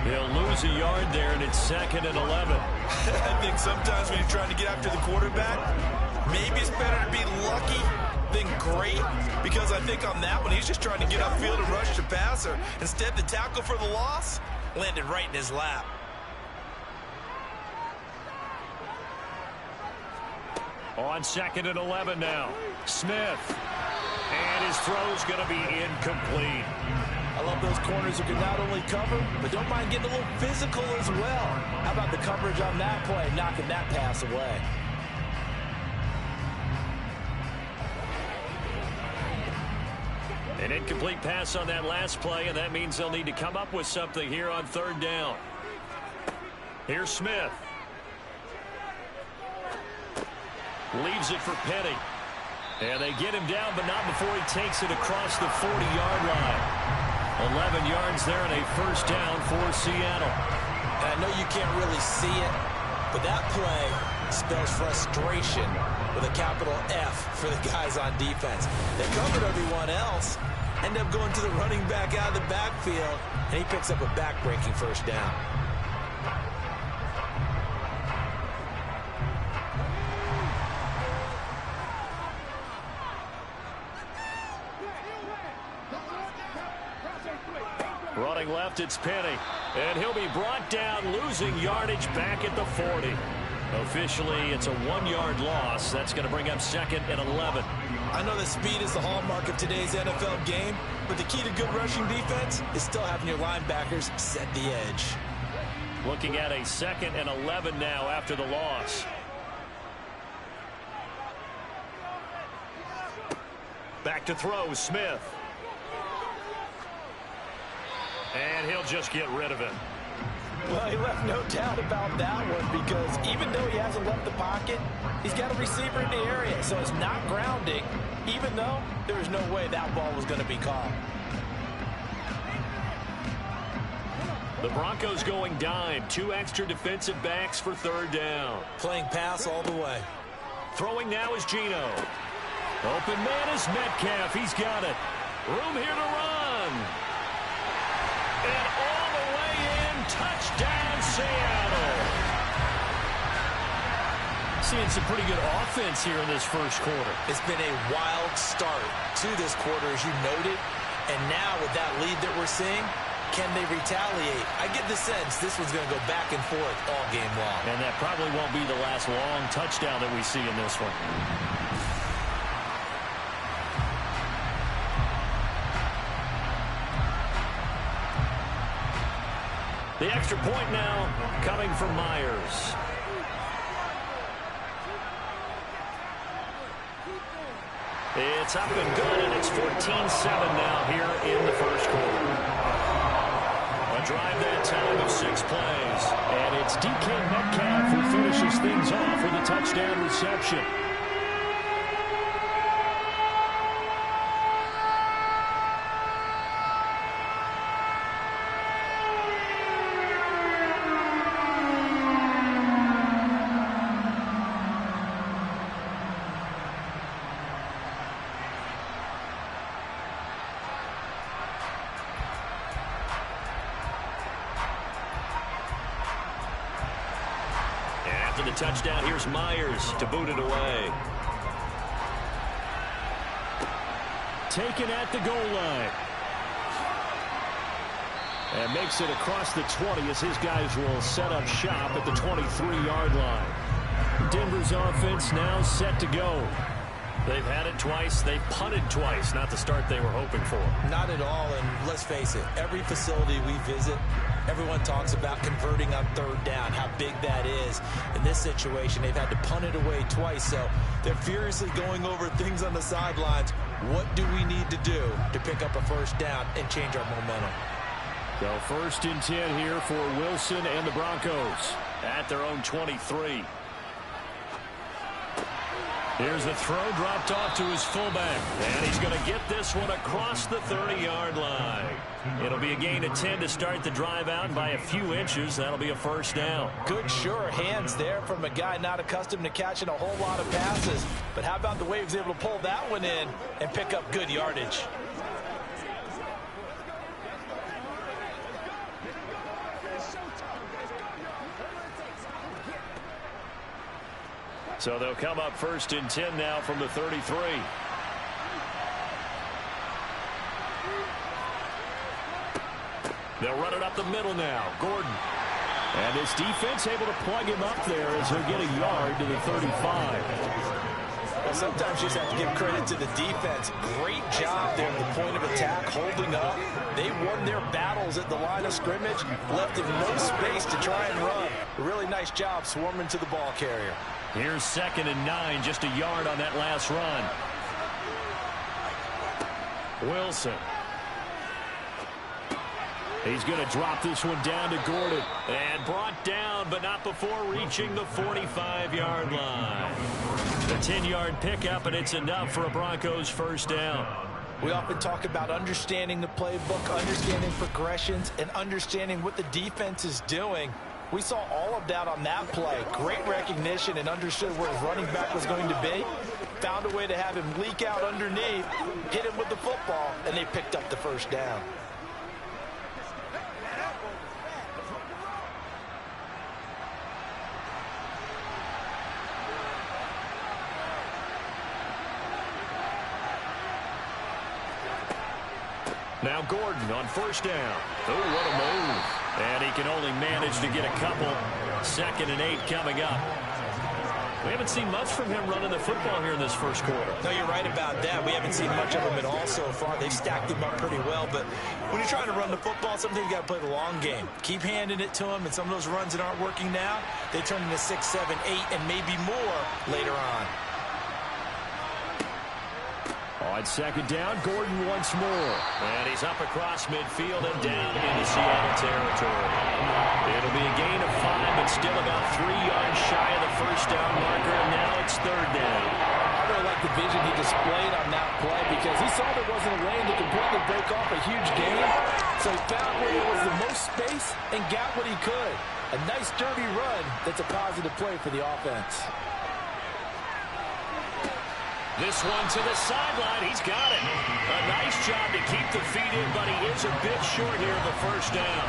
He'll lose a yard there, and it's 2nd and 11. I think sometimes when you're trying to get after the quarterback, maybe it's better to be lucky than great, because I think on that one, he's just trying to get upfield and rush the passer. Instead, the tackle for the loss landed right in his lap. On 2nd and 11 now. Smith. And his throw's going to be incomplete. I love those corners who can not only cover, but don't mind getting a little physical as well. How about the coverage on that play, knocking that pass away? An incomplete pass on that last play, and that means they'll need to come up with something here on 3rd down. Here's Smith. Leaves it for Penny. And they get him down, but not before he takes it across the 40-yard line. 11 yards there and a 1st down for Seattle. And I know you can't really see it, but that play spells frustration with a capital F for the guys on defense. They covered everyone else, end up going to the running back out of the backfield, and he picks up a back-breaking 1st down. Running left, it's Penny. And he'll be brought down, losing yardage back at the 40. Officially, it's a 1-yard loss. That's going to bring up 2nd and 11. I know that speed is the hallmark of today's NFL game, but the key to good rushing defense is still having your linebackers set the edge. Looking at a 2nd and 11 now after the loss. Back to throw, Smith. And he'll just get rid of it. Well, he left no doubt about that one, because even though he hasn't left the pocket, he's got a receiver in the area, so it's not grounding, even though there was no way that ball was going to be caught. The Broncos going dime. 2 extra defensive backs for 3rd down. Playing pass all the way. Throwing now is Gino. Open man is Metcalf. He's got it. Room here to run. And all the way in, touchdown Seattle. Seeing some pretty good offense here in this 1st quarter. It's been a wild start to this quarter, as you noted. And now with that lead that we're seeing, can they retaliate? I get the sense this one's going to go back and forth all game long. And that probably won't be the last long touchdown that we see in this one. The extra point now coming from Myers. It's up and good, and it's 14-7 now here in the 1st quarter. A drive that time of 6 plays. And it's DK Metcalf who finishes things off with a touchdown reception. after the touchdown. Here's Myers to boot it away. Taken at the goal line. And makes it across the 20 as his guys will set up shop at the 23-yard line. Denver's offense now set to go. They've had it twice. They've punted twice. Not the start they were hoping for. Not at all, and let's face it, every facility we visit, everyone talks about converting on third down, how big that is. In this situation, they've had to punt it away twice, so they're furiously going over things on the sidelines. What do we need to do to pick up a first down and change our momentum? So 1st and 10 here for Wilson and the Broncos at their own 23. Here's the throw dropped off to his fullback. And he's going to get this one across the 30-yard line. It'll be a gain of 10 to start the drive out. By a few inches, that'll be a first down. Good, sure hands there from a guy not accustomed to catching a whole lot of passes. But how about the way he was able to pull that one in and pick up good yardage? So they'll come up 1st and 10 now from the 33. They'll run it up the middle now. Gordon. And his defense able to plug him up there as he'll get a yard to the 35. Well, sometimes you just have to give credit to the defense. Great job there at the point of attack, holding up. They won their battles at the line of scrimmage, left him no space to try and run. A really nice job swarming to the ball carrier. Here's 2nd and 9, just a yard on that last run. Wilson. He's going to drop this one down to Gordon. And brought down, but not before reaching the 45-yard line. The 10-yard pickup, and it's enough for a Broncos first down. We often talk about understanding the playbook, understanding progressions, and understanding what the defense is doing. We saw all of that on that play. Great recognition and understood where his running back was going to be. Found a way to have him leak out underneath, hit him with the football, and they picked up the first down. Now Gordon on first down. Oh, what a move. And he can only manage to get a couple. 2nd and 8 coming up. We haven't seen much from him running the football here in this first quarter. No, you're right about that. We haven't seen much of him at all so far. They've stacked him up pretty well. But when you're trying to run the football, sometimes you got to play the long game. Keep handing it to him. And some of those runs that aren't working now, they turn into 6, 7, 8, and maybe more later on. On 2nd down, Gordon once more. And he's up across midfield and down into Seattle territory. It'll be a gain of 5, but still about 3 yards shy of the first down marker, and now it's 3rd down. I really like the vision he displayed on that play because he saw there wasn't a lane to completely break off a huge gain. So he found where there was the most space and got what he could. A nice, dirty run that's a positive play for the offense. This one to the sideline. He's got it. A nice job to keep the feet in, but he is a bit short here of the first down.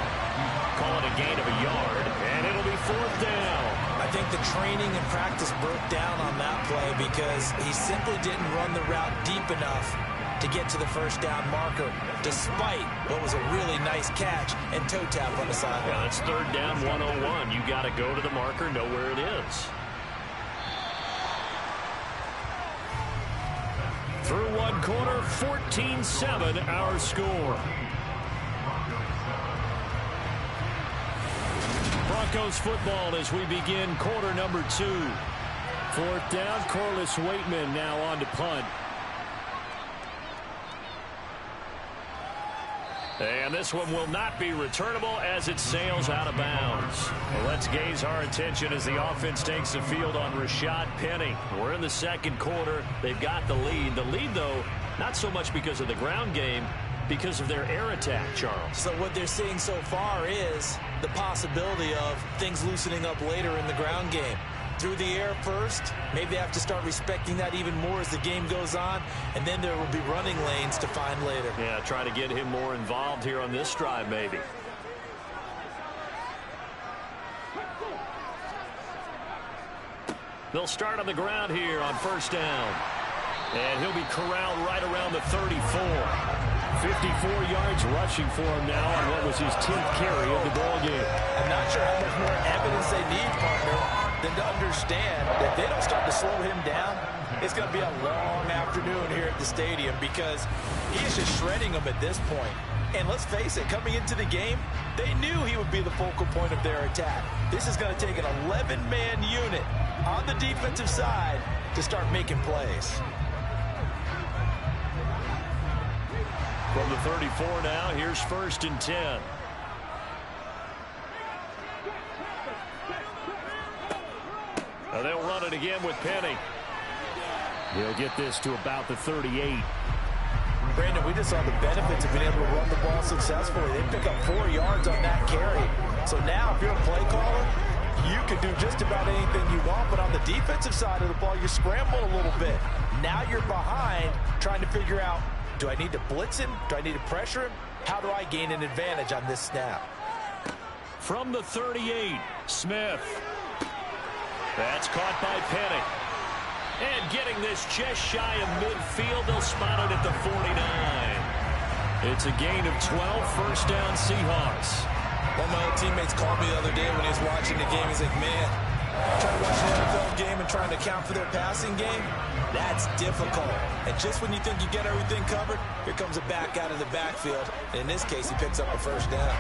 Call it a gain of a yard, and it'll be 4th down. I think the training and practice broke down on that play because he simply didn't run the route deep enough to get to the first down marker, despite what was a really nice catch and toe tap on the sideline. Yeah, that's 3rd down 101. You got to go to the marker, know where it is. Through one quarter, 14-7 our score. Broncos football as we begin quarter number 2. 4th down, Corliss Waitman now on to punt. And this one will not be returnable as it sails out of bounds. Well, let's gaze our attention as the offense takes the field on Rashad Penny. We're in the 2nd quarter. They've got the lead. The lead, though, not so much because of the ground game, because of their air attack, Charles. So what they're seeing so far is the possibility of things loosening up later in the ground game. Through the air first, maybe they have to start respecting that even more as the game goes on, and then there will be running lanes to find later. Yeah, try to get him more involved here on this drive, maybe. They'll start on the ground here on first down. And he'll be corralled right around the 34. 54 yards rushing for him now on what was his 10th carry of the ball game. I'm not sure how much more evidence they need, partner, than to understand that they don't start to slow him down. It's going to be a long afternoon here at the stadium because he is just shredding them at this point. And let's face it, coming into the game, they knew he would be the focal point of their attack. This is going to take an 11-man unit on the defensive side to start making plays. From the 34 now, here's 1st and 10. Now they'll run it again with Penny. He'll get this to about the 38. Brandon, we just saw the benefits of being able to run the ball successfully. They pick up 4 yards on that carry. So now if you're a play caller, you can do just about anything you want, but on the defensive side of the ball, you're scrambling a little bit. Now you're behind trying to figure out, do I need to blitz him? Do I need to pressure him? How do I gain an advantage on this snap? From the 38, Smith. That's caught by Penny. And getting this just shy of midfield, they'll spot it at the 49. It's a gain of 12, first down Seahawks. One of my old teammates called me the other day when he was watching the game. He's like, man, trying to watch an NFL game and trying to account for their passing game, that's difficult. And just when you think you get everything covered, here comes a back out of the backfield. And in this case, he picks up a first down.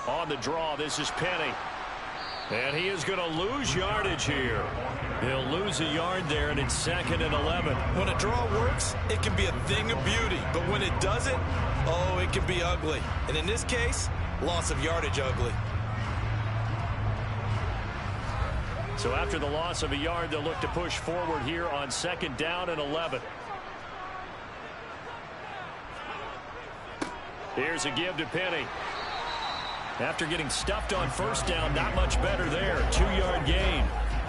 On the draw, this is Penny. And he is going to lose yardage here. He'll lose a yard there, and it's 2nd and 11. When a draw works, it can be a thing of beauty. But when it doesn't, oh, it can be ugly. And in this case, loss of yardage ugly. So after the loss of a yard, they'll look to push forward here on 2nd down and 11. Here's a give to Penny. After getting stuffed on first down, not much better there. 2-yard gain.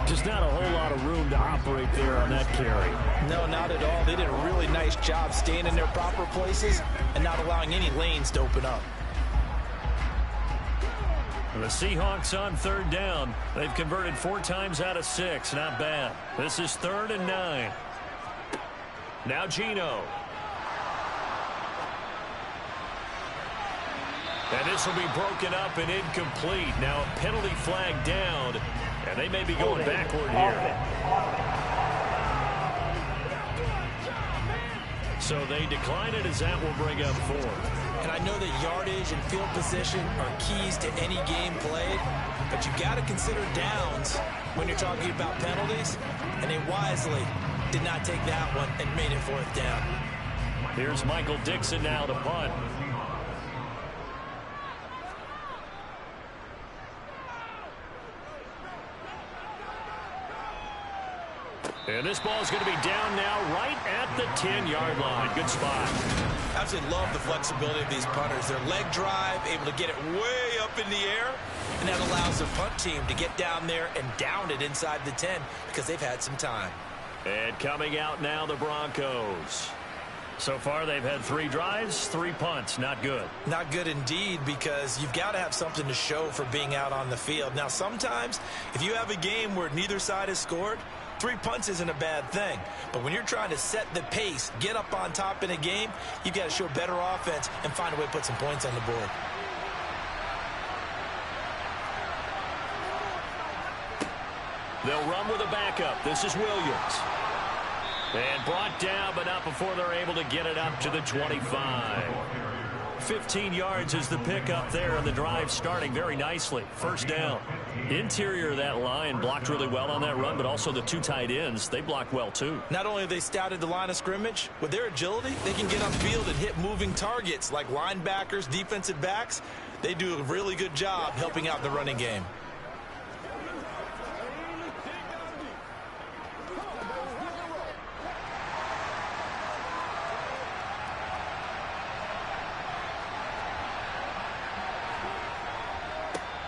Just not a whole lot of room to operate there on that carry. No, not at all. They did a really nice job staying in their proper places and not allowing any lanes to open up. The Seahawks on 3rd down. They've converted 4 times out of 6. Not bad. This is 3rd and 9. Now Geno. And this will be broken up and incomplete. Now a penalty flag down, and they may be going backward here. So they decline it as that will bring up 4. And I know that yardage and field position are keys to any game played, but you've got to consider downs when you're talking about penalties, and they wisely did not take that one and made it 4th down. Here's Michael Dixon now to punt. And this ball is going to be down now right at the 10-yard line. Good spot. Absolutely love the flexibility of these punters. Their leg drive, able to get it way up in the air, and that allows the punt team to get down there and down it inside the 10 because they've had some time. And coming out now, the Broncos. So far, they've had 3 drives, 3 punts. Not good. Not good indeed, because you've got to have something to show for being out on the field. Now, sometimes, if you have a game where neither side has scored, 3 punts isn't a bad thing. But when you're trying to set the pace, get up on top in a game, you've got to show better offense and find a way to put some points on the board. They'll run with a backup. This is Williams. And brought down, but not before they're able to get it up to the 25. 15 yards is the pickup there, and the drive starting very nicely. First down. Interior of that line blocked really well on that run, but also the 2 tight ends, they blocked well too. Not only have they scouted the line of scrimmage, with their agility, they can get upfield and hit moving targets like linebackers, defensive backs. They do a really good job helping out the running game.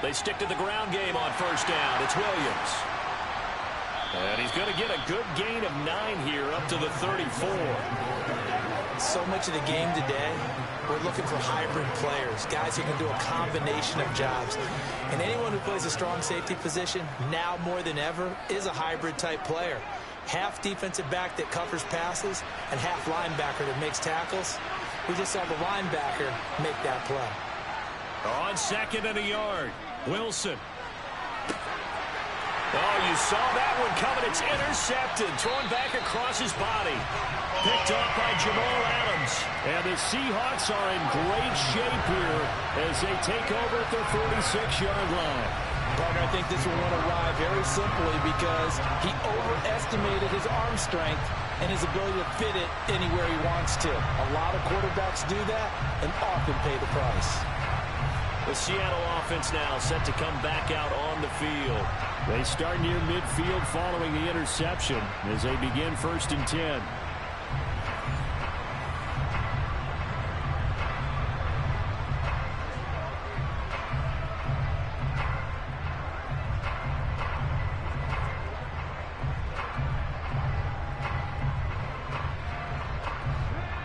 They stick to the ground game on first down. It's Williams. And he's going to get a good gain of 9 here up to the 34. So much of the game today, we're looking for hybrid players, guys who can do a combination of jobs. And anyone who plays a strong safety position, now more than ever, is a hybrid type player. Half defensive back that covers passes and half linebacker that makes tackles. We just saw the linebacker make that play. On 2nd and a yard, Wilson. Oh, you saw that one coming. It's intercepted. Thrown back across his body. Picked up by Jamal Adams. And the Seahawks are in great shape here as they take over at their 46-yard line. Partner, I think this will win a ride very simply because he overestimated his arm strength and his ability to fit it anywhere he wants to. A lot of quarterbacks do that and often pay the price. The Seattle offense now set to come back out on the field. They start near midfield following the interception as they begin 1st and 10.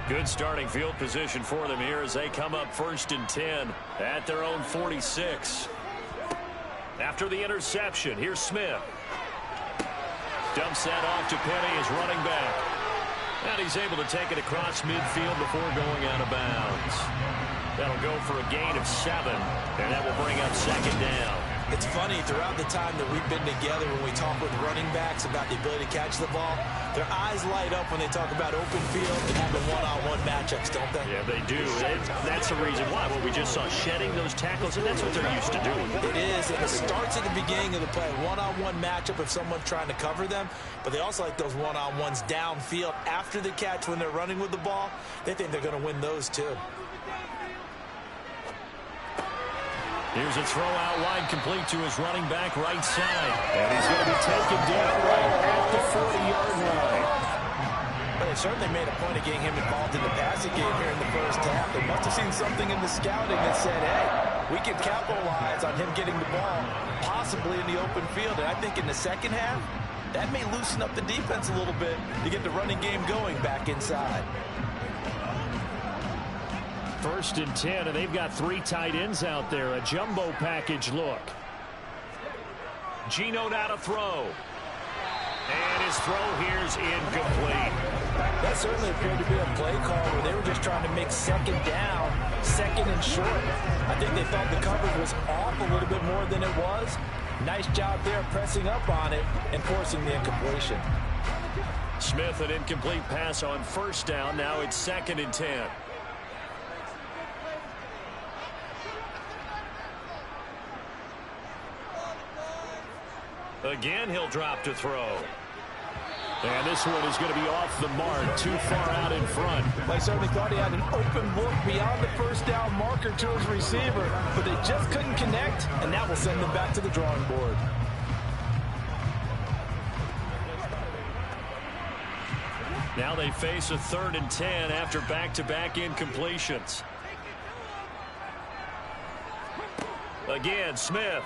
Good starting field position for them here as they come up 1st and 10 at their own 46. After the interception, here's Smith. Dumps that off to Penny as running back. And he's able to take it across midfield before going out of bounds. That'll go for a gain of 7, and that will bring up 2nd down. It's funny, throughout the time that we've been together, when we talk with running backs about the ability to catch the ball, their eyes light up when they talk about open field and having one-on-one matchups, don't they? Yeah, they do. That's the reason why. Well, we just saw shedding those tackles, and that's what they're used to doing. It is, and it starts at the beginning of the play. One-on-one matchup if someone's trying to cover them, but they also like those one-on-ones downfield after the catch when they're running with the ball. They think they're going to win those too. Here's a throw out wide, complete to his running back right side. And he's going to be taken down right at the 40-yard line. But they certainly made a point of getting him involved in the passing game here in the first half. They must have seen something in the scouting that said, hey, we can capitalize on him getting the ball, possibly in the open field. And I think in the second half, that may loosen up the defense a little bit to get the running game going back inside. 1st and 10, and they've got 3 tight ends out there. A jumbo package look. Geno now to throw. And his throw here is incomplete. That certainly appeared to be a play call where they were just trying to make 2nd down, 2nd and short. I think they thought the coverage was off a little bit more than it was. Nice job there pressing up on it and forcing the incompletion. Smith, an incomplete pass on 1st down. Now it's 2nd and 10. Again, he'll drop to throw. And this one is going to be off the mark, too far out in front. They certainly thought he had an open look beyond the 1st down marker to his receiver, but they just couldn't connect, and that will send them back to the drawing board. Now they face a 3rd and 10 after back-to-back incompletions. Again, Smith.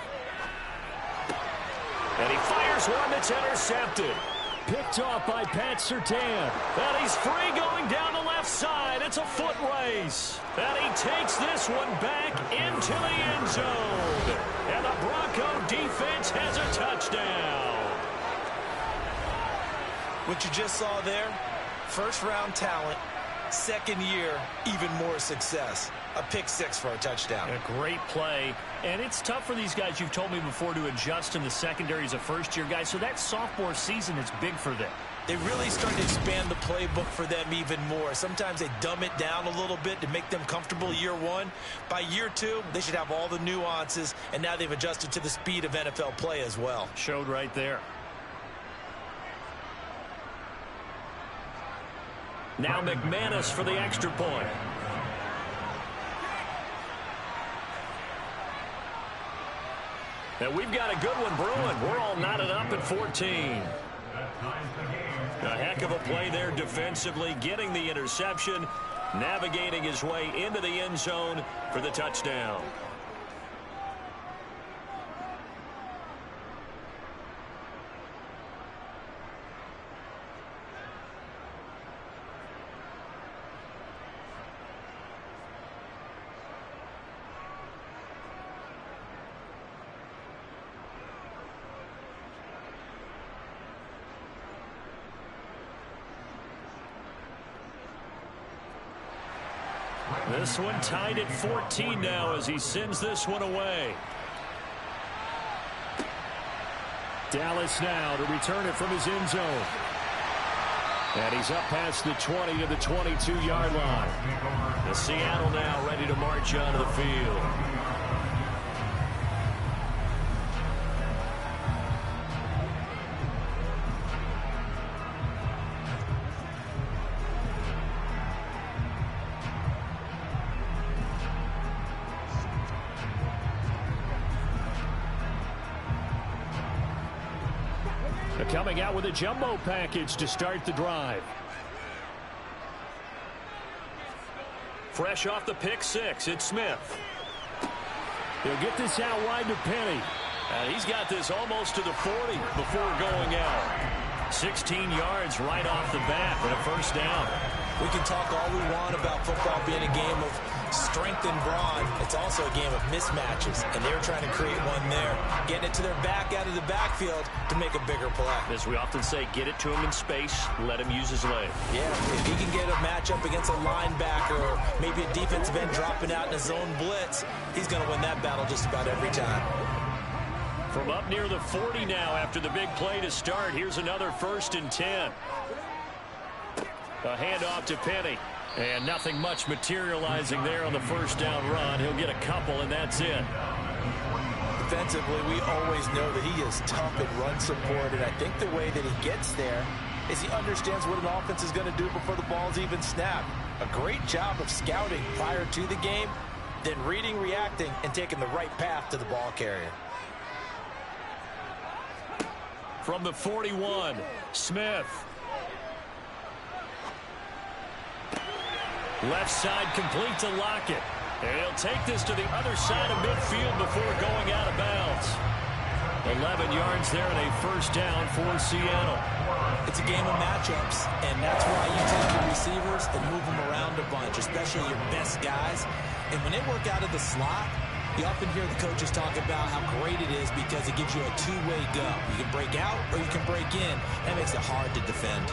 And he fires one that's intercepted. Picked off by Pat Surtain. And he's free going down the left side. It's a foot race. And he takes this one back into the end zone. And the Bronco defense has a touchdown. What you just saw there, 1st-round talent, 2nd year, even more success. A pick 6 for a touchdown. A great play. And it's tough for these guys, you've told me before, to adjust in the secondary as a first-year guy. So that sophomore season is big for them. They really start to expand the playbook for them even more. Sometimes they dumb it down a little bit to make them comfortable year 1. By year 2, they should have all the nuances, and now they've adjusted to the speed of NFL play as well. Showed right there. Now McManus for the extra point. And we've got a good one brewing. We're all knotted up at 14. A heck of a play there defensively, getting the interception, navigating his way into the end zone for the touchdown. This one tied at 14 now as he sends this one away. Dallas now to return it from his end zone. And he's up past the 20 to the 22-yard line. The Seattle now ready to march onto the field. Coming out with a jumbo package to start the drive. Fresh off the pick six, it's Smith. He'll get this out wide to Penny. And he's got this almost to the 40 before going out. 16 yards right off the bat and a first down. We can talk all we want about football being a game of strength and brawn. It's also a game of mismatches, and they're trying to create one there. Getting it to their back out of the backfield to make a bigger play. As we often say, get it to him in space, let him use his leg. Yeah, if he can get a matchup against a linebacker or maybe a defensive end dropping out in a zone blitz, he's going to win that battle just about every time. From up near the 40 now after the big play to start, here's another 1st and 10. A handoff to Penny. And nothing much materializing there on the first down run. He'll get a couple, and that's it. Defensively, we always know that he is tough in run support, and I think the way that he gets there is he understands what an offense is going to do before the ball's even snapped. A great job of scouting prior to the game, then reading, reacting, and taking the right path to the ball carrier. From the 41, Smith. Left side complete to Lockett. And he'll take this to the other side of midfield before going out of bounds. 11 yards there and a first down for Seattle. It's a game of matchups, and that's why you take your receivers and move them around a bunch, especially your best guys. And when they work out of the slot, you often hear the coaches talk about how great it is because it gives you a two-way go. You can break out or you can break in. That makes it hard to defend.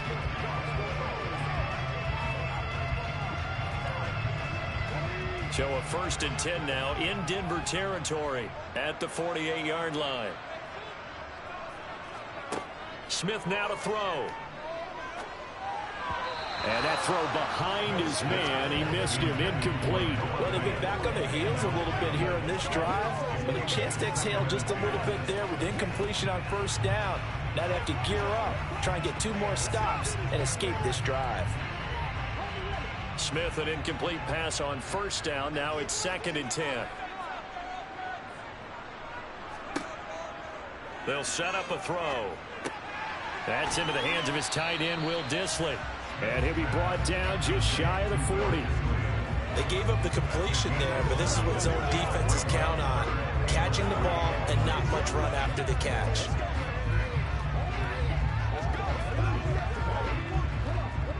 So a 1st and 10 now in Denver territory at the 48-yard line. Smith now to throw. And that throw behind his man. He missed him. Incomplete. Well, they've been back on their heels a little bit here on this drive, but a chance to exhale just a little bit there with incompletion on first down. Now they have to gear up, try and get 2 more stops, and escape this drive. Smith, an incomplete pass on first down. Now it's 2nd and 10. They'll set up a throw. That's into the hands of his tight end, Will Dissly. And he'll be brought down just shy of the 40. They gave up the completion there, but this is what zone defenses count on. Catching the ball and not much run after the catch.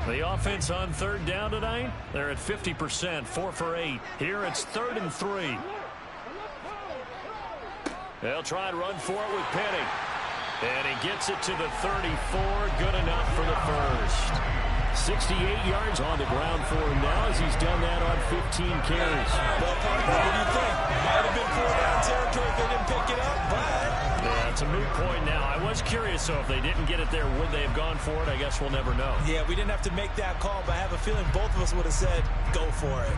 The offense on 3rd down tonight, they're at 50%, 4 for 8. Here it's 3rd and 3. They'll try and run for it with Penny. And he gets it to the 34, good enough for the first. 68 yards on the ground for him now as he's done that on 15 carries. Well, partner, what do you think? Might have been 4-down territory if they didn't pick it up, but... Yeah, it's a moot point now. I was curious, so if they didn't get it there, would they have gone for it? I guess we'll never know. Yeah, we didn't have to make that call, but I have a feeling both of us would have said, go for it.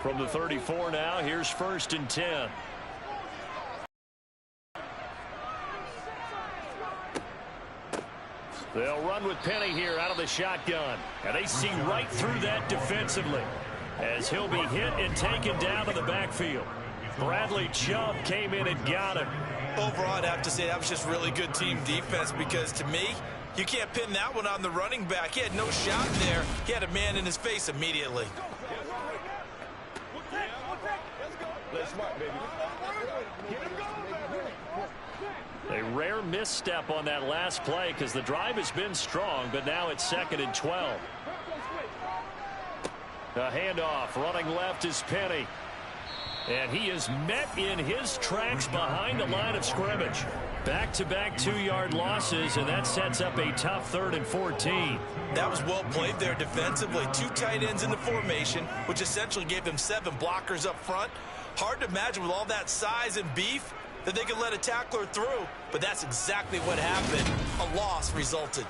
From the 34 now, here's 1st and 10. They'll run with Penny here out of the shotgun. And they see right through that defensively as he'll be hit and taken down to the backfield. Bradley Chubb came in and got him. Overall, I'd have to say that was just really good team defense because to me, you can't pin that one on the running back. He had no shot there. He had a man in his face immediately. A rare misstep on that last play because the drive has been strong, but now it's 2nd and 12. A handoff. Running left is Penny. And he is met in his tracks behind the line of scrimmage. Back-to-back 2-yard losses, and that sets up a tough 3rd and 14. That was well played there defensively. 2 tight ends in the formation, which essentially gave them 7 blockers up front. Hard to imagine with all that size and beef that they could let a tackler through, but that's exactly what happened. A loss resulted.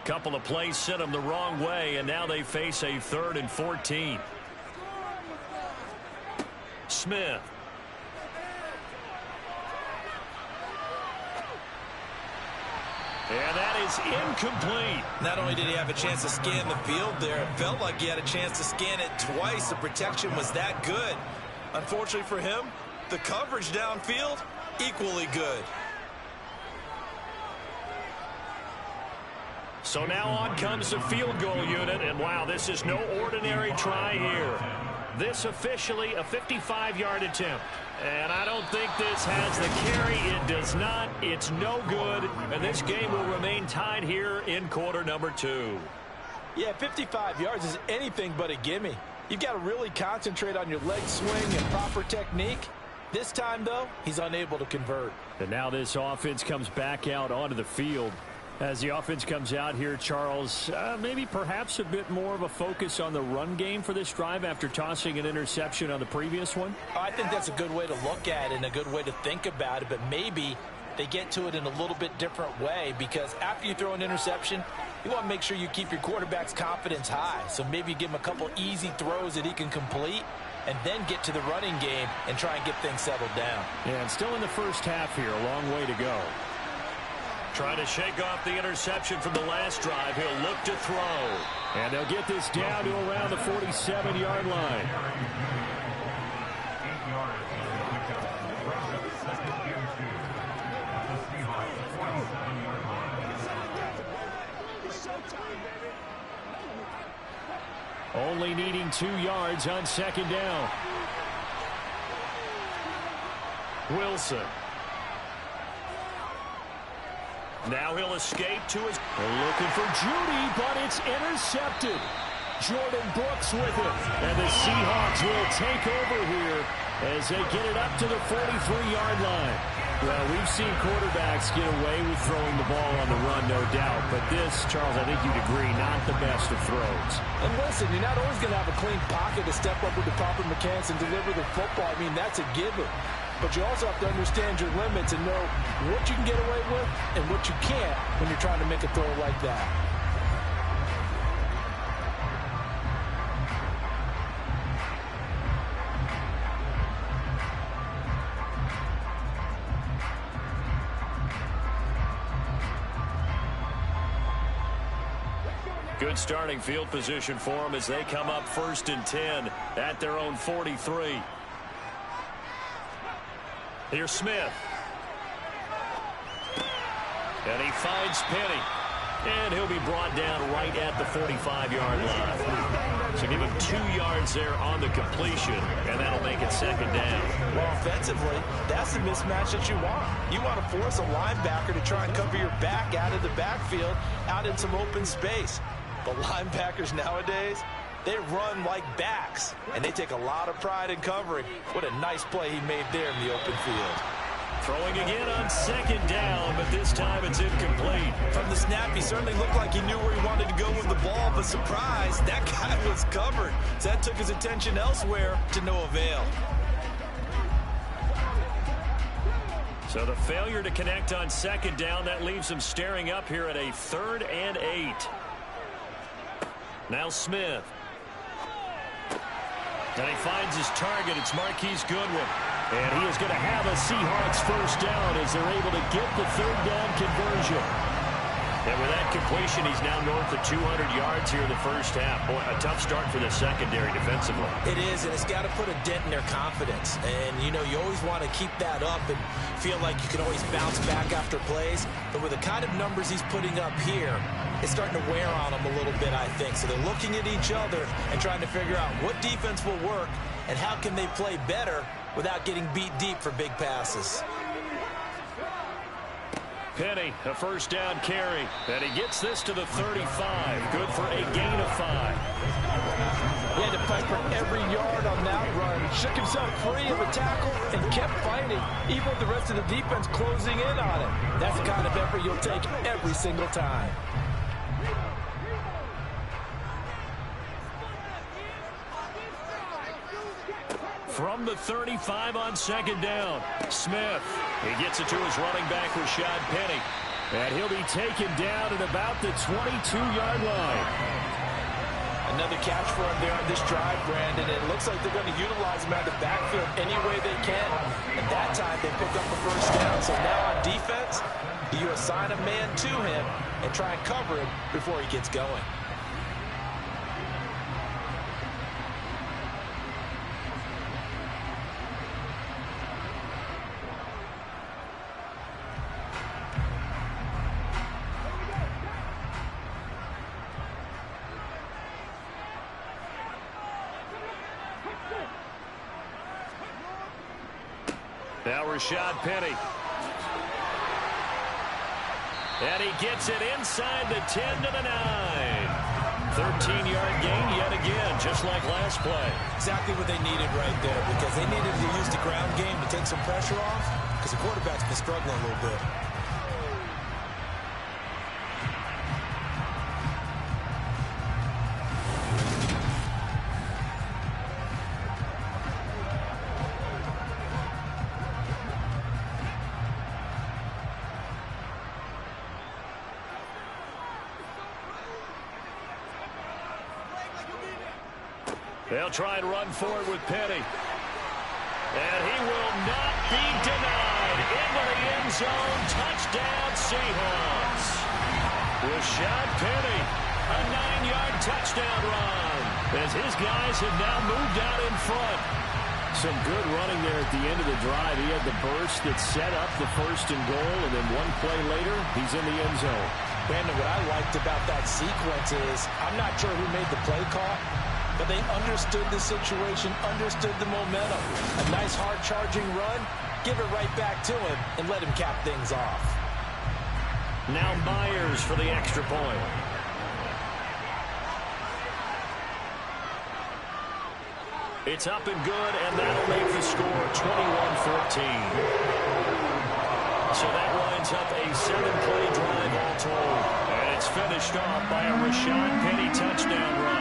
Couple of plays sent them the wrong way, and now they face a 3rd and 14. Smith. And that is incomplete. Not only did he have a chance to scan the field there, it felt like he had a chance to scan it twice. The protection was that good. Unfortunately for him, the coverage downfield, equally good. So now on comes the field goal unit, and wow, this is no ordinary try here. This officially a 55-yard attempt. And I don't think this has the carry. It does not. It's no good. And this game will remain tied here in quarter number 2. Yeah, 55 yards is anything but a gimme. You've got to really concentrate on your leg swing and proper technique. This time, though, he's unable to convert. And now this offense comes back out onto the field. As the offense comes out here, Charles, maybe perhaps a bit more of a focus on the run game for this drive after tossing an interception on the previous one? I think that's a good way to look at it and a good way to think about it, but maybe they get to it in a little bit different way, because after you throw an interception, you want to make sure you keep your quarterback's confidence high. So maybe give him a couple easy throws that he can complete and then get to the running game and try and get things settled down. Yeah, and still in the first half here, a long way to go. Trying to shake off the interception from the last drive. He'll look to throw. And they'll get this down to around the 47-yard line. Only needing 2 yards on 2nd down. Wilson. Now he'll escape to his... They're looking for Judy, but it's intercepted. Jordan Brooks with it. And the Seahawks will take over here as they get it up to the 43-yard line. Well, we've seen quarterbacks get away with throwing the ball on the run, no doubt. But this, Charles, I think you'd agree, not the best of throws. And listen, you're not always going to have a clean pocket to step up with the proper mechanics and deliver the football. I mean, that's a given. But you also have to understand your limits and know what you can get away with and what you can't when you're trying to make a throw like that. Good starting field position for them as they come up 1st and 10 at their own 43. Here's Smith. And he finds Penny. And he'll be brought down right at the 45-yard line. So give him 2 yards there on the completion, and that'll make it 2nd down. Well, offensively, that's the mismatch that you want. You want to force a linebacker to try and cover your back out of the backfield, out in some open space. But linebackers nowadays, they run like backs, and they take a lot of pride in covering. What a nice play he made there in the open field. Throwing again on 2nd down, but this time it's incomplete. From the snap, he certainly looked like he knew where he wanted to go with the ball, but surprise, that guy was covered. So that took his attention elsewhere to no avail. So the failure to connect on 2nd down, that leaves him staring up here at a 3rd and 8. Now Smith. And he finds his target. It's Marquise Goodwin. And he is going to have a Seahawks 1st down as they're able to get the 3rd down conversion. And with that completion, he's now north of 200 yards here in the first half. Boy, a tough start for the secondary defensively. It is, and it's got to put a dent in their confidence. And, you know, you always want to keep that up and feel like you can always bounce back after plays. But with the kind of numbers he's putting up here, it's starting to wear on them a little bit, I think. So they're looking at each other and trying to figure out what defense will work and how can they play better without getting beat deep for big passes. Penny, a first down carry. And he gets this to the 35. Good for a gain of 5. He had to fight for every yard on that run. He shook himself free of a tackle and kept fighting, even with the rest of the defense closing in on him. That's the kind of effort you'll take every single time. From the 35 on second down, Smith. He gets it to his running back, Rashad Penny. And he'll be taken down at about the 22-yard line. Another catch for him there on this drive, Brandon. It looks like they're going to utilize him out of the backfield any way they can. And that time they pick up the first down. So now on defense, do you assign a man to him and try and cover him before he gets going? Now Rashad Penny. And he gets it inside the 10 to the 9. 13-yard gain yet again, just like last play. Exactly what they needed right there, because they needed to use the ground game to take some pressure off, because the quarterback's been struggling a little bit. They'll try and run forward with Penny. And he will not be denied. Into the end zone. Touchdown, Seahawks. Rashad Penny, a 9-yard touchdown run, as his guys have now moved out in front. Some good running there at the end of the drive. He had the burst that set up the first and goal, and then one play later, he's in the end zone. Brandon, what I liked about that sequence is, I'm not sure who made the play call, but they understood the situation, understood the momentum. A nice hard-charging run, give it right back to him, and let him cap things off. Now Myers for the extra point. It's up and good, and that'll make the score 21-14. So that winds up a 7-play drive all told. And it's finished off by a Rashad Penny touchdown run.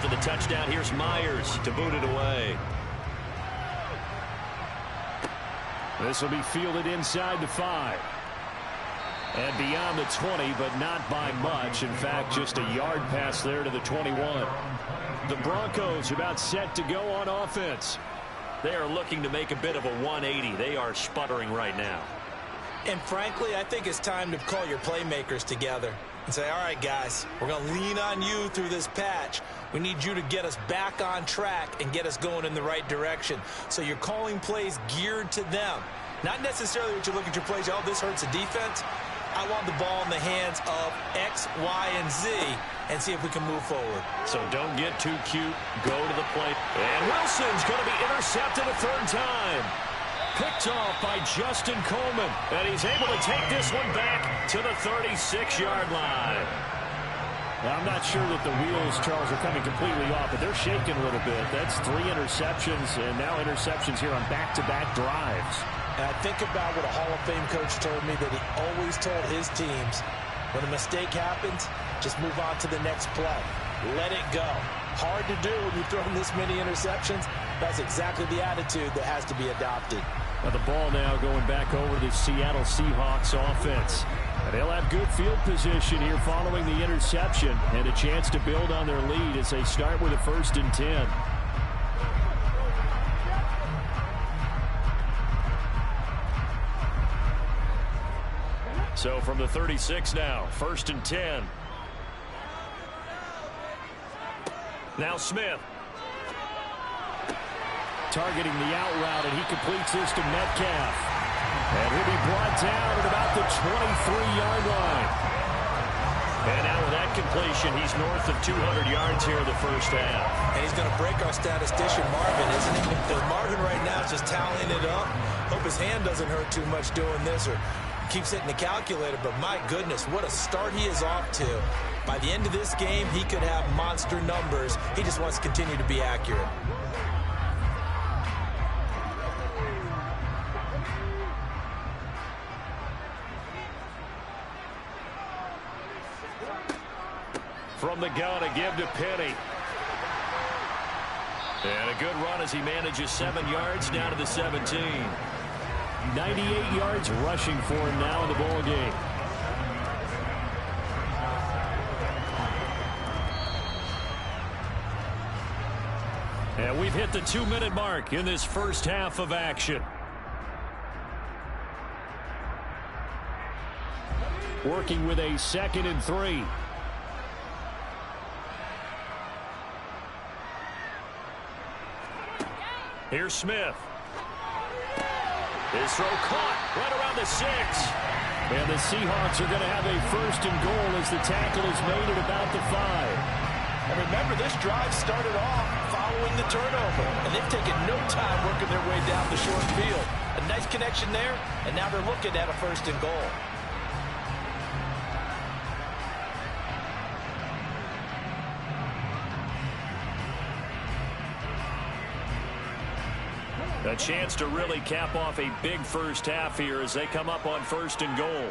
The touchdown, here's Myers to boot it away. This will be fielded inside the 5. And beyond the 20, but not by much. In fact, just a yard pass there to the 21. The Broncos about set to go on offense. They are looking to make a bit of a 180. They are sputtering right now. And frankly, I think it's time to call your playmakers together and say, all right, guys, we're going to lean on you through this patch. We need you to get us back on track and get us going in the right direction. So you're calling plays geared to them. Not necessarily what you look at your plays, oh, this hurts the defense. I want the ball in the hands of X, Y, and Z and see if we can move forward. So don't get too cute. Go to the plate. And Wilson's going to be intercepted a third time. Picked off by Justin Coleman. And he's able to take this one back to the 36-yard line. Now, I'm not sure that the wheels, Charles, are coming completely off, but they're shaking a little bit. That's 3 interceptions, and now interceptions here on back-to-back drives. And I think about what a Hall of Fame coach told me, that he always told his teams, when a mistake happens, just move on to the next play. Let it go. Hard to do when you've thrown this many interceptions. That's exactly the attitude that has to be adopted. Now the ball now going back over to the Seattle Seahawks offense. And they'll have good field position here following the interception and a chance to build on their lead as they start with a 1st and 10. So from the 36 now, 1st and 10. Now Smith. Targeting the out route, and he completes this to Metcalf. And he'll be brought down at about the 23-yard line. And now with that completion, he's north of 200 yards here in the first half. And he's going to break our statistician, Marvin, isn't he? Because Marvin right now is just tallying it up. Hope his hand doesn't hurt too much doing this or keeps hitting the calculator. But my goodness, what a start he is off to. By the end of this game, he could have monster numbers. He just wants to continue to be accurate. From the gun, a give to Penny. And a good run as he manages 7 yards down to the 17. 98 yards rushing for him now in the ball game. And we've hit the 2-minute mark in this first half of action. Working with a 2nd and 3. Here's Smith. His throw caught right around the 6. And the Seahawks are going to have a 1st and goal as the tackle is made at about the 5. And remember, this drive started off following the turnover. And they've taken no time working their way down the short field. A nice connection there, and now they're looking at a 1st and goal. A chance to really cap off a big first half here as they come up on 1st and goal.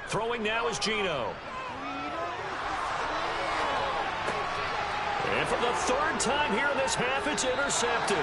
Throwing now is Geno. And for the 3rd time here in this half, it's intercepted.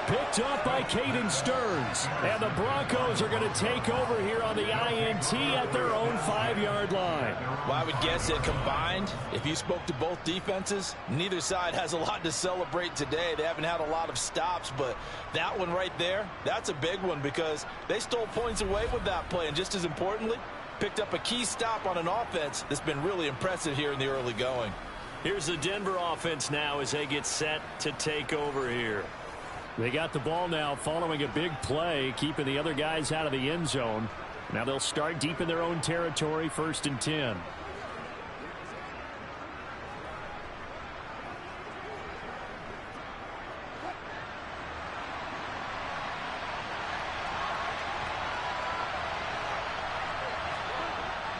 Picked up by Caden Stearns. And the Broncos are going to take over here on the INT at their own 5-yard line. Well, I would guess that combined, if you spoke to both defenses, neither side has a lot to celebrate today. They haven't had a lot of stops, but that one right there, that's a big one because they stole points away with that play. And just as importantly, picked up a key stop on an offense that's been really impressive here in the early going. Here's the Denver offense now as they get set to take over here. They got the ball now following a big play, keeping the other guys out of the end zone. Now they'll start deep in their own territory, 1st and 10.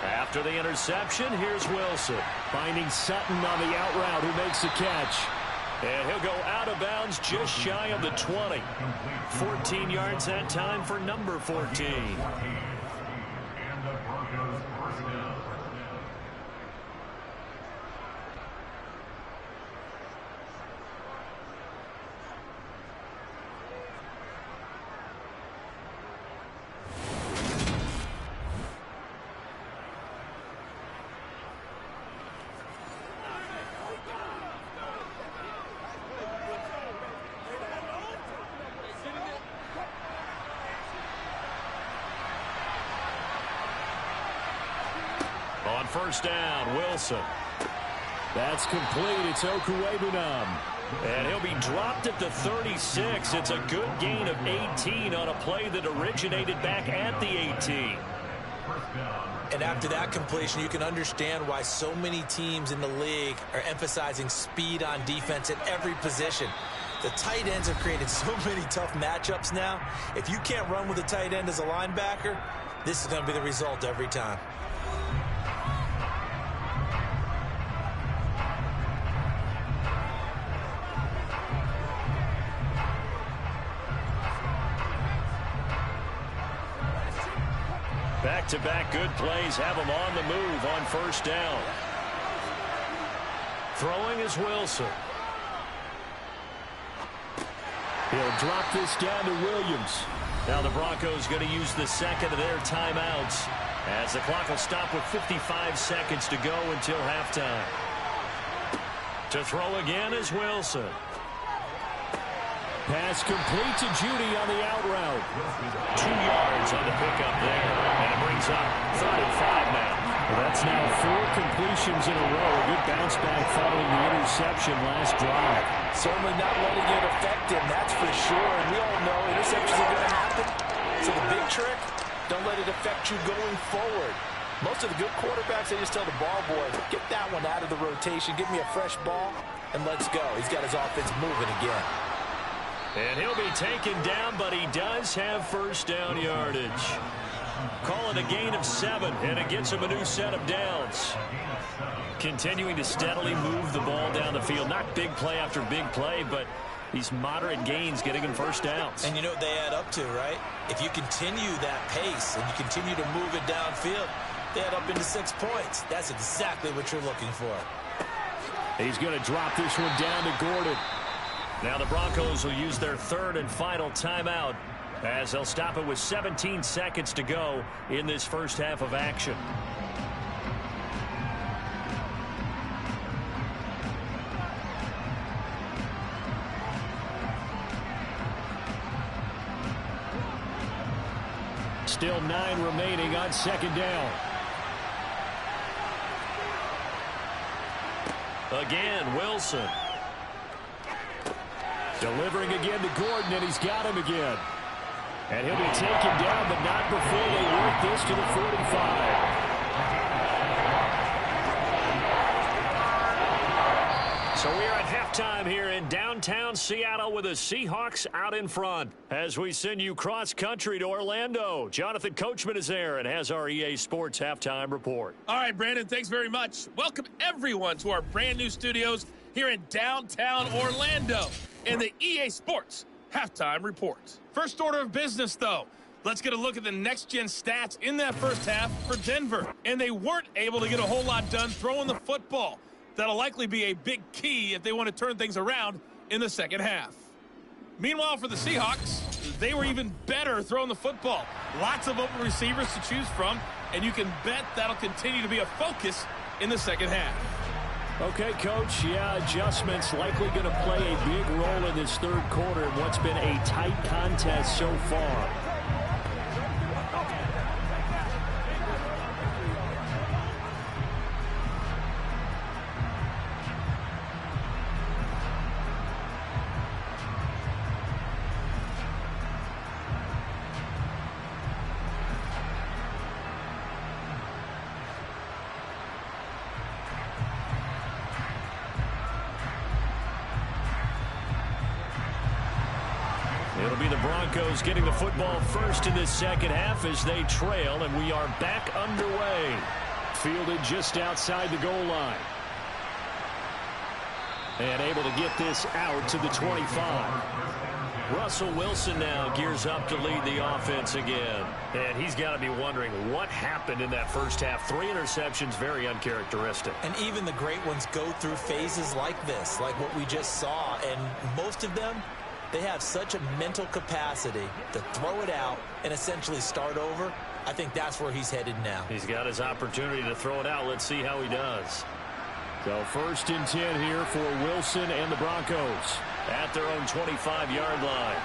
After the interception, here's Wilson. Finding Sutton on the out route, who makes the catch. And he'll go out of bounds just shy of the 20. 14 yards that time for number 14. On 1st down, Wilson. That's complete. It's Okuwebunam. And he'll be dropped at the 36. It's a good gain of 18 on a play that originated back at the 18. And after that completion, you can understand why so many teams in the league are emphasizing speed on defense at every position. The tight ends have created so many tough matchups now. If you can't run with a tight end as a linebacker, this is going to be the result every time. Back-to-back good plays have him on the move on 1st down. Throwing is Wilson. He'll drop this down to Williams. Now the Broncos going to use the 2nd of their timeouts as the clock will stop with 55 seconds to go until halftime. To throw again is Wilson. Pass complete to Judy on the out route. 2 yards on the pickup there. And it brings up 3rd and 5 now. Well, that's now 4 completions in a row. A good bounce back following the interception last drive. Certainly not letting it affect him, that's for sure. And we all know interceptions are going to happen. So the big trick, don't let it affect you going forward. Most of the good quarterbacks, they just tell the ball boy, get that one out of the rotation, give me a fresh ball, and let's go. He's got his offense moving again. And he'll be taken down, but he does have first down yardage. Call it a gain of 7, and it gets him a new set of downs. Continuing to steadily move the ball down the field. Not big play after big play, but these moderate gains getting him first downs. And you know what they add up to, right? If you continue that pace and you continue to move it downfield, they add up into 6 points. That's exactly what you're looking for. He's going to drop this one down to Gordon. Now the Broncos will use their 3rd and final timeout as they'll stop it with 17 seconds to go in this first half of action. Still 9 remaining on 2nd down. Again, Wilson. Delivering again to Gordon, and he's got him again. And he'll be taken down, but not before they work this to the 45. So we are at halftime here in downtown Seattle with the Seahawks out in front. As we send you cross-country to Orlando, Jonathan Coachman is there and has our EA Sports halftime report. All right, Brandon, thanks very much. Welcome, everyone, to our brand-new studios here in downtown Orlando in the EA Sports halftime report. First order of business, though. Let's get a look at the next-gen stats in that first half for Denver. And they weren't able to get a whole lot done throwing the football. That'll likely be a big key if they want to turn things around in the second half. Meanwhile, for the Seahawks, they were even better throwing the football. Lots of open receivers to choose from, and you can bet that'll continue to be a focus in the second half. Okay, Coach, adjustments likely going to play a big role in this third quarter in what's been a tight contest so far. It'll be the Broncos getting the football first in this second half as they trail, and we are back underway. Fielded just outside the goal line. And able to get this out to the 25. Russell Wilson now gears up to lead the offense again. And he's got to be wondering what happened in that first half. 3 interceptions, very uncharacteristic. And even the great ones go through phases like this, like what we just saw. And most of them, they have such a mental capacity to throw it out and essentially start over. I think that's where he's headed now. He's got his opportunity to throw it out. Let's see how he does. So 1st and 10 here for Wilson and the Broncos at their own 25-yard line.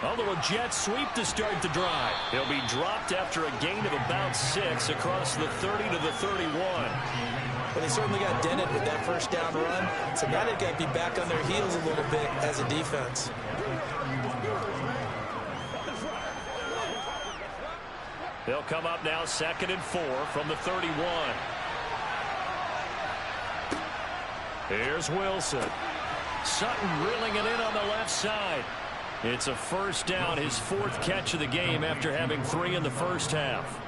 A little jet sweep to start the drive. He'll be dropped after a gain of about 6 across the 30 to the 31. Well, they certainly got dented with that first down run, so now they've got to be back on their heels a little bit as a defense. They'll come up now 2nd and 4 from the 31. Here's Wilson. Sutton reeling it in on the left side. It's a first down, his 4th catch of the game after having 3 in the first half.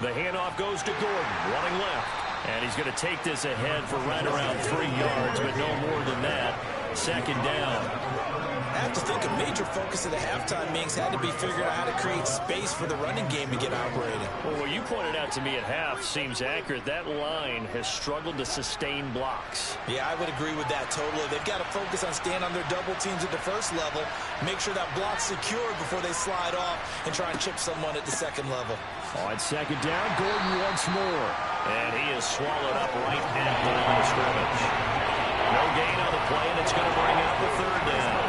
The handoff goes to Gordon, running left. And he's going to take this ahead for right around 3 yards, but no more than that. Second down. I have to think a major focus of the halftime meetings had to be figuring out how to create space for the running game to get operating. Well, what you pointed out to me at half seems accurate. That line has struggled to sustain blocks. Yeah, I would agree with that totally. They've got to focus on staying on their double teams at the first level, make sure that block's secured before they slide off and try and chip someone at the second level. On second down, Gordon once more. And he is swallowed up right at the line of scrimmage. No gain on the play, and it's going to bring out the third down.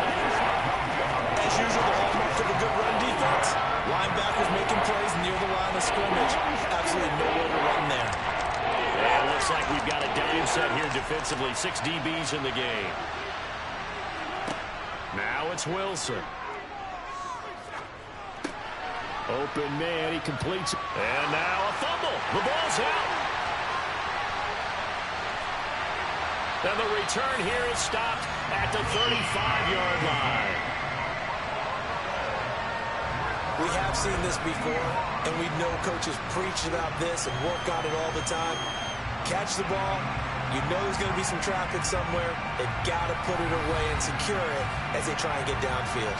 As usual, the hallmark of a good run defense. Linebackers making plays near the line of scrimmage. Absolutely nowhere to run there. And it looks like we've got a dime set here defensively. 6 DBs in the game. Now it's Wilson. Open man, he completes. And now a fumble. The ball's out. And the return here is stopped at the 35-yard line. We have seen this before, and we know coaches preach about this and work on it all the time. Catch the ball. You know there's going to be some traffic somewhere. They've got to put it away and secure it as they try and get downfield.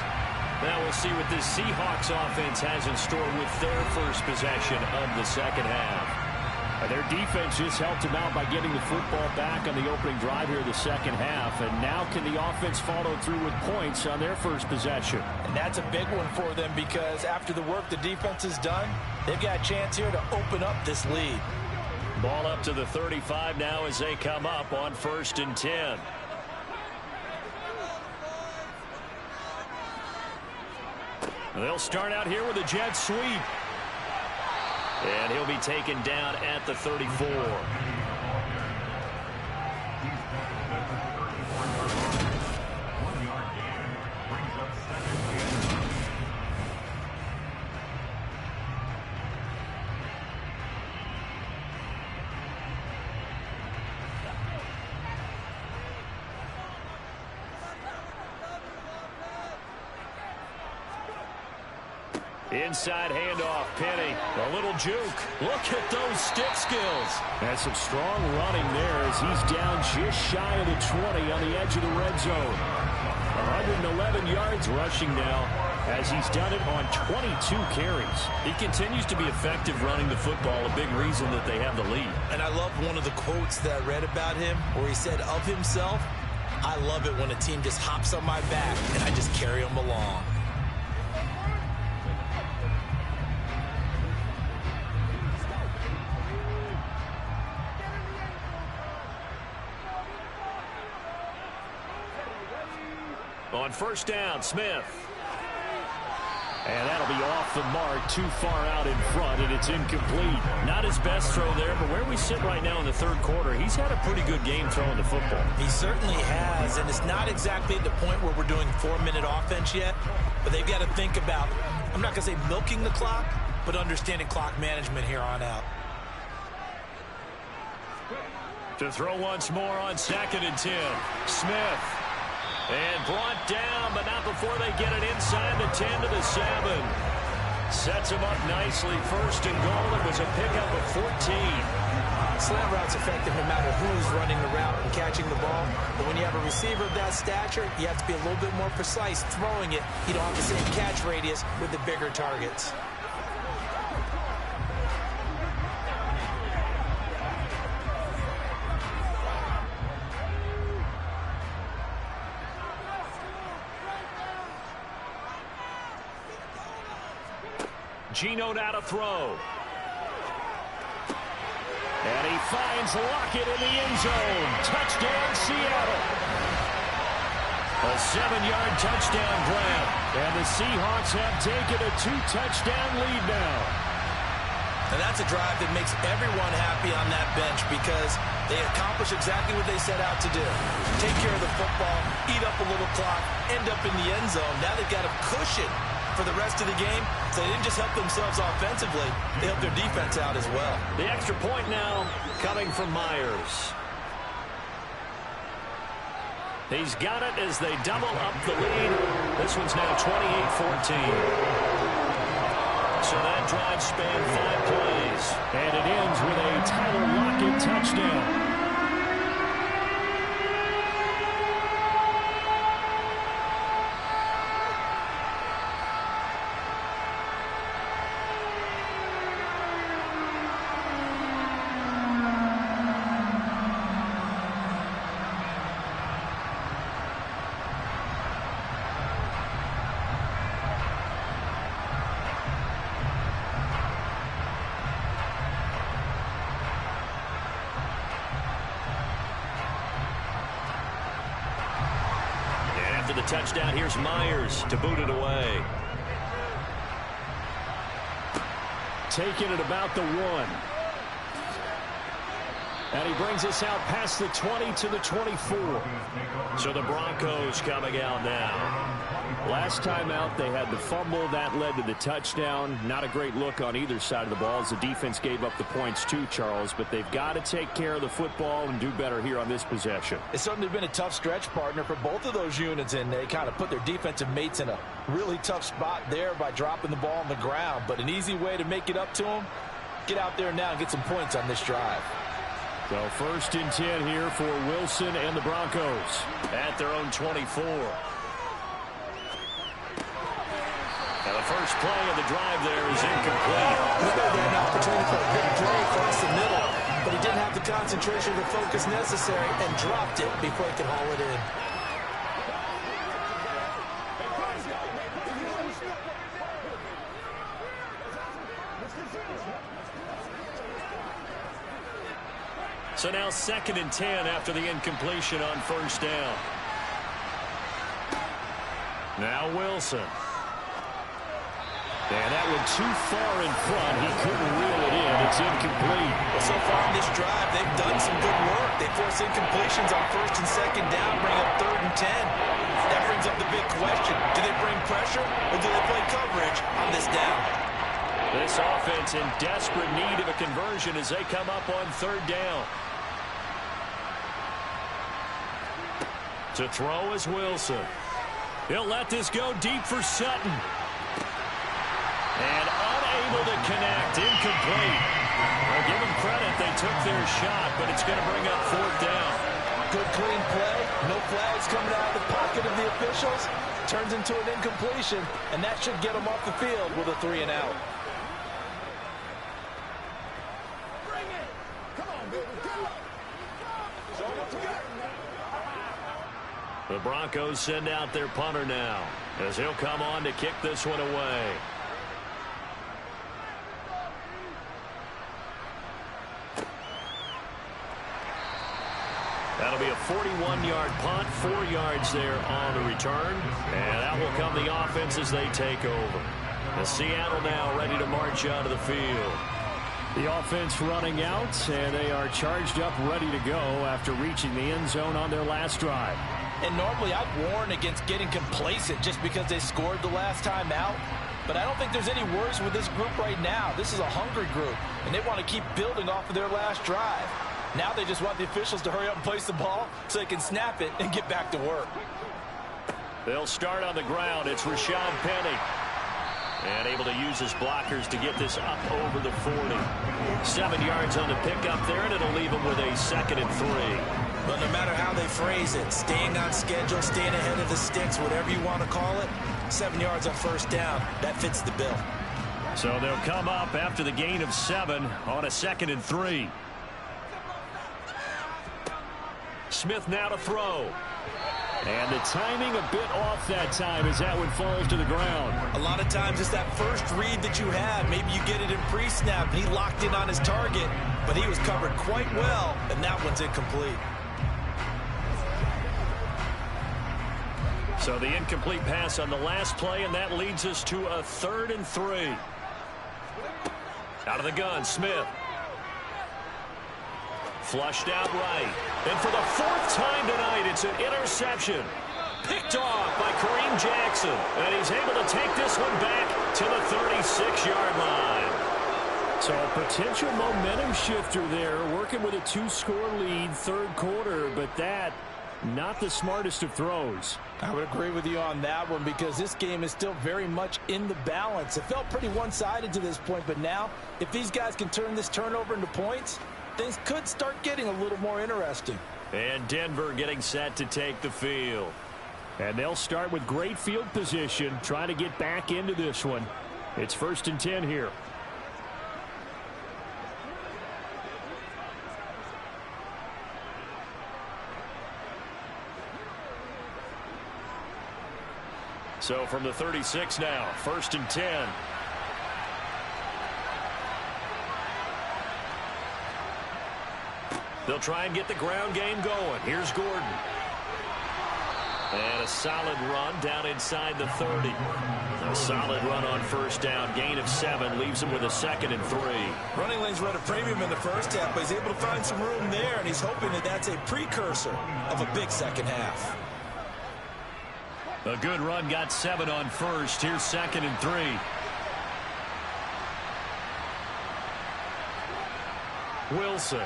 Now we'll see what this Seahawks offense has in store with their first possession of the second half. Their defense just helped them out by getting the football back on the opening drive here in the second half. And now can the offense follow through with points on their first possession? And that's a big one for them because after the work the defense has done, they've got a chance here to open up this lead. Ball up to the 35 now as they come up on 1st and 10. They'll start out here with a jet sweep. And he'll be taken down at the 34. Inside handoff, Penny. A little juke. Look at those stick skills. That's some strong running there as he's down just shy of the 20 on the edge of the red zone. 111 yards rushing now as he's done it on 22 carries. He continues to be effective running the football, a big reason that they have the lead. And I love one of the quotes that I read about him where he said of himself, "I love it when a team just hops on my back and I just carry them along." On 1st down, Smith. And that'll be off the mark, too far out in front, and it's incomplete. Not his best throw there, but where we sit right now in the third quarter, he's had a pretty good game throwing the football. He certainly has, and it's not exactly at the point where we're doing 4-minute offense yet, but they've got to think about, I'm not going to say milking the clock, but understanding clock management here on out. To throw once more on 2nd and 10. Smith. And brought down, but not before they get it inside the 10 to the 7. Sets him up nicely. 1st and goal. It was a pickup of 14. Slant route's effective no matter who's running the route and catching the ball. But when you have a receiver of that stature, you have to be a little bit more precise throwing it. You don't have the same catch radius with the bigger targets. Gino now to throw. And he finds Lockett in the end zone. Touchdown, Seattle. A 7-yard touchdown grab. And the Seahawks have taken a 2-touchdown lead now. And that's a drive that makes everyone happy on that bench because they accomplish exactly what they set out to do. Take care of the football, eat up a little clock, end up in the end zone. Now they've got a cushion for the rest of the game, so they didn't just help themselves offensively, they helped their defense out as well. The extra point now coming from Myers. He's got it as they double up the lead. This one's now 28-14. So that drive spanned 5 plays. And it ends with a Tyler Lockett touchdown. after the touchdown. Here's Myers to boot it away. Taking it about the 1. And he brings us out past the 20 to the 24. So the Broncos coming out now. Last time out, they had the fumble. That led to the touchdown. Not a great look on either side of the ball as the defense gave up the points too, Charles. But they've got to take care of the football and do better here on this possession. It's certainly been a tough stretch, partner, for both of those units, and they kind of put their defensive mates in a really tough spot there by dropping the ball on the ground. But an easy way to make it up to them, get out there now and get some points on this drive. So 1st and 10 here for Wilson and the Broncos at their own 24. And the first play of the drive there is incomplete. There an opportunity for a big play across the middle, but he didn't have the concentration or the focus necessary and dropped it before he could haul it in. So now 2nd and 10 after the incompletion on 1st down. Now Wilson. And that one too far in front. He couldn't reel it in. It's incomplete. Well, so far in this drive, they've done some good work. They force incompletions on 1st and 2nd down, bring up 3rd and 10. That brings up the big question. Do they bring pressure or do they play coverage on this down? This offense in desperate need of a conversion as they come up on 3rd down. To throw is Wilson. He'll let this go deep for Sutton. And unable to connect. Incomplete. Well, give them credit. They took their shot, but it's going to bring up 4th down. Good clean play. No flags coming out of the pocket of the officials. Turns into an incompletion, and that should get them off the field with a 3 and out. The Broncos send out their punter now as he'll come on to kick this one away. That'll be a 41-yard punt, 4 yards there on the return, and that will come the offense as they take over. The Seattle now ready to march out of the field. The offense running out, and they are charged up, ready to go after reaching the end zone on their last drive. And normally I'd warn against getting complacent just because they scored the last time out. But I don't think there's any worries with this group right now. This is a hungry group, and they want to keep building off of their last drive. Now they just want the officials to hurry up and place the ball so they can snap it and get back to work. They'll start on the ground. It's Rashad Penny. And able to use his blockers to get this up over the 40. 7 yards on the pickup there, and it'll leave him with a 2nd and 3. But no matter how they phrase it, staying on schedule, staying ahead of the sticks, whatever you want to call it, 7 yards on 1st down, that fits the bill. So they'll come up after the gain of 7 on a 2nd and 3. Smith now to throw. And the timing a bit off that time as that one falls to the ground. A lot of times it's that first read that you have. Maybe you get it in pre-snap, and he locked in on his target, but he was covered quite well, and that one's incomplete. So the incomplete pass on the last play, and that leads us to a 3rd and 3. Out of the gun, Smith. Flushed out right. And for the 4th time tonight, it's an interception. Picked off by Kareem Jackson. And he's able to take this one back to the 36-yard line. So a potential momentum shifter there, working with a 2-score lead, 3rd quarter, but that, not the smartest of throws. I would agree with you on that one because this game is still very much in the balance. It felt pretty one-sided to this point, but now, if these guys can turn this turnover into points, things could start getting a little more interesting. And Denver getting set to take the field. And they'll start with great field position, trying to get back into this one. It's 1st and 10 here. So from the 36 now, 1st and 10. They'll try and get the ground game going. Here's Gordon. And a solid run down inside the 30. A solid run on first down. Gain of 7 leaves him with a 2nd and 3. Running lanes were at a premium in the first half, but he's able to find some room there, and he's hoping that that's a precursor of a big second half. A good run, got 7 on first. Here's 2nd and 3. Wilson.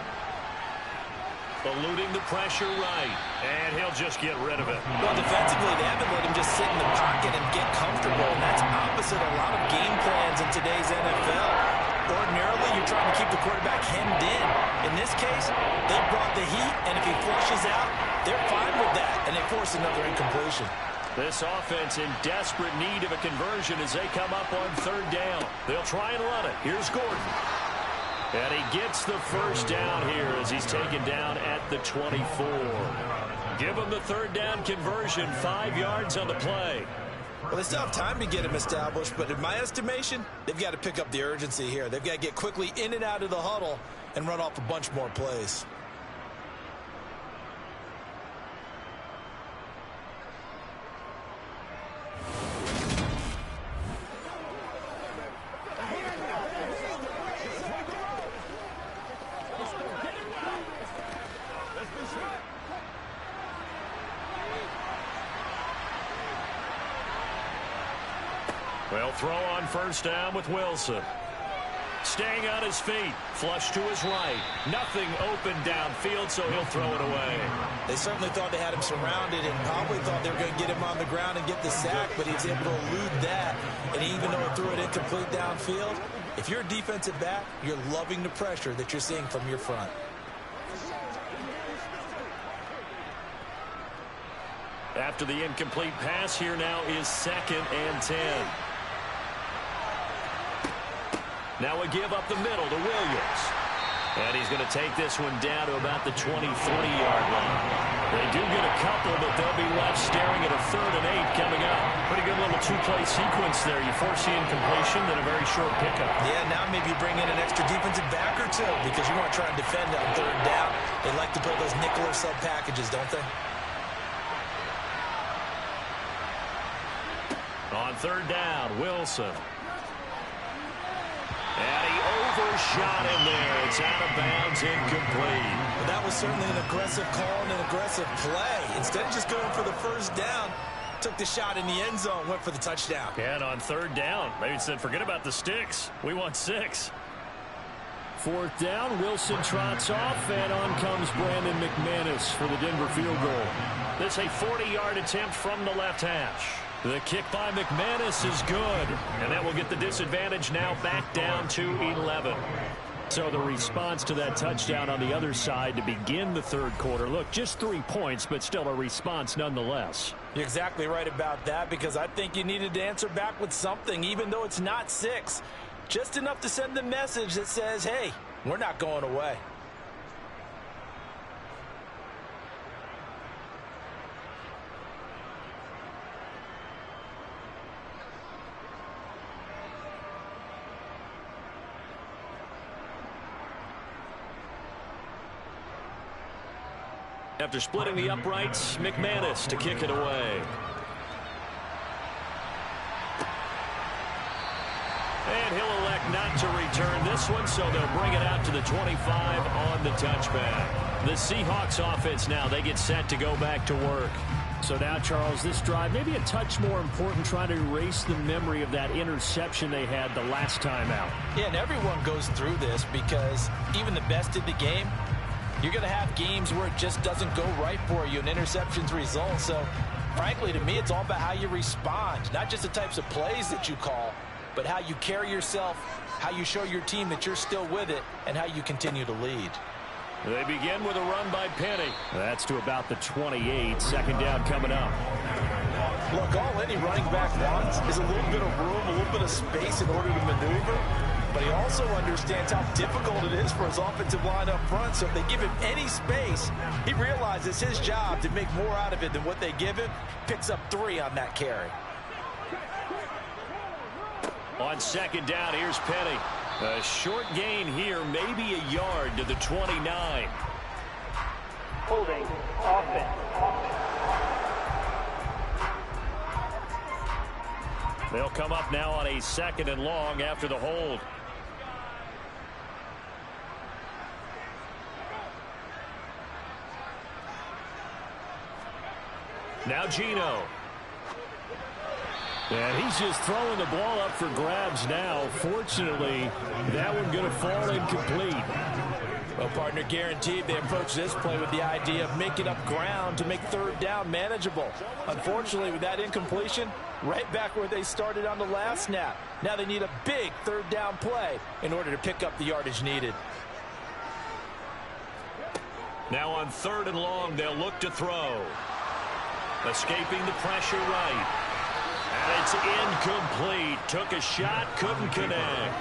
Eluding the pressure right. And he'll just get rid of it. Well, defensively, they haven't let him just sit in the pocket and get comfortable. And that's opposite a lot of game plans in today's NFL. Ordinarily, you're trying to keep the quarterback hemmed in. In this case, they brought the heat, and if he flushes out, they're fine with that. And they force another incompletion. This offense in desperate need of a conversion as they come up on 3rd down. They'll try and run it. Here's Gordon. And he gets the first down here as he's taken down at the 24. Give him the 3rd down conversion, 5 yards on the play. Well, they still have time to get him established, but in my estimation, they've got to pick up the urgency here. They've got to get quickly in and out of the huddle and run off a bunch more plays. Well, throw on first down with Wilson. Staying on his feet. Flush to his right. Nothing open downfield, so he'll throw it away. They certainly thought they had him surrounded and probably thought they were going to get him on the ground and get the sack, but he was able to elude that. And even though it threw it incomplete downfield, if you're a defensive back, you're loving the pressure that you're seeing from your front. After the incomplete pass, here now is 2nd and 10. Now a give up the middle to Williams. And he's going to take this one down to about the 23-yard line. They do get a couple, but they'll be left staring at a 3rd and 8 coming up. Pretty good little 2-play sequence there. You force the incompletion, then a very short pickup. Yeah, now maybe you bring in an extra defensive back or two because you want to try and defend on 3rd down. They like to play those nickel or sub packages, don't they? On 3rd down, Wilson. And he overshot him there. It's out of bounds, incomplete. Well, that was certainly an aggressive call and an aggressive play. Instead of just going for the first down, took the shot in the end zone, went for the touchdown. And on 3rd down, maybe said, forget about the sticks. We want 6. 4th down, Wilson trots off, and on comes Brandon McManus for the Denver field goal. This a 40-yard attempt from the left hash. The kick by McManus is good, and that will get the disadvantage now back down to 11. So the response to that touchdown on the other side to begin the 3rd quarter. Look, just 3 points, but still a response nonetheless. You're exactly right about that because I think you needed to answer back with something, even though it's not 6. Just enough to send the message that says, hey, we're not going away. After splitting the uprights, McManus to kick it away. And he'll elect not to return this one, so they'll bring it out to the 25 on the touchback. The Seahawks offense now, they get set to go back to work. So now, Charles, this drive maybe a touch more important, trying to erase the memory of that interception they had the last time out. Yeah, and everyone goes through this because even the best in the game, you're going to have games where it just doesn't go right for you and interceptions result. So, frankly, to me, it's all about how you respond, not just the types of plays that you call, but how you carry yourself, how you show your team that you're still with it, and how you continue to lead. They begin with a run by Penny. That's to about the 28. 2nd down coming up. Look, all any running back wants is a little bit of room, a little bit of space in order to maneuver. But he also understands how difficult it is for his offensive line up front. So if they give him any space, he realizes his job to make more out of it than what they give him. Picks up 3 on that carry. On 2nd down, here's Penny. A short gain here, maybe a yard to the 29. Holding offense. They'll come up now on a 2nd and long after the hold. Now Geno. And he's just throwing the ball up for grabs now. Fortunately, that one going to fall incomplete. Well, partner, guaranteed they approach this play with the idea of making up ground to make 3rd down manageable. Unfortunately, with that incompletion, right back where they started on the last snap. Now they need a big 3rd down play in order to pick up the yardage needed. Now on 3rd and long, they'll look to throw. Escaping the pressure right. And it's incomplete. Took a shot, couldn't connect.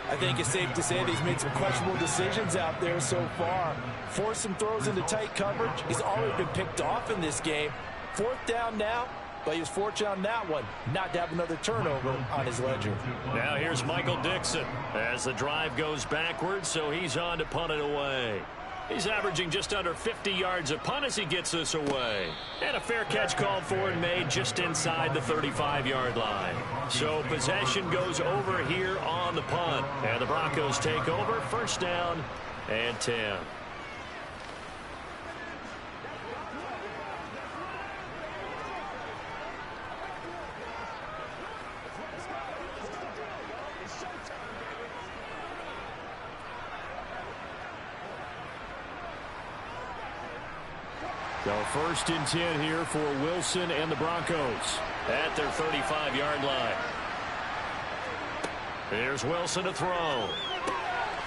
I think it's safe to say that he's made some questionable decisions out there so far. Forced some throws into tight coverage. He's already been picked off in this game. 4th down now, but he was fortunate on that one not to have another turnover on his ledger. Now here's Michael Dixon as the drive goes backwards, so he's on to punt it away. He's averaging just under 50 yards a punt as he gets this away. And a fair catch called for and made just inside the 35-yard line. So possession goes over here on the punt. And the Broncos take over, 1st down and 10. So 1st and 10 here for Wilson and the Broncos at their 35-yard line. Here's Wilson to throw.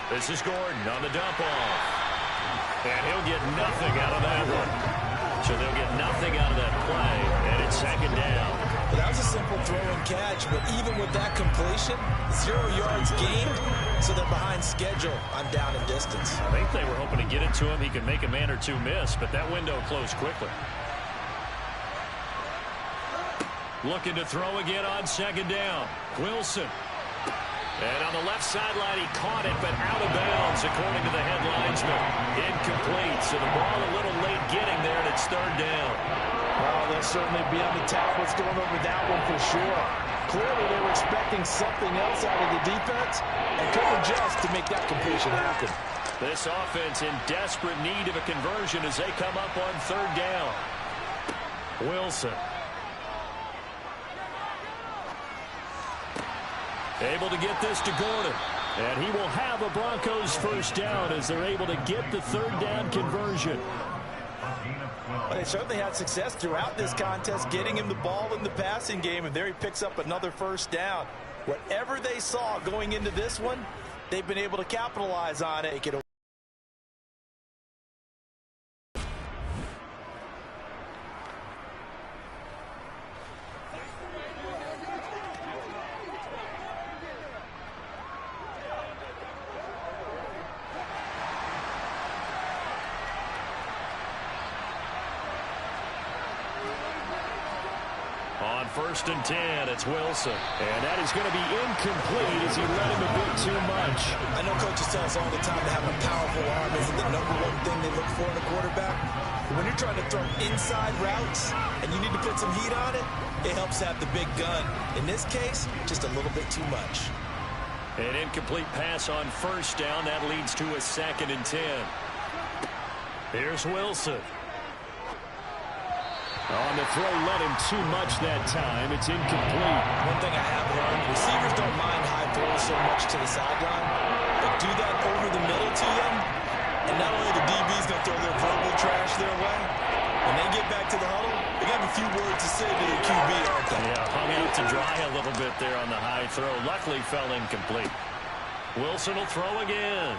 This is Gordon on the dump off. And he'll get nothing out of that one. So they'll get nothing out of that play. And it's 2nd down. But that was a simple throw and catch, but even with that completion, 0 yards gained, so they're behind schedule on down and distance. I think they were hoping to get it to him. He could make a man or two miss, but that window closed quickly. Looking to throw again on 2nd down. Wilson. And on the left sideline, he caught it, but out of bounds, according to the head linesman. Incomplete, so the ball a little late getting there, and it's 3rd down. Well, they'll certainly be on the tablets going over that one for sure. Clearly, they were expecting something else out of the defense and couldn't adjust to make that completion happen. This offense in desperate need of a conversion as they come up on 3rd down. Wilson. Able to get this to Gordon. And he will have a Broncos 1st down as they're able to get the 3rd down conversion. Well, they certainly had success throughout this contest, getting him the ball in the passing game, and there he picks up another 1st down. Whatever they saw going into this one, they've been able to capitalize on it. On 1st and 10, it's Wilson. And that is going to be incomplete as he let him a bit too much. I know coaches tell us all the time that having a powerful arm isn't the #1 thing they look for in a quarterback. But when you're trying to throw inside routes and you need to put some heat on it, it helps have the big gun. In this case, just a little bit too much. An incomplete pass on 1st down. That leads to a 2nd and 10. Here's Wilson. On the throw, let him too much that time. It's incomplete. One thing I have learned, receivers don't mind high throws so much to the sideline, but do that over the middle to them, and not only the DB's going to throw their verbal trash their way, when they get back to the huddle, they got a few words to say to their QB, aren't they? Yeah, hung out to dry a little bit there on the high throw. Luckily fell incomplete. Wilson will throw again.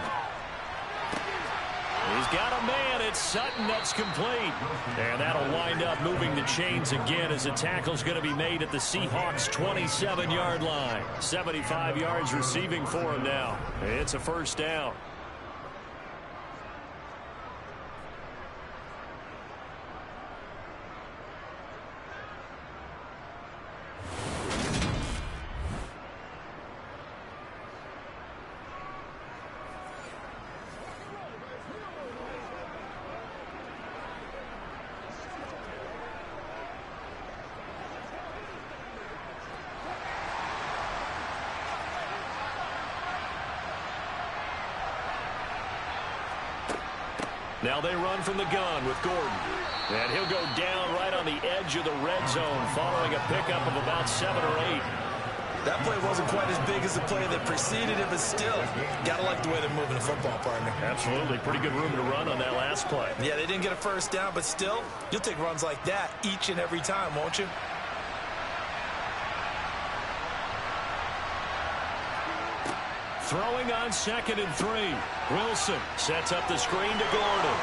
He's got a man. It's Sutton. That's complete. And that'll wind up moving the chains again as the tackle's going to be made at the Seahawks' 27-yard line. 75 yards receiving for him now. It's a 1st down. Now they run from the gun with Gordon. And he'll go down right on the edge of the red zone following a pickup of about 7 or 8. That play wasn't quite as big as the play that preceded it, but still, gotta like the way they're moving the football, partner. Absolutely. Pretty good room to run on that last play. Yeah, they didn't get a first down, but still, you'll take runs like that each and every time, won't you? Throwing on 2nd and 3. Wilson sets up the screen to Gordon.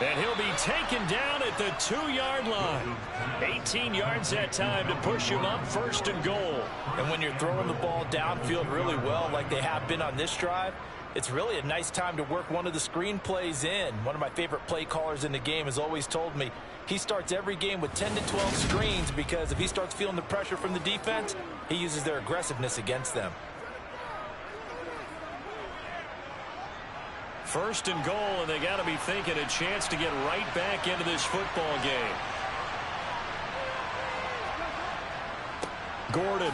And he'll be taken down at the 2-yard line. 18 yards that time to push him up 1st and goal. And when you're throwing the ball downfield really well like they have been on this drive, it's really a nice time to work one of the screen plays in. One of my favorite play callers in the game has always told me he starts every game with 10 to 12 screens because if he starts feeling the pressure from the defense, he uses their aggressiveness against them. 1st and goal, and they got to be thinking a chance to get right back into this football game. Gordon.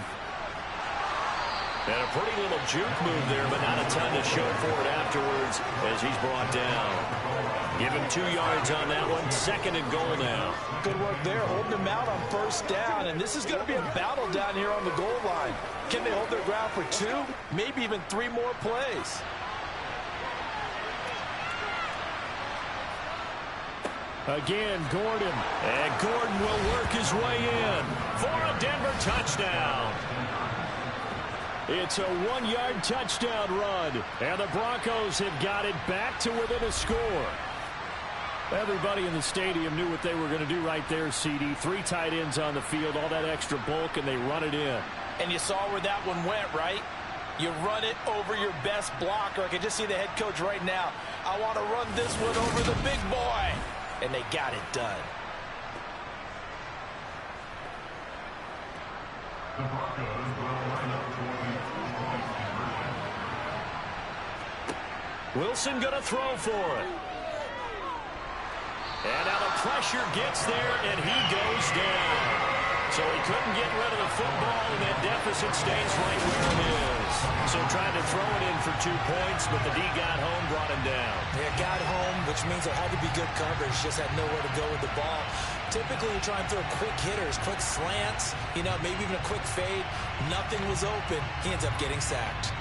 And a pretty little juke move there, but not a ton to show for it afterwards as he's brought down. Give him 2 yards on that one. 2nd and goal now. Good work there, holding him out on 1st down, and this is going to be a battle down here on the goal line. Can they hold their ground for 2, maybe even 3 more plays? Again, Gordon. And Gordon will work his way in for a Denver touchdown. It's a 1-yard touchdown run. And the Broncos have got it back to within a score. Everybody in the stadium knew what they were going to do right there, CD. 3 tight ends on the field, all that extra bulk, and they run it in. And you saw where that one went, right? You run it over your best blocker. I can just see the head coach right now. I want to run this one over the big boy. And they got it done. Wilson going to throw for it. And now the pressure gets there, and he goes down. So he couldn't get rid of the football, and that deficit stays right where it is. So trying to throw it in for 2 points, but the D got home, brought him down. Yeah, got home, which means there had to be good coverage. Just had nowhere to go with the ball. Typically, you try and throw quick hitters, quick slants, maybe even a quick fade. Nothing was open. He ends up getting sacked.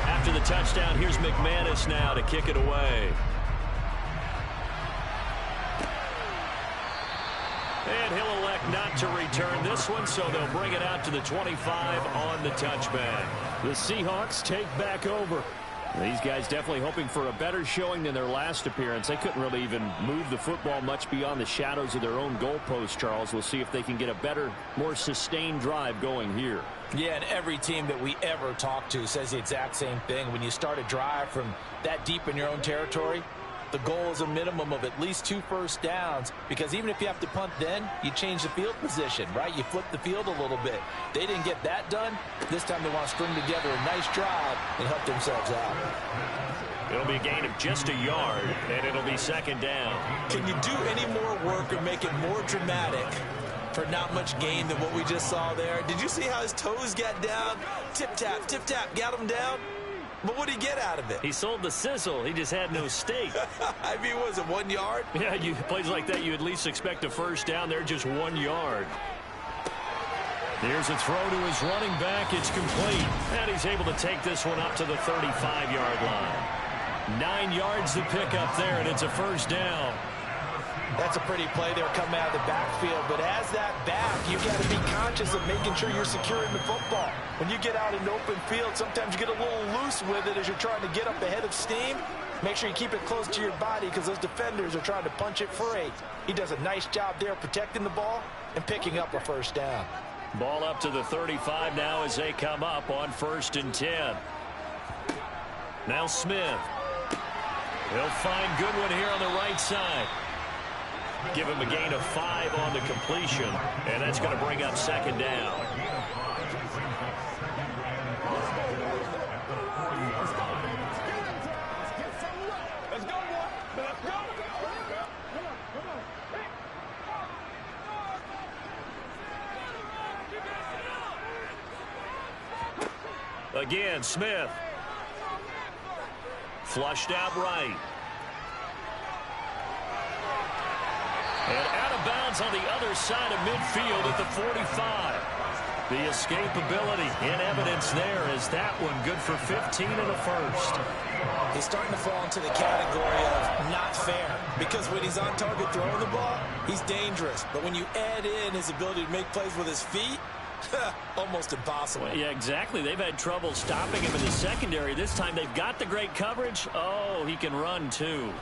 After the touchdown, here's McManus now to kick it away. And he'll elect not to return this one, so they'll bring it out to the 25 on the touchback. The Seahawks take back over. These guys definitely hoping for a better showing than their last appearance. They couldn't really even move the football much beyond the shadows of their own goalpost, Charles. We'll see if they can get a better, more sustained drive going here. Yeah, and every team that we ever talk to says the exact same thing. When you start a drive from that deep in your own territory, the goal is a minimum of at least 2 first downs, because even if you have to punt then, you change the field position, right? You flip the field a little bit. They didn't get that done. This time they want to string together a nice drive and help themselves out. It'll be a gain of just a yard, and it'll be 2nd down. Can you do any more work or make it more dramatic for not much gain than what we just saw there? Did you see how his toes got down? Tip-tap, got him down. But what did he get out of it? He sold the sizzle. He just had no steak. I mean, was it 1 yard? Yeah, plays like that, you at least expect a first down. They're just 1 yard. Here's a throw to his running back. It's complete. And he's able to take this one up to the 35-yard line. 9 yards to pick up there, and it's a first down. That's a pretty play there coming out of the backfield. But as that back, you got to be conscious of making sure you're securing the football. When you get out in open field, sometimes you get a little loose with it as you're trying to get up ahead of steam. Make sure you keep it close to your body because those defenders are trying to punch it free. He does a nice job there protecting the ball and picking up a first down. Ball up to the 35 now as they come up on 1st and 10. Now Smith. He'll find Goodwin here on the right side. Give him a gain of 5 on the completion, and that's going to bring up 2nd down. Again, Smith. Flushed out right. And out of bounds on the other side of midfield at the 45. The escapability in evidence there as that one good for 15 and a first. He's starting to fall into the category of not fair, because when he's on target throwing the ball, he's dangerous. But when you add in his ability to make plays with his feet, almost impossible. Well, yeah, exactly. They've had trouble stopping him in the secondary. This time they've got the great coverage. Oh, he can run too.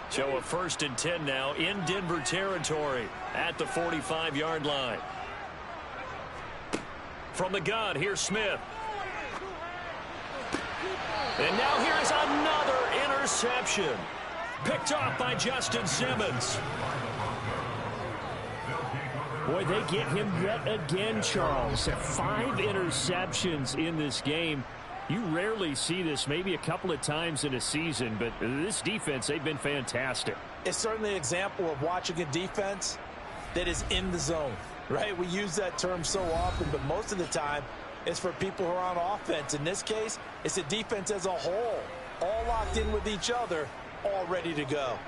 So a 1st and 10 now in Denver territory at the 45-yard line. From the gun, here's Smith. And now here is another interception. Picked off by Justin Simmons. Boy, they get him yet again, Charles. 5 interceptions in this game. You rarely see this, maybe a couple of times in a season, but this defense, they've been fantastic. It's certainly an example of watching a defense that is in the zone, right? We use that term so often, but most of the time, it's for people who are on offense. In this case, it's a defense as a whole, all locked in with each other, all ready to go.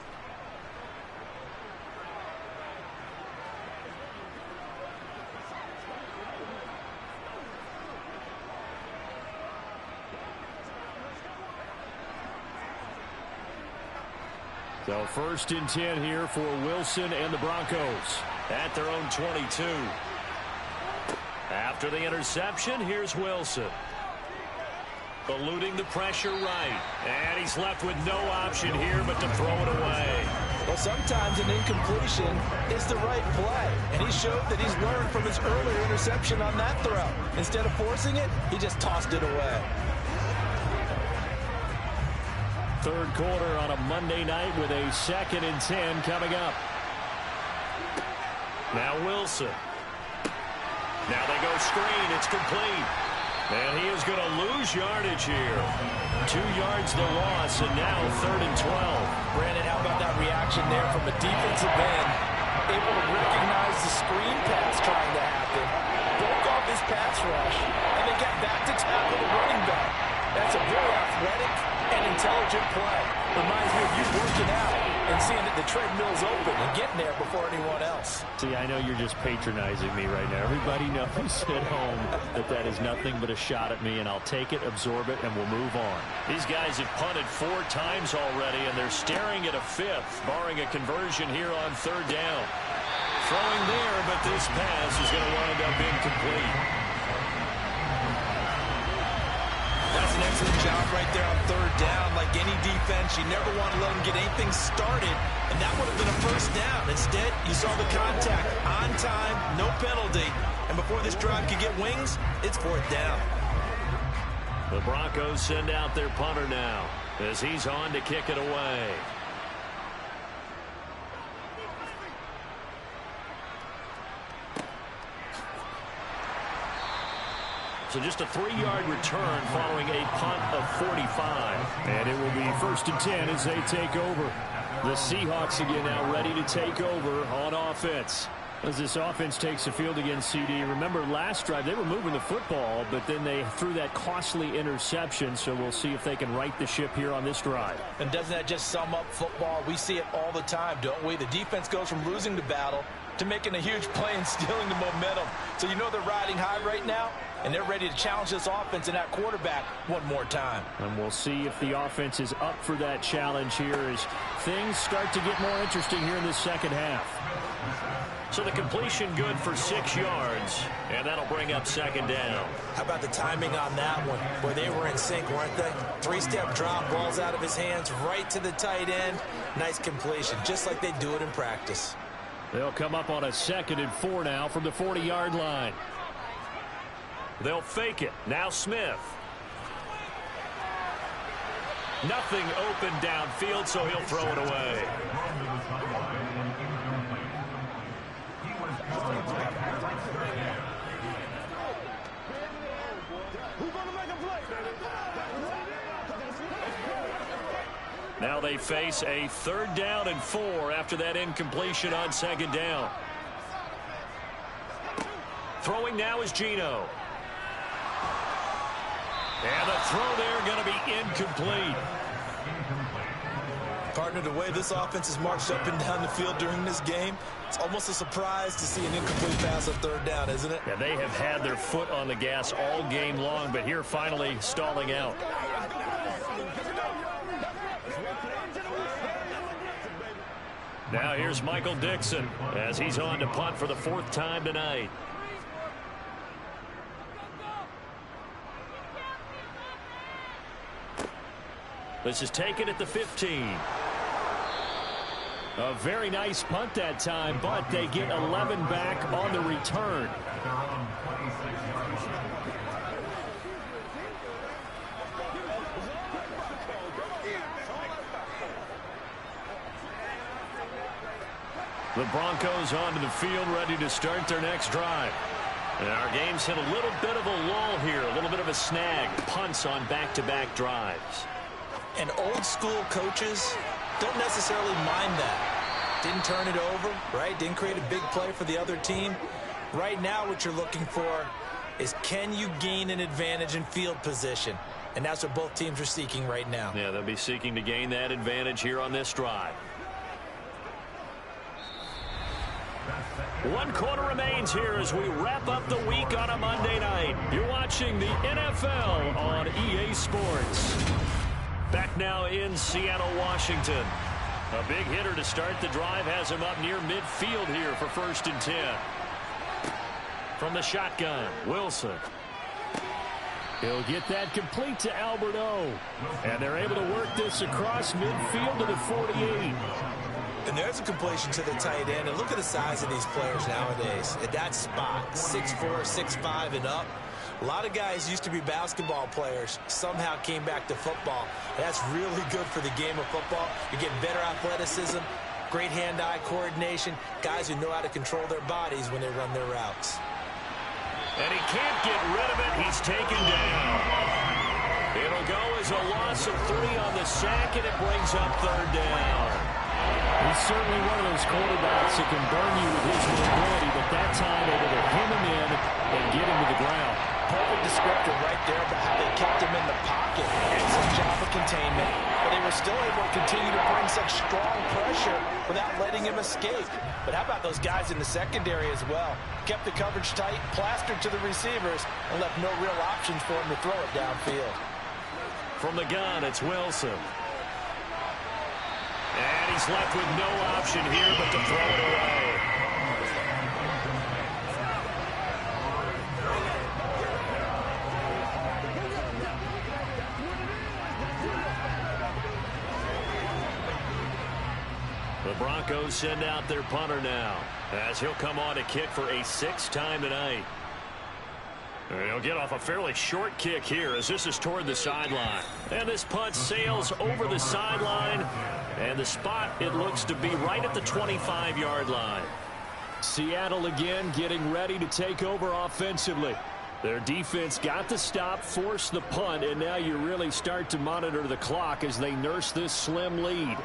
So 1st and 10 here for Wilson and the Broncos at their own 22. After the interception, here's Wilson. Eluding the pressure right. And he's left with no option here but to throw it away. Well, sometimes an incompletion is the right play. And he showed that he's learned from his earlier interception on that throw. Instead of forcing it, he just tossed it away. 3rd quarter on a Monday night with a 2nd and 10 coming up. Now Wilson. Now they go screen. It's complete. And he is going to lose yardage here. 2 yards the loss, and now 3rd and 12. Brandon, how about that reaction there from a defensive end? Able to recognize the screen pass trying to happen. Broke off his pass rush, and they got back to tackle the running back. That's a very athletic and intelligent play. Reminds me of you working out and seeing that the treadmill's open and getting there before anyone else. See, I know you're just patronizing me right now. Everybody knows at home that that is nothing but a shot at me, and I'll take it, absorb it, and we'll move on. These guys have punted 4 times already, and they're staring at a 5th, barring a conversion here on 3rd down. Throwing there, but this pass is going to wind up incomplete. That's an excellent job right there on 3rd down. Like any defense, you never want to let them get anything started, and that would have been a 1st down. Instead, you saw the contact on time, no penalty, and before this drive could get wings, it's 4th down. The Broncos send out their punter now as he's on to kick it away. So just a 3-yard return following a punt of 45. And it will be 1st and 10 as they take over. The Seahawks again now ready to take over on offense. As this offense takes the field against CD. Remember last drive they were moving the football, but then they threw that costly interception. So we'll see if they can right the ship here on this drive. And doesn't that just sum up football? We see it all the time, don't we? The defense goes from losing the battle to making a huge play and stealing the momentum. So you know they're riding high right now, and they're ready to challenge this offense and that quarterback one more time. And we'll see if the offense is up for that challenge here as things start to get more interesting here in the second half. So the completion good for 6 yards, and that'll bring up second down. How about the timing on that one? Boy, they were in sync, weren't they? 3-step drop, balls out of his hands, right to the tight end. Nice completion, just like they do it in practice. They'll come up on a 2nd and 4 now from the 40-yard line. They'll fake it. Now Smith. Nothing open downfield, so he'll throw it away. Now they face a 3rd down and 4 after that incompletion on 2nd down. Throwing now is Geno. And the throw there going to be incomplete. Partner, the way this offense has marched up and down the field during this game, it's almost a surprise to see an incomplete pass on 3rd down, isn't it? Yeah, they have had their foot on the gas all game long, but here finally stalling out. Now here's Michael Dixon as he's on to punt for the 4th time tonight. This is taken at the 15. A very nice punt that time, but they get 11 back on the return. The Broncos onto the field, ready to start their next drive. And our game's hit a little bit of a lull here, a little bit of a snag. Punts on back-to-back drives. And old-school coaches don't necessarily mind that. Didn't turn it over, right? Didn't create a big play for the other team. Right now what you're looking for is, can you gain an advantage in field position? And that's what both teams are seeking right now. Yeah, they'll be seeking to gain that advantage here on this drive. 1 quarter remains here as we wrap up the week on a Monday night. You're watching the NFL on EA Sports. Back now in Seattle, Washington. A big hitter to start the drive has him up near midfield here for 1st and 10. From the shotgun, Wilson. He'll get that complete to Albert O. And they're able to work this across midfield to the 48. And there's a completion to the tight end. And look at the size of these players nowadays. At that spot, 6'4", 6'5", and up. A lot of guys used to be basketball players, somehow came back to football. And that's really good for the game of football. You're getting better athleticism, great hand-eye coordination, guys who know how to control their bodies when they run their routes. And he can't get rid of it. He's taken down. It'll go as a loss of 3 on the sack, and it brings up 3rd down. He's certainly one of those quarterbacks that can burn you with his mobility, but that time able to hem him in and get him to the ground. Perfect descriptor right there about how they kept him in the pocket. Excellent job of containment, but they were still able to continue to bring such strong pressure without letting him escape. But how about those guys in the secondary as well? Kept the coverage tight, plastered to the receivers, and left no real options for him to throw it downfield. From the gun, it's Wilson. And he's left with no option here but to throw it away. The Broncos send out their punter now, as he'll come on to kick for a 6th time tonight. He'll get off a fairly short kick here as this is toward the sideline. And this punt sails over the sideline. And the spot, it looks to be right at the 25-yard line. Seattle again getting ready to take over offensively. Their defense got the stop, forced the punt, and now you really start to monitor the clock as they nurse this slim lead.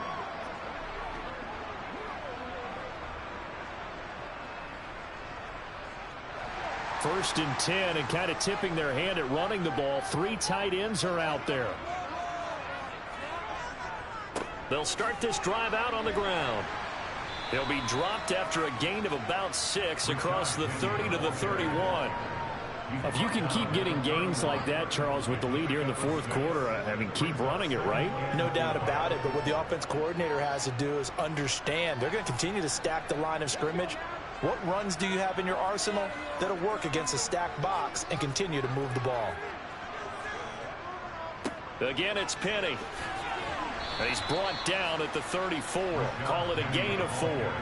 First and 10, and kind of tipping their hand at running the ball. 3 tight ends are out there. They'll start this drive out on the ground. They'll be dropped after a gain of about 6 across the 30 to the 31. If you can keep getting gains like that, Charles, with the lead here in the 4th quarter, I mean, keep running it, right? No doubt about it, but what the offense coordinator has to do is understand they're going to continue to stack the line of scrimmage. What runs do you have in your arsenal that'll work against a stacked box and continue to move the ball? Again, it's Penny. And he's brought down at the 34. Call it a gain of 4.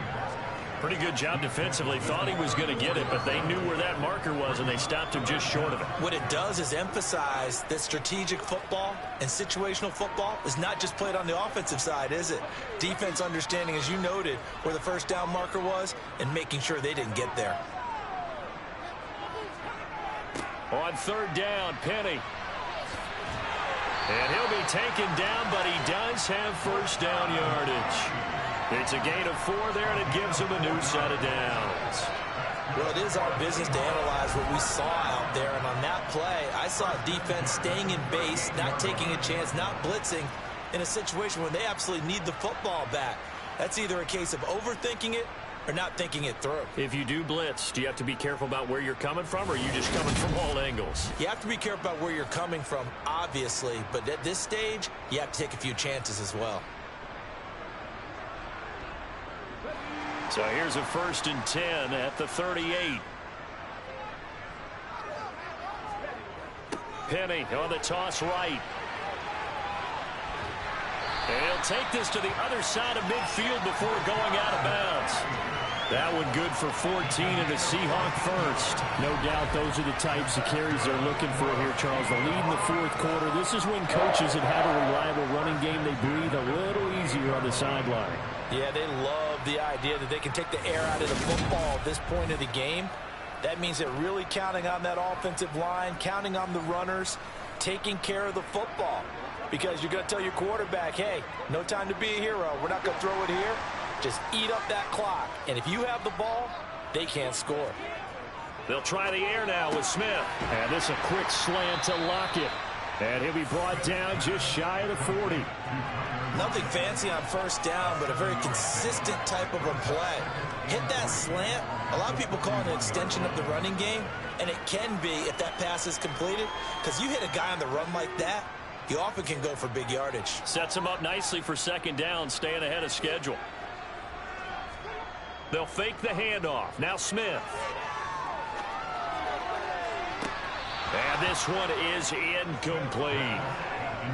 Pretty good job defensively. Thought he was going to get it, but they knew where that marker was, and they stopped him just short of it. What it does is emphasize that strategic football and situational football is not just played on the offensive side, is it? Defense understanding, as you noted, where the first down marker was and making sure they didn't get there. On third down, Penny. And he'll be taken down, but he does have first down yardage. It's a gain of 4 there, and it gives him a new set of downs. Well, it is our business to analyze what we saw out there, and on that play, I saw defense staying in base, not taking a chance, not blitzing in a situation where they absolutely need the football back. That's either a case of overthinking it or not thinking it through. If you do blitz, do you have to be careful about where you're coming from, or are you just coming from all angles? You have to be careful about where you're coming from, obviously, but at this stage, you have to take a few chances as well. So here's a 1st and 10 at the 38. Penny on the toss right. And he'll take this to the other side of midfield before going out of bounds. That one good for 14 and a Seahawk first. No doubt those are the types of carries they're looking for here, Charles. The lead in the 4th quarter. This is when coaches that have a reliable running game, they breathe a little easier on the sideline. Yeah, they love the idea that they can take the air out of the football at this point of the game. That means they're really counting on that offensive line, counting on the runners, taking care of the football. Because you're going to tell your quarterback, hey, no time to be a hero. We're not going to throw it here. Just eat up that clock. And if you have the ball, they can't score. They'll try the air now with Smith. And this a quick slant to Lockett. And he'll be brought down just shy of the 40. Nothing fancy on first down, but a very consistent type of a play. Hit that slant. A lot of people call it an extension of the running game, and it can be if that pass is completed, because you hit a guy on the run like that, you often can go for big yardage. Sets him up nicely for 2nd down, staying ahead of schedule. They'll fake the handoff. Now Smith. And this one is incomplete.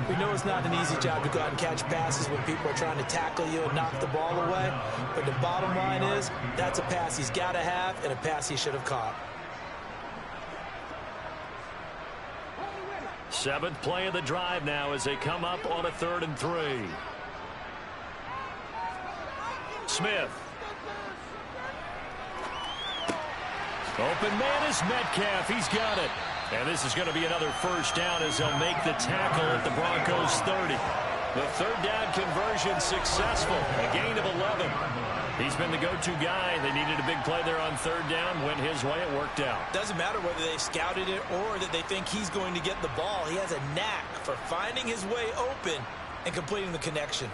We know it's not an easy job to go out and catch passes when people are trying to tackle you and knock the ball away. But the bottom line is, that's a pass he's got to have and a pass he should have caught. 7th play of the drive now as they come up on a 3rd and 3. Smith. Open man is Metcalf. He's got it. And this is going to be another first down as they'll make the tackle at the Broncos 30. The 3rd down conversion successful. A gain of 11. He's been the go-to guy. They needed a big play there on 3rd down. Went his way. It worked out. Doesn't matter whether they scouted it or that they think he's going to get the ball. He has a knack for finding his way open and completing the connection.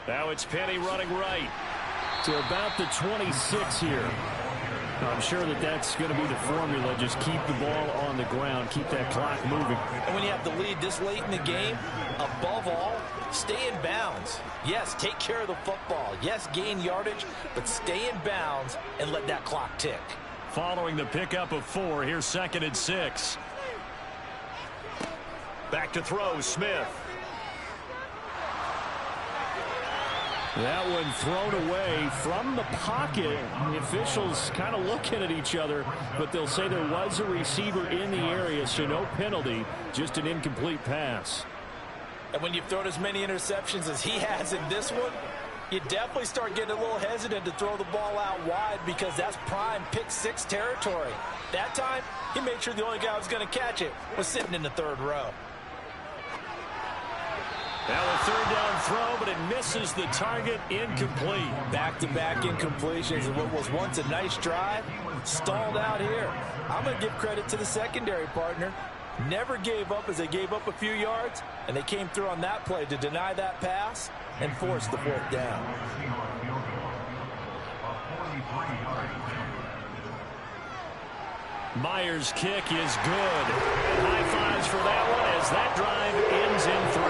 Now it's Penny running right. To about the 26 here. I'm sure that's going to be the formula. Just keep the ball on the ground. Keep that clock moving. And when you have the lead this late in the game, above all, stay in bounds. Yes, take care of the football. Yes, gain yardage, but stay in bounds and let that clock tick. Following the pickup of 4, here's 2nd and 6. Back to throw, Smith. That one thrown away from the pocket. The officials kind of looking at each other, but they'll say there was a receiver in the area, so no penalty, just an incomplete pass. And when you've thrown as many interceptions as he has in this one, you definitely start getting a little hesitant to throw the ball out wide because that's prime pick 6 territory. That time, he made sure the only guy who was going to catch it was sitting in the 3rd row. Now a 3rd down throw, but it misses the target, incomplete. Back-to-back incompletions of what was once a nice drive, stalled out here. I'm going to give credit to the secondary partner. Never gave up as they gave up a few yards, and they came through on that play to deny that pass and force the 4th down. Myers' kick is good. High fives for that one as that drive ends in 3.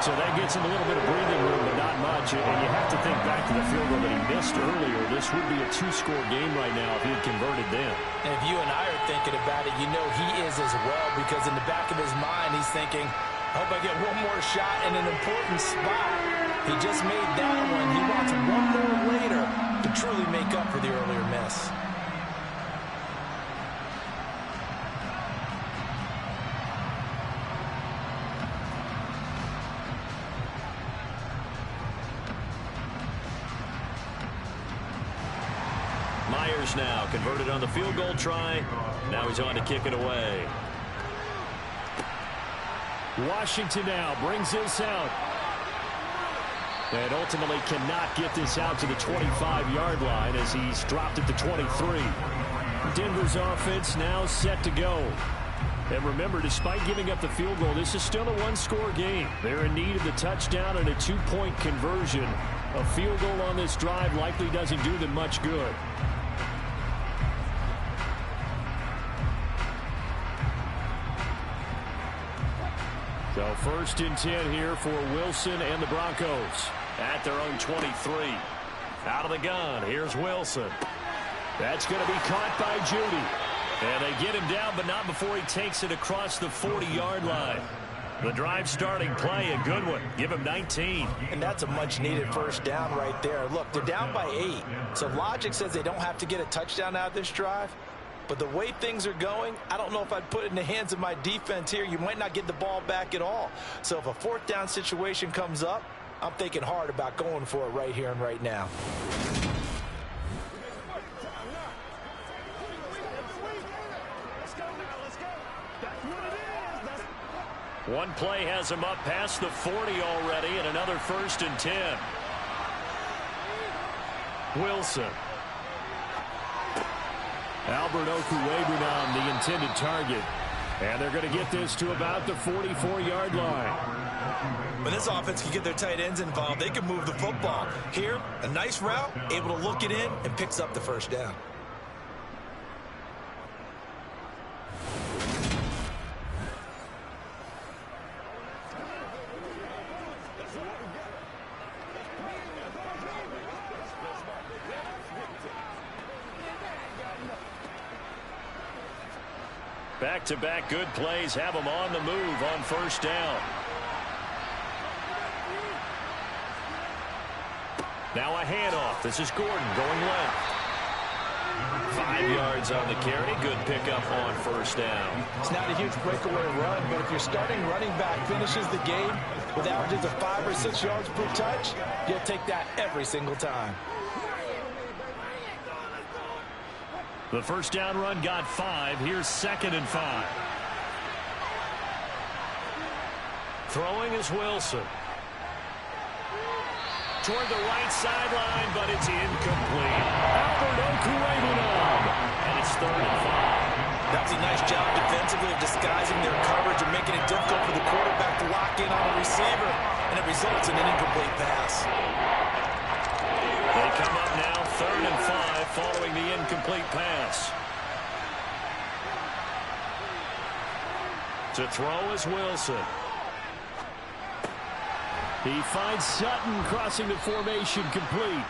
So that gets him a little bit of breathing room, but not much. And you have to think back to the field goal that he missed earlier. This would be a 2-score game right now if he had converted then. And if you and I are thinking about it, you know he is as well, because in the back of his mind, he's thinking, I hope I get one more shot in an important spot. He just made that one. He wants one more later to truly make up for the earlier miss. Myers now converted on the field goal try. Now he's on to kick it away. Washington now brings this out. And ultimately cannot get this out to the 25-yard line as he's dropped it to 23. Denver's offense now set to go. And remember, despite giving up the field goal, this is still a 1-score game. They're in need of the touchdown and a 2-point conversion. A field goal on this drive likely doesn't do them much good. So 1st and 10 here for Wilson and the Broncos at their own 23. Out of the gun, here's Wilson. That's going to be caught by Judy. And they get him down, but not before he takes it across the 40-yard line. The drive starting play, a good one. Give him 19. And that's a much-needed first down right there. Look, they're down by 8. So logic says they don't have to get a touchdown out of this drive. But the way things are going, I don't know if I'd put it in the hands of my defense here. You might not get the ball back at all. So if a 4th down situation comes up, I'm thinking hard about going for it right here and right now. One play has him up past the 40 already, and another 1st and 10. Wilson. Albert Okwuegbunam, the intended target. And they're going to get this to about the 44-yard line. When this offense can get their tight ends involved, they can move the football. Here, a nice route, able to look it in, and picks up the first down. Back-to-back good plays have them on the move on 1st down. Now a handoff. This is Gordon going left. 5 yards on the carry. Good pickup on 1st down. It's not a huge breakaway run, but if your starting running back finishes the game with averages of 5 or 6 yards per touch, you'll take that every single time. The 1st down run got 5. Here's 2nd and 5. Throwing is Wilson. Toward the right sideline, but it's incomplete. Albert Okwuegbunam. And it's 3rd and 5. That was a nice job defensively of disguising their coverage and making it difficult for the quarterback to lock in on a receiver, and it results in an incomplete pass. They come up now 3rd and 5 following the incomplete pass. To throw is Wilson. He finds Sutton crossing the formation complete.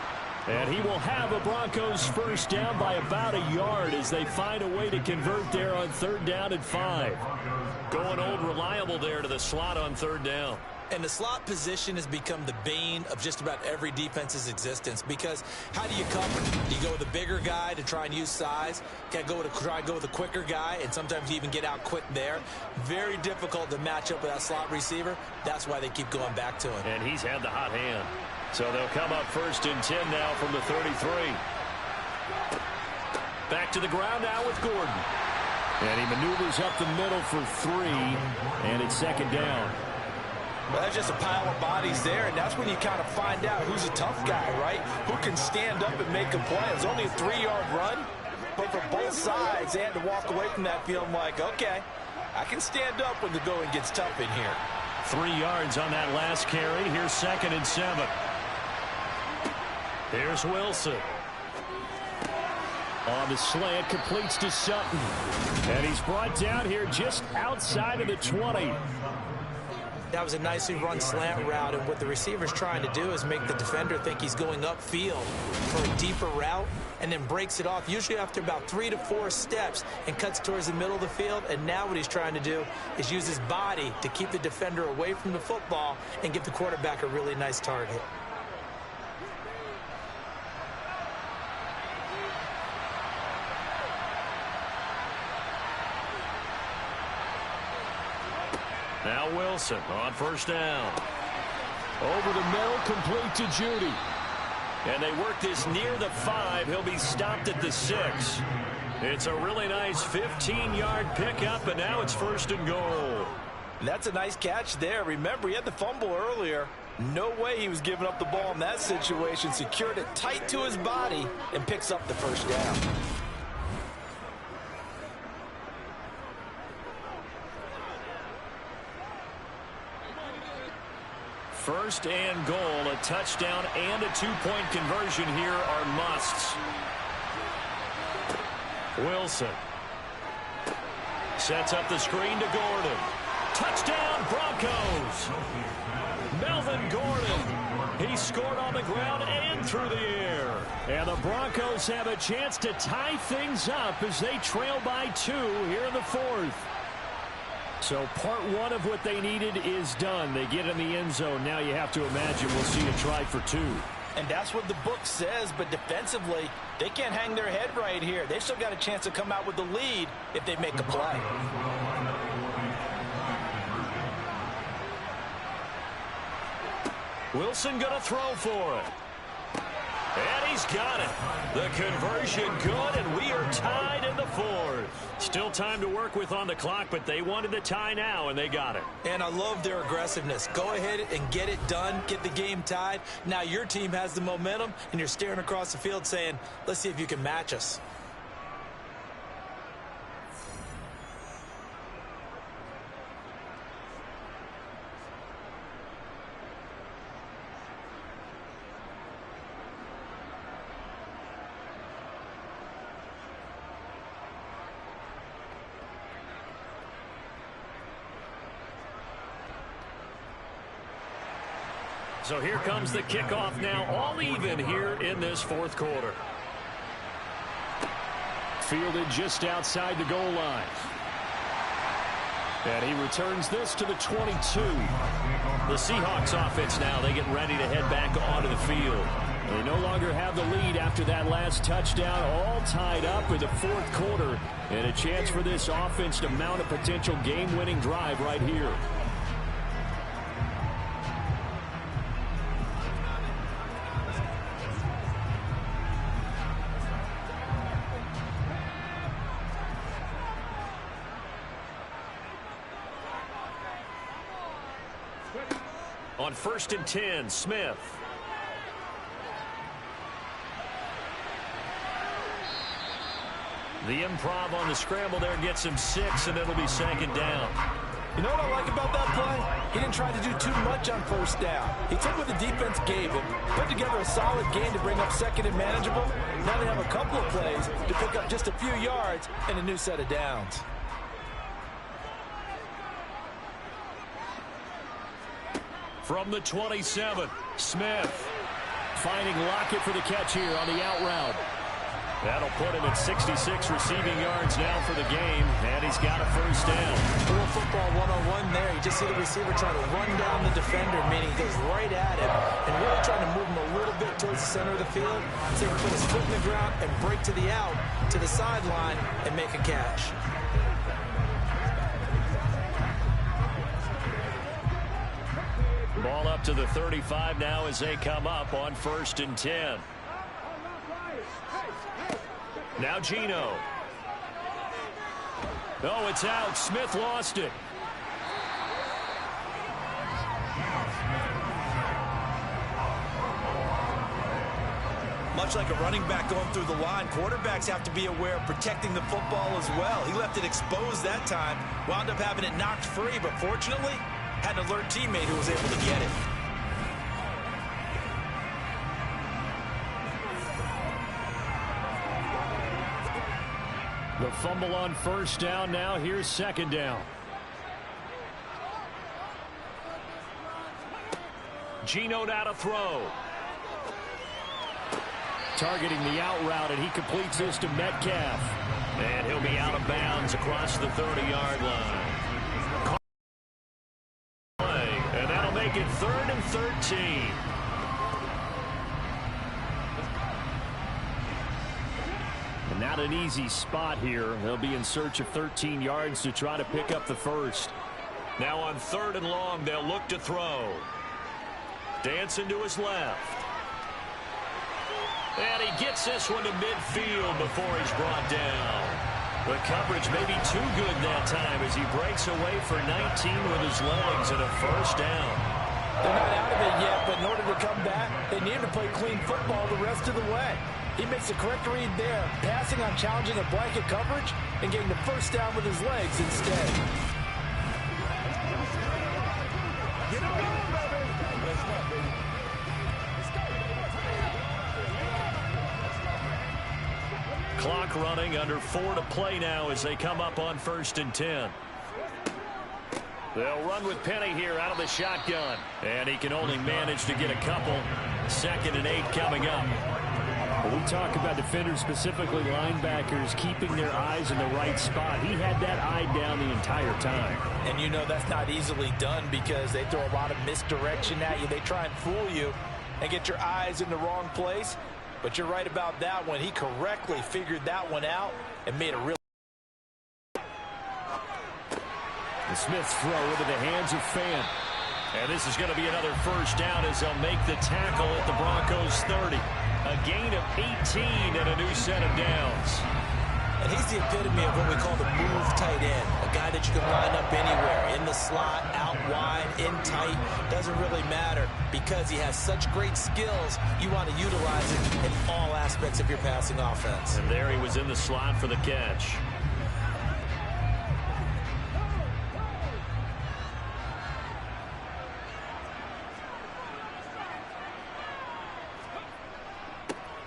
And he will have a Broncos 1st down by about a yard as they find a way to convert there on 3rd down and 5. Going old reliable there to the slot on 3rd down. And the slot position has become the bane of just about every defense's existence, because how do you cover? Do you go with a bigger guy to try and use size? Can't try and go with a quicker guy, and sometimes you even get out quick there. Very difficult to match up with that slot receiver. That's why they keep going back to him. And he's had the hot hand. So they'll come up 1st and 10 now from the 33. Back to the ground now with Gordon. And he maneuvers up the middle for 3, and it's 2nd down. Well, that's just a pile of bodies there, and that's when you kind of find out who's a tough guy, right? Who can stand up and make a play. It's only a 3-yard run, but for both sides, they had to walk away from that feeling like, okay, I can stand up when the going gets tough in here. 3 yards on that last carry. Here's 2nd and 7. Here's Wilson. On the slant, completes to Sutton. And he's brought down here just outside of the 20. That was a nicely run slant route, and what the receiver's trying to do is make the defender think he's going upfield for a deeper route, and then breaks it off, usually after about 3 to 4 steps, and cuts towards the middle of the field. And now what he's trying to do is use his body to keep the defender away from the football and give the quarterback a really nice target. Now Wilson on first down. Over the middle, complete to Judy. And they work this near the 5. He'll be stopped at the 6. It's a really nice 15-yard pickup, and now it's first and goal. That's a nice catch there. Remember, he had the fumble earlier. No way he was giving up the ball in that situation. Secured it tight to his body and picks up the first down. First and goal, a touchdown and a 2-point conversion here are musts. Wilson sets up the screen to Gordon. Touchdown, Broncos! Melvin Gordon. He scored on the ground and through the air. And the Broncos have a chance to tie things up as they trail by 2 here in the 4th. So part 1 of what they needed is done. They get in the end zone. Now you have to imagine we'll see a try for 2. And that's what the book says, but defensively, they can't hang their head right here. They've still got a chance to come out with the lead if they make a play. Wilson going to throw for it. And he's got it. The conversion good, and we are tied in the 4th. Still time to work with on the clock, but they wanted the tie now, and they got it. And I love their aggressiveness. Go ahead and get it done. Get the game tied. Now your team has the momentum, and you're staring across the field saying, let's see if you can match us. So here comes the kickoff now, all even here in this 4th quarter. Fielded just outside the goal line. And he returns this to the 22. The Seahawks offense now, they get ready to head back onto the field. They no longer have the lead after that last touchdown, all tied up in the 4th quarter. And a chance for this offense to mount a potential game-winning drive right here. On 1st and 10, Smith. The improv on the scramble there gets him 6, and it'll be 2nd down. You know what I like about that play? He didn't try to do too much on 1st down. He took what the defense gave him, put together a solid game to bring up 2nd and manageable. Now they have a couple of plays to pick up just a few yards and a new set of downs. From the 27, Smith. Finding Lockett for the catch here on the out route. That'll put him at 66 receiving yards now for the game, and he's got a 1st down. Cool football 1-on-1 there. You just see the receiver trying to run down the defender, meaning he goes right at him, and really trying to move him a little bit towards the center of the field so he can put his foot in the ground and break to the out, to the sideline, and make a catch. Ball up to the 35 now as they come up on 1st and 10. Now Gino. Oh, it's out. Smith lost it. Much like a running back going through the line, quarterbacks have to be aware of protecting the football as well. He left it exposed that time, wound up having it knocked free, but fortunately, had an alert teammate who was able to get it. The fumble on first down. Now here's second down. Geno now to throw. Targeting the out route, and he completes this to Metcalf. And he'll be out of bounds across the 30-yard line. And that'll make it 3rd and 13. And not an easy spot here. They'll be in search of 13 yards to try to pick up the first. Now on 3rd and long, they'll look to throw. Dancing to his left. And he gets this one to midfield before he's brought down. The coverage may be too good that time as he breaks away for 19 with his legs and a first down. They're not out of it yet, but in order to come back, they need to play clean football the rest of the way. He makes the correct read there, passing on challenging a blanket coverage and getting the first down with his legs instead. Get it going, baby. Let's go, baby. Clock running, under 4 to play now as they come up on 1st and 10. They'll run with Penny here out of the shotgun. And he can only manage to get a couple. 2nd and 8 coming up. When we talk about defenders, specifically linebackers, keeping their eyes in the right spot, he had that eye down the entire time. And you know that's not easily done because they throw a lot of misdirection at you. They try and fool you and get your eyes in the wrong place. But you're right about that one. He correctly figured that one out and made a real. The Smith's throw into the hands of Fan. And this is going to be another first down as they'll make the tackle at the Broncos 30. A gain of 18 and a new set of downs. And he's the epitome of what we call the move tight end. A guy that you can line up anywhere, in the slot, out wide, in tight. Doesn't really matter because he has such great skills. You want to utilize it in all aspects of your passing offense. And there he was in the slot for the catch.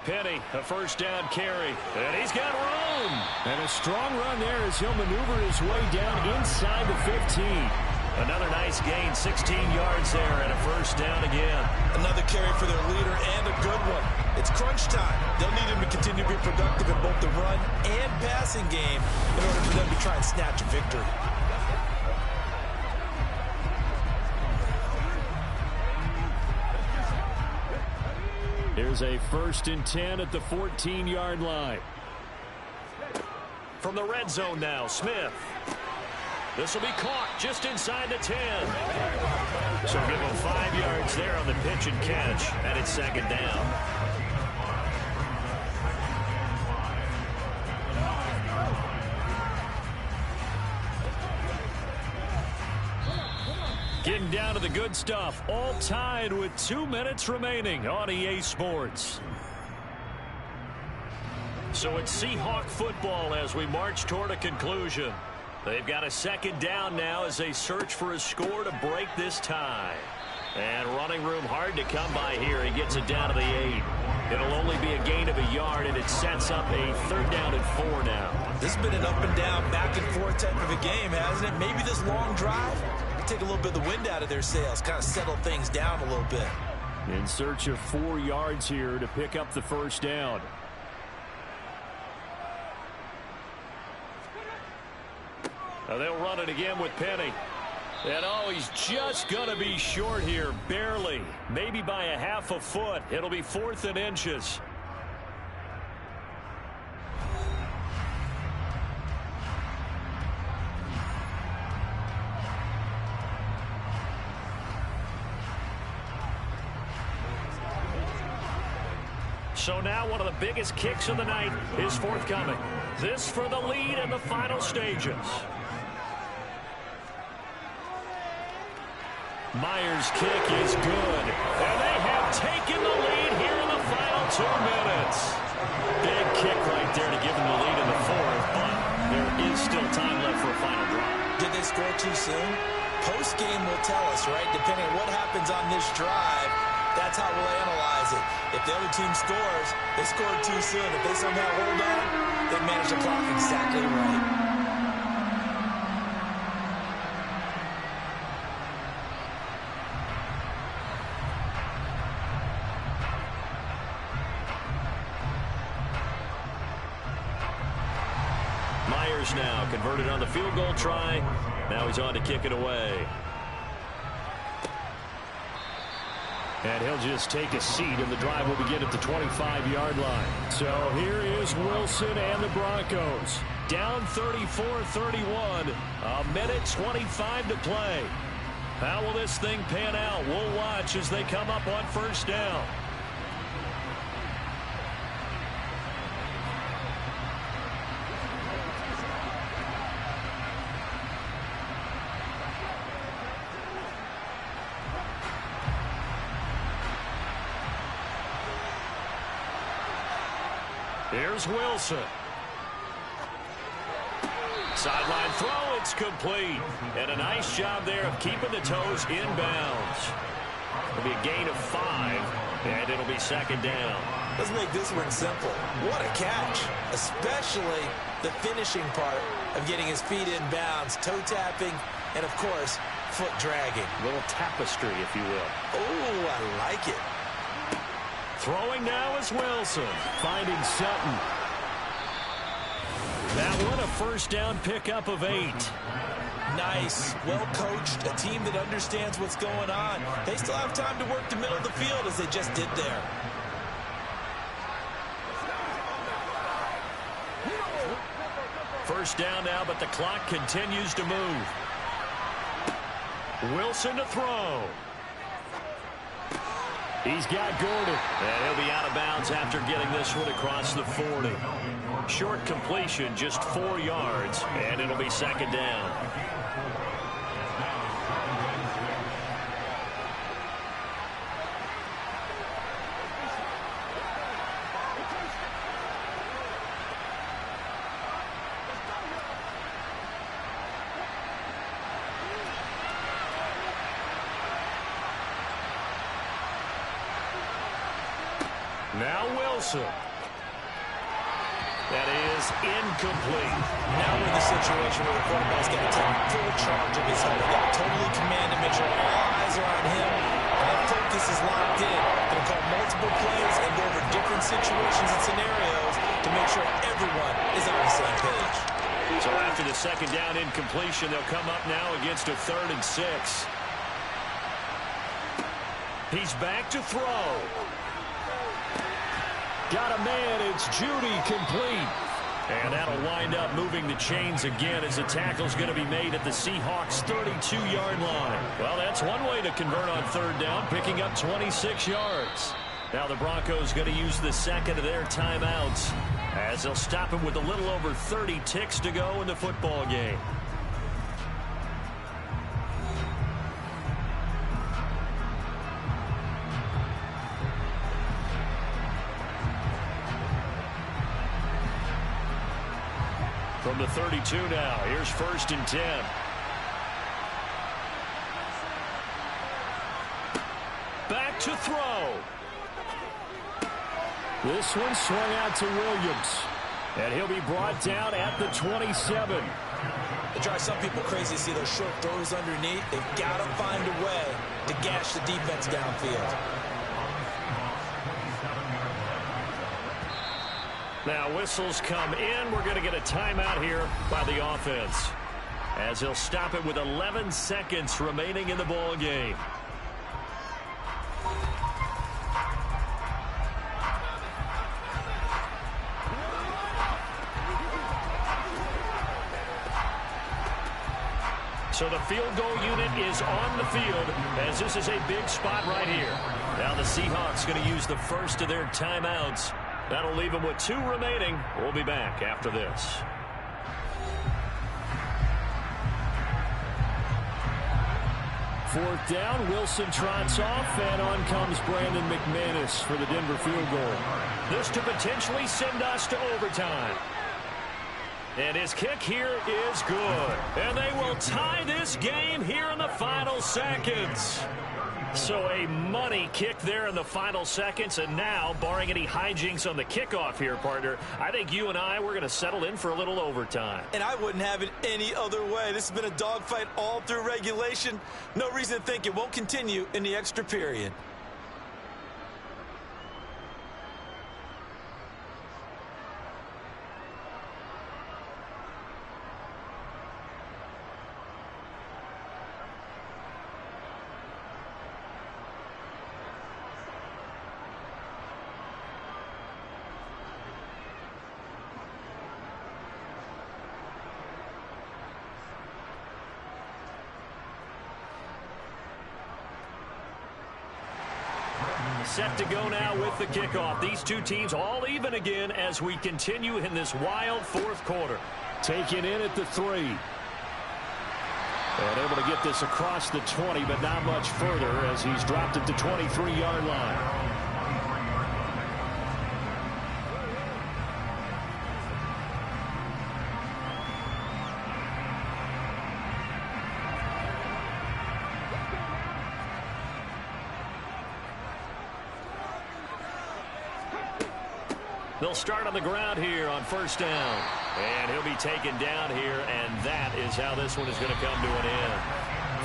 Penny, a first down carry. And he's got room. And a strong run there as he'll maneuver his way down inside the 15. Another nice gain, 16 yards there, and a first down again. Another carry for their leader and a good one. It's crunch time. They'll need him to continue to be productive in both the run and passing game in order for them to try and snatch a victory. Here's a 1st and 10 at the 14-yard line. From the red zone now, Smith. This will be caught just inside the 10. So give him 5 yards there on the pitch and catch, and it's 2nd down. Getting down to the good stuff, all tied with 2 minutes remaining on EA Sports. So it's Seahawk football as we march toward a conclusion. They've got a 2nd down now as they search for a score to break this tie. And running room hard to come by here. He gets it down to the 8. It'll only be a gain of a yard, and it sets up a 3rd down and 4 now. This has been an up and down, back and forth type of a game, hasn't it? Maybe this long drive take a little bit of the wind out of their sails, kind of settle things down a little bit. In search of 4 yards here to pick up the first down. Now they'll run it again with Penny. And oh, he's just going to be short here, barely. Maybe by a half a foot. It'll be 4th and inches. So now one of the biggest kicks of the night is forthcoming. This for the lead in the final stages. Myers' kick is good. And they have taken the lead here in the final 2 minutes. Big kick right there to give them the lead in the 4th, but there is still time left for a final drive. Did they score too soon? Post-game will tell us, right? Depending on what happens on this drive, That's how we'll analyze it. If the other team scores, they scored too soon. If they somehow hold on, they manage the clock exactly right. Myers now converted on the field goal try. Now he's on to kick it away. And he'll just take a seat, and the drive will begin at the 25-yard line. So here is Wilson and the Broncos. Down 34-31. A minute 25 to play. How will this thing pan out? We'll watch as they come up on first down. Here's Wilson. Sideline throw, it's complete. And a nice job there of keeping the toes in bounds. It'll be a gain of 5, and it'll be second down. Let's make this one simple. What a catch, especially the finishing part of getting his feet in bounds, toe tapping, and, of course, foot dragging. A little tapestry, if you will. Oh, I like it. Throwing now is Wilson, finding Sutton. That one a first down pickup of 8. Nice, well coached, a team that understands what's going on. They still have time to work the middle of the field as they just did there. First down now, but the clock continues to move. Wilson to throw. He's got Gordon. And he'll be out of bounds after getting this one across the 40. Short completion, just 4 yards, and it'll be second down. Now Wilson. That is incomplete. Now we're in the situation where the quarterback's got to take full charge of his head. They've got to totally command him, make sure all eyes are on him. And that focus is locked in. Going to call multiple plays and go over different situations and scenarios to make sure everyone is on the same page. So after the second down incompletion, they'll come up now against a 3rd and 6. He's back to throw. Got a man, it's Judy, complete. And that'll wind up moving the chains again as the tackle's going to be made at the Seahawks' 32-yard line. Well, that's one way to convert on 3rd down, picking up 26 yards. Now the Broncos going to use the second of their timeouts as they'll stop him with a little over 30 ticks to go in the football game. From the 32 now, here's 1st and 10. Back to throw. This one swung out to Williams. And he'll be brought down at the 27. It drives some people crazy to see those short throws underneath. They've got to find a way to gash the defense downfield. Now whistles come in. We're going to get a timeout here by the offense as he'll stop it with 11 seconds remaining in the ball game. So the field goal unit is on the field as this is a big spot right here. Now the Seahawks going to use the first of their timeouts. That'll leave them with 2 remaining. We'll be back after this. Fourth down, Wilson trots off, and on comes Brandon McManus for the Denver field goal. This to potentially send us to overtime. And his kick here is good. And they will tie this game here in the final seconds. So a money kick there in the final seconds, and now, barring any hijinks on the kickoff here, partner, I think you and we're going to settle in for a little overtime. And I wouldn't have it any other way. This has been a dogfight all through regulation. No reason to think it won't continue in the extra period. Set to go now with the kickoff. These two teams all even again as we continue in this wild fourth quarter. Taken in at the 3. And able to get this across the 20, but not much further as he's dropped it to 23-yard line. They'll start on the ground here on first down. And he'll be taken down here, and that is how this one is going to come to an end.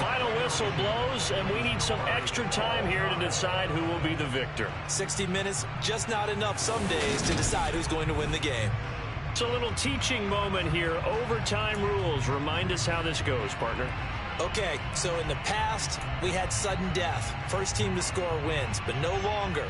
Final whistle blows, and we need some extra time here to decide who will be the victor. 60 minutes, just not enough some days to decide who's going to win the game. It's a little teaching moment here. Overtime rules. Remind us how this goes, partner. Okay, so in the past, we had sudden death. First team to score wins, but no longer.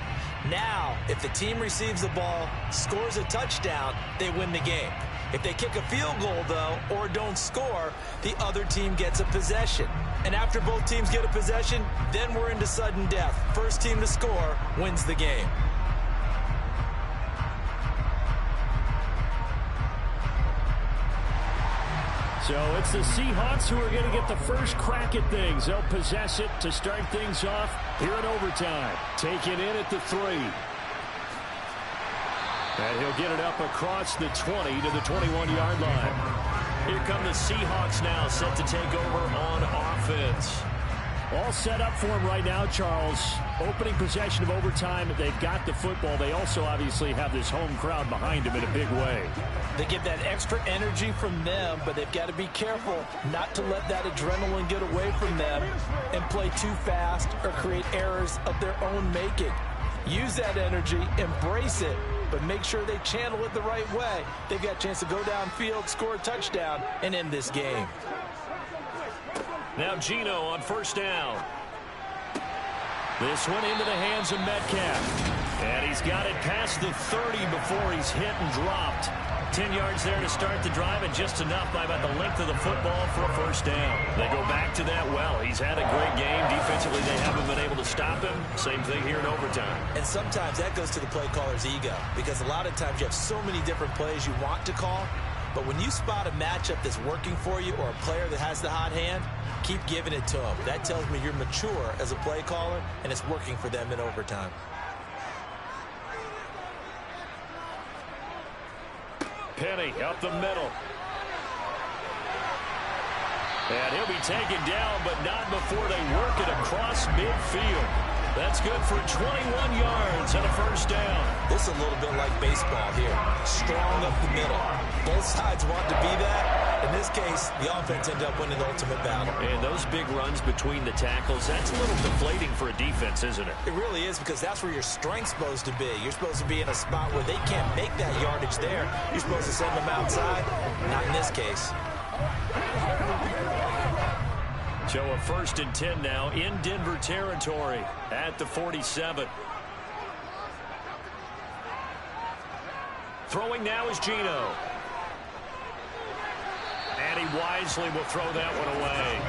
Now, if the team receives the ball, scores a touchdown, they win the game. If they kick a field goal, though, or don't score, the other team gets a possession. And after both teams get a possession, then we're into sudden death. First team to score wins the game. So it's the Seahawks who are going to get the first crack at things. They'll possess it to start things off here in overtime. Taken in at the 3. And he'll get it up across the 20 to the 21-yard line. Here come the Seahawks now, set to take over on offense. All set up for him right now, Charles. Opening possession of overtime. They've got the football. They also obviously have this home crowd behind them in a big way. They get that extra energy from them, but they've got to be careful not to let that adrenaline get away from them and play too fast or create errors of their own making. Use that energy, embrace it, but make sure they channel it the right way. They've got a chance to go downfield, score a touchdown, and end this game. Now Gino on first down. This one into the hands of Metcalf. And he's got it past the 30 before he's hit and dropped. 10 yards there to start the drive, and just enough by about the length of the football for a first down. They go back to that well. He's had a great game. Defensively, they haven't been able to stop him. Same thing here in overtime. And sometimes that goes to the play caller's ego, because a lot of times you have so many different plays you want to call, but when you spot a matchup that's working for you or a player that has the hot hand, keep giving it to them. That tells me you're mature as a play caller, and it's working for them in overtime. Penny up the middle. And he'll be taken down, but not before they work it across midfield. That's good for 21 yards and a first down. This is a little bit like baseball here. Strong up the middle. Both sides want to be that. In this case, the offense ended up winning the ultimate battle. And those big runs between the tackles, that's a little deflating for a defense, isn't it? It really is, because that's where your strength's supposed to be. You're supposed to be in a spot where they can't make that yardage there. You're supposed to send them outside. Not in this case. So a 1st and 10 now in Denver territory at the 47. Throwing now is Gino. And he wisely will throw that one away.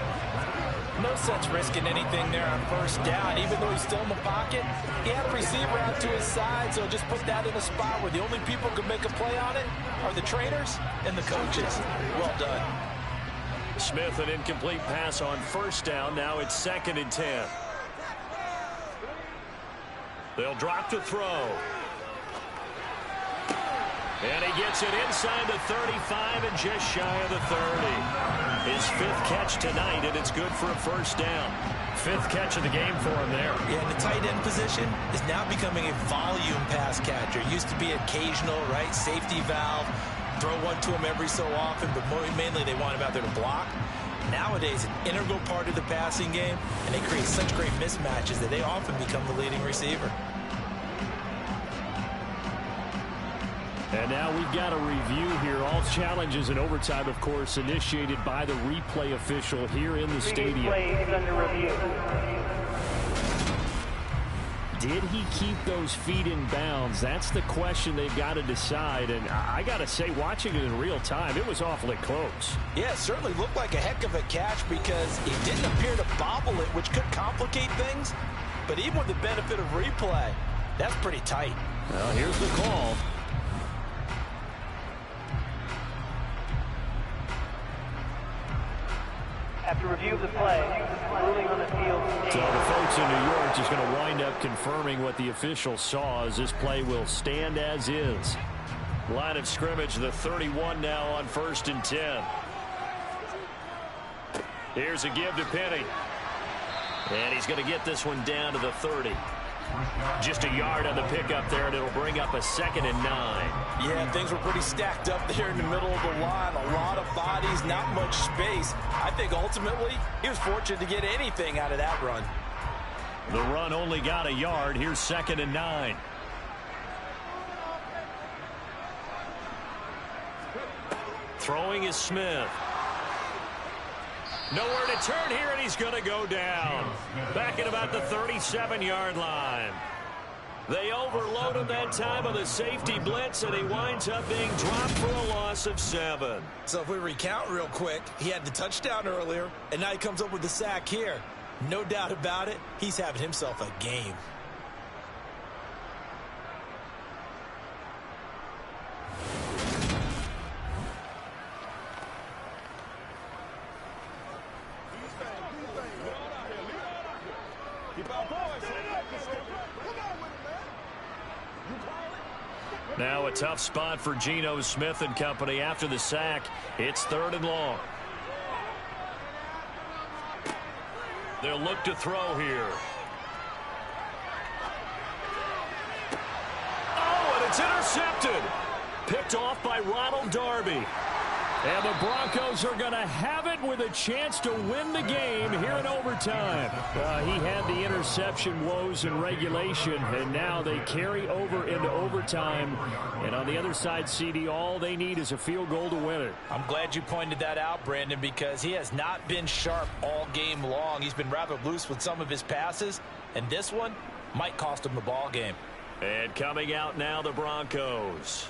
No sense risking anything there on first down. Even though he's still in the pocket, he had a receiver out to his side, so just put that in a spot where the only people who can make a play on it are the trainers and the coaches. Well done. Smith, an incomplete pass on first down. Now it's 2nd and 10. They'll drop the throw. And he gets it inside the 35 and just shy of the 30. His his 5th catch tonight, and it's good for a first down. 5th catch of the game for him there. Yeah, and the tight end position is now becoming a volume pass catcher. Used to be occasional, right? Safety valve. Throw one to him every so often, but mainly they want him out there to block. Nowadays, an integral part of the passing game, and they create such great mismatches that they often become the leading receiver. And now we've got a review here. All challenges in overtime, of course, initiated by the replay official here in the stadium. Replay is under review. Did he keep those feet in bounds? That's the question they've got to decide. And I got to say, watching it in real time, it was awfully close. Yeah, it certainly looked like a heck of a catch because he didn't appear to bobble it, which could complicate things. But even with the benefit of replay, that's pretty tight. Well, here's the call. After review of the play, ruling on the field. So the folks in New York just going to wind up confirming what the official saw as this play will stand as is. Line of scrimmage, the 31 now on 1st and 10. Here's a give to Penny. And he's going to get this one down to the 30. Just a yard on the pickup there, and it'll bring up a 2nd and 9. Yeah, things were pretty stacked up there in the middle of the line. A lot of bodies, not much space. I think ultimately he was fortunate to get anything out of that run. The run only got a yard. Here's 2nd and 9. Throwing is Smith. Nowhere to turn here, and he's going to go down. Back at about the 37-yard line. They overload him that time on the safety blitz, and he winds up being dropped for a loss of 7. So if we recount real quick, he had the touchdown earlier, and now he comes up with the sack here. No doubt about it, he's having himself a game. Now a tough spot for Geno Smith and company after the sack. It's 3rd and long. They'll look to throw here. Oh, and it's intercepted. Picked off by Ronald Darby. And the Broncos are going to have it with a chance to win the game here in overtime. He had the interception woes in regulation, and now they carry over into overtime. And on the other side, CD, all they need is a field goal to win it. I'm glad you pointed that out, Brandon, because he has not been sharp all game long. He's been rather loose with some of his passes, and this one might cost him the ball game. And coming out now, the Broncos.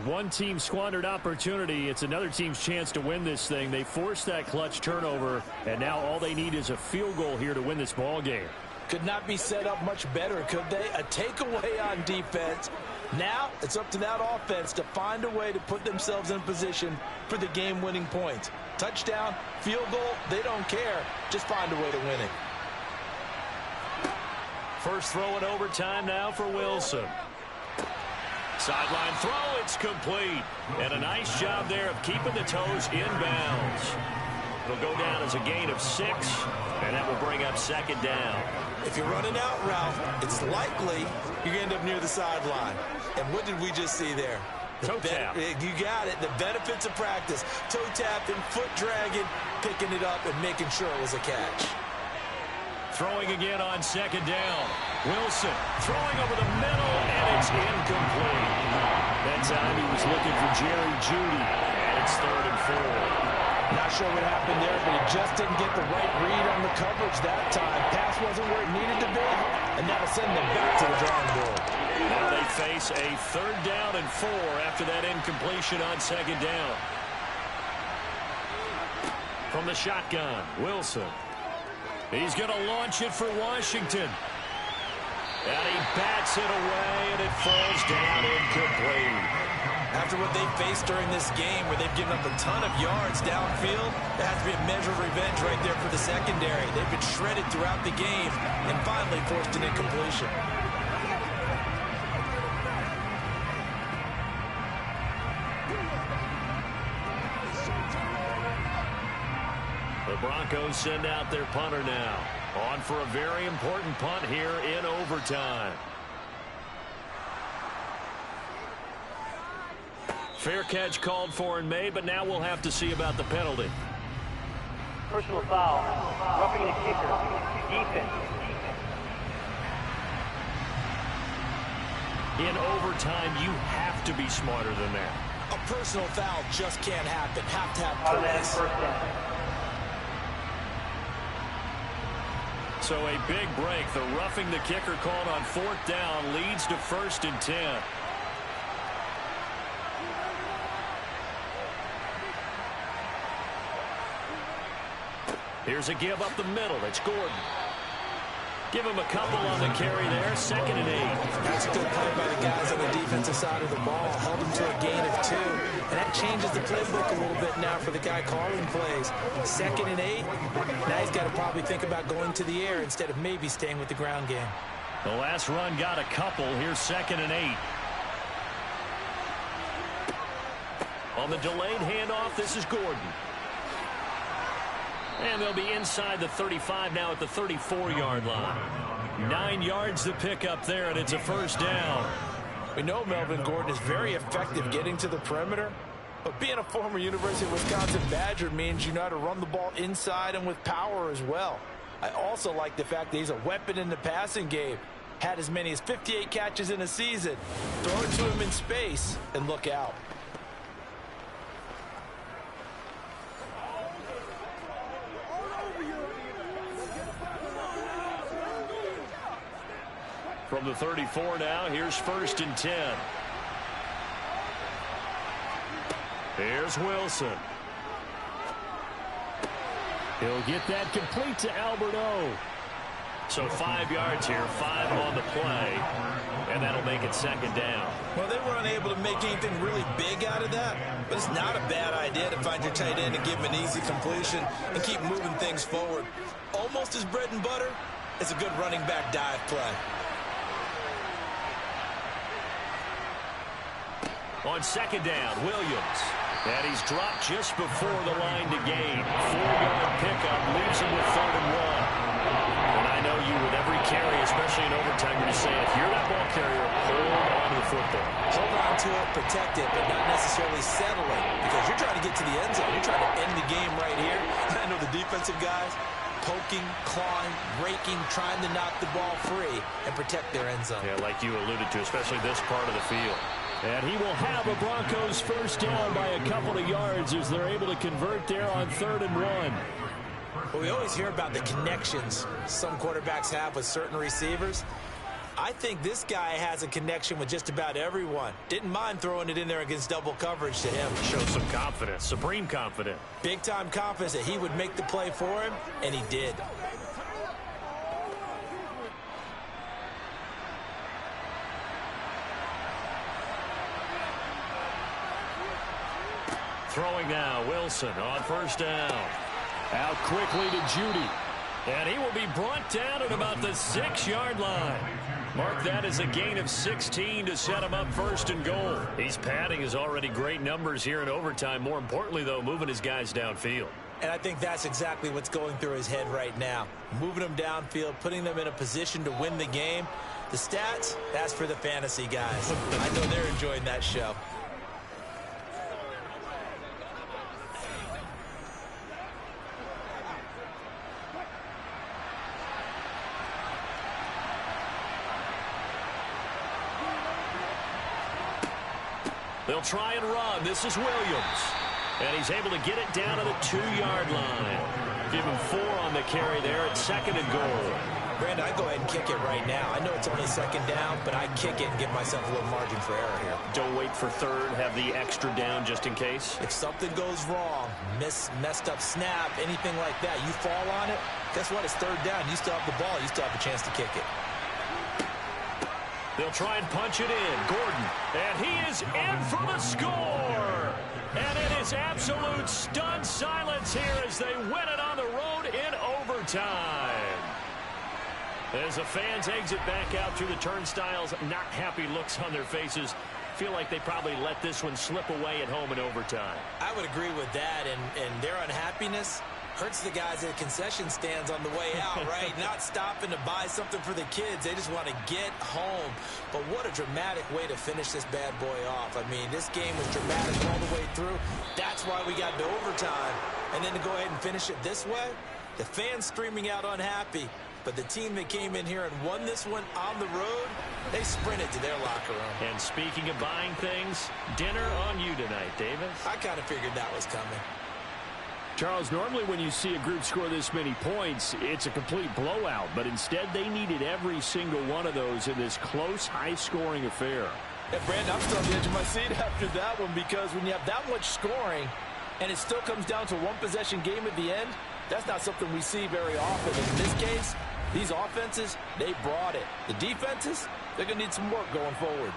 One team squandered opportunity. It's another team's chance to win this thing. They forced that clutch turnover, and now all they need is a field goal here to win this ball game. Could not be set up much better, could they? A takeaway on defense. Now it's up to that offense to find a way to put themselves in position for the game-winning points. Touchdown, field goal, they don't care. Just find a way to win it. First throw in overtime now for Wilson. Sideline throw, it's complete. And a nice job there of keeping the toes in bounds. It'll go down as a gain of 6, and that will bring up 2nd down. If you're running out, Ralph, it's likely you're going to end up near the sideline. And what did we just see there? Toe tap. You got it. The benefits of practice. Toe tapping, foot dragging, picking it up, and making sure it was a catch. Throwing again on 2nd down. Wilson throwing over the middle, and it's incomplete. That time he was looking for Jerry Jeudy, and it's 3rd and 4. Not sure what happened there, but he just didn't get the right read on the coverage that time. Pass wasn't where it needed to be, and that'll send them back to the drawing board. Now they face a 3rd down and 4 after that incompletion on 2nd down. From the shotgun, Wilson. He's going to launch it for Washington. And he bats it away, and it falls down incomplete. After what they've faced during this game, where they've given up a ton of yards downfield, there has to be a measure of revenge right there for the secondary. They've been shredded throughout the game and finally forced an incompletion. The Broncos send out their punter now. On for a very important punt here in overtime. Fair catch called for and made, but now we'll have to see about the penalty. Personal foul. Roughing the kicker. Defense. In overtime, you have to be smarter than that. A personal foul just can't happen. Have to have Automatic police. first down. So a big break. The roughing the kicker called on 4th down leads to 1st and 10. Here's a give up the middle. It's Gordon. Give him a couple on the carry there. 2nd and 8. That's a good play by the guys on the defensive side of the ball. Held him to a gain of 2. And that changes the playbook a little bit now for the guy calling plays. 2nd and 8. Now he's got to probably think about going to the air instead of maybe staying with the ground game. The last run got a couple. Here's 2nd and 8. On the delayed handoff, this is Gordon. And they'll be inside the 35 now at the 34-yard line. 9 yards to pick up there, and it's a 1st down. We know Melvin Gordon is very effective getting to the perimeter, but being a former University of Wisconsin Badger means you know how to run the ball inside and with power as well. I also like the fact that he's a weapon in the passing game. Had as many as 58 catches in a season. Throw it to him in space and look out. From the 34 now, here's 1st and 10. Here's Wilson. He'll get that complete to Alberto. So 5 yards here, 5 on the play, and that'll make it 2nd down. Well, they were unable to make anything really big out of that, but it's not a bad idea to find your tight end and give him an easy completion and keep moving things forward. Almost his bread and butter. It's a good running back dive play. On 2nd down, Williams. And he's dropped just before the line to gain. 4-yard pickup leaves him with 3rd and 1. And I know you with every carry, especially in overtime, you're just saying, if you're that ball carrier, hold on to the football. Hold on to it, protect it, but not necessarily settle it, because you're trying to get to the end zone. You're trying to end the game right here. I know the defensive guys poking, clawing, raking, trying to knock the ball free and protect their end zone. Yeah, like you alluded to, especially this part of the field. And he will have a Broncos 1st down by a couple of yards as they're able to convert there on 3rd and 1. Well, we always hear about the connections some quarterbacks have with certain receivers. I think this guy has a connection with just about everyone. Didn't mind throwing it in there against double coverage to him. Shows some confidence, supreme confidence. Big-time confidence that he would make the play for him, and he did. Throwing now, Wilson on 1st down. Out quickly to Judy. And he will be brought down at about the 6-yard line. Mark that as a gain of 16 to set him up 1st and goal. He's padding his already great numbers here in overtime. More importantly, though, moving his guys downfield. And I think that's exactly what's going through his head right now. Moving them downfield, putting them in a position to win the game. The stats, that's for the fantasy guys. I know they're enjoying that show. They'll try and run. This is Williams. And he's able to get it down to the 2-yard line. Give him 4 on the carry there at 2nd and goal. Brandon, I'd go ahead and kick it right now. I know it's only 2nd down, but I'd kick it and give myself a little margin for error here. Don't wait for 3rd. Have the extra down just in case. If something goes wrong, messed up snap, anything like that, you fall on it, guess what? It's 3rd down. You still have the ball. You still have a chance to kick it. They'll try and punch it in. Gordon. And he is in for the score. And it is absolute stunned silence here as they win it on the road in overtime. As the fans exit back out through the turnstiles, not happy looks on their faces. Feel like they probably let this one slip away at home in overtime. I would agree with that, and their unhappiness, Hurts the guys at concession stands on the way out, right? Not stopping to buy something for the kids. They just want to get home. But what a dramatic way to finish this bad boy off. I mean, this game was dramatic all the way through. That's why we got to overtime. And then to go ahead and finish it this way, the fans streaming out unhappy. But the team that came in here and won this one on the road, they sprinted to their locker room. And speaking of buying things, dinner on you tonight, Davis. I kind of figured that was coming. Charles, normally when you see a group score this many points, it's a complete blowout. But instead, they needed every single one of those in this close, high-scoring affair. Yeah, Brandon, I'm still on the edge of my seat after that one because when you have that much scoring and it still comes down to a one-possession game at the end, that's not something we see very often. And in this case, these offenses, they brought it. The defenses, they're going to need some work going forward.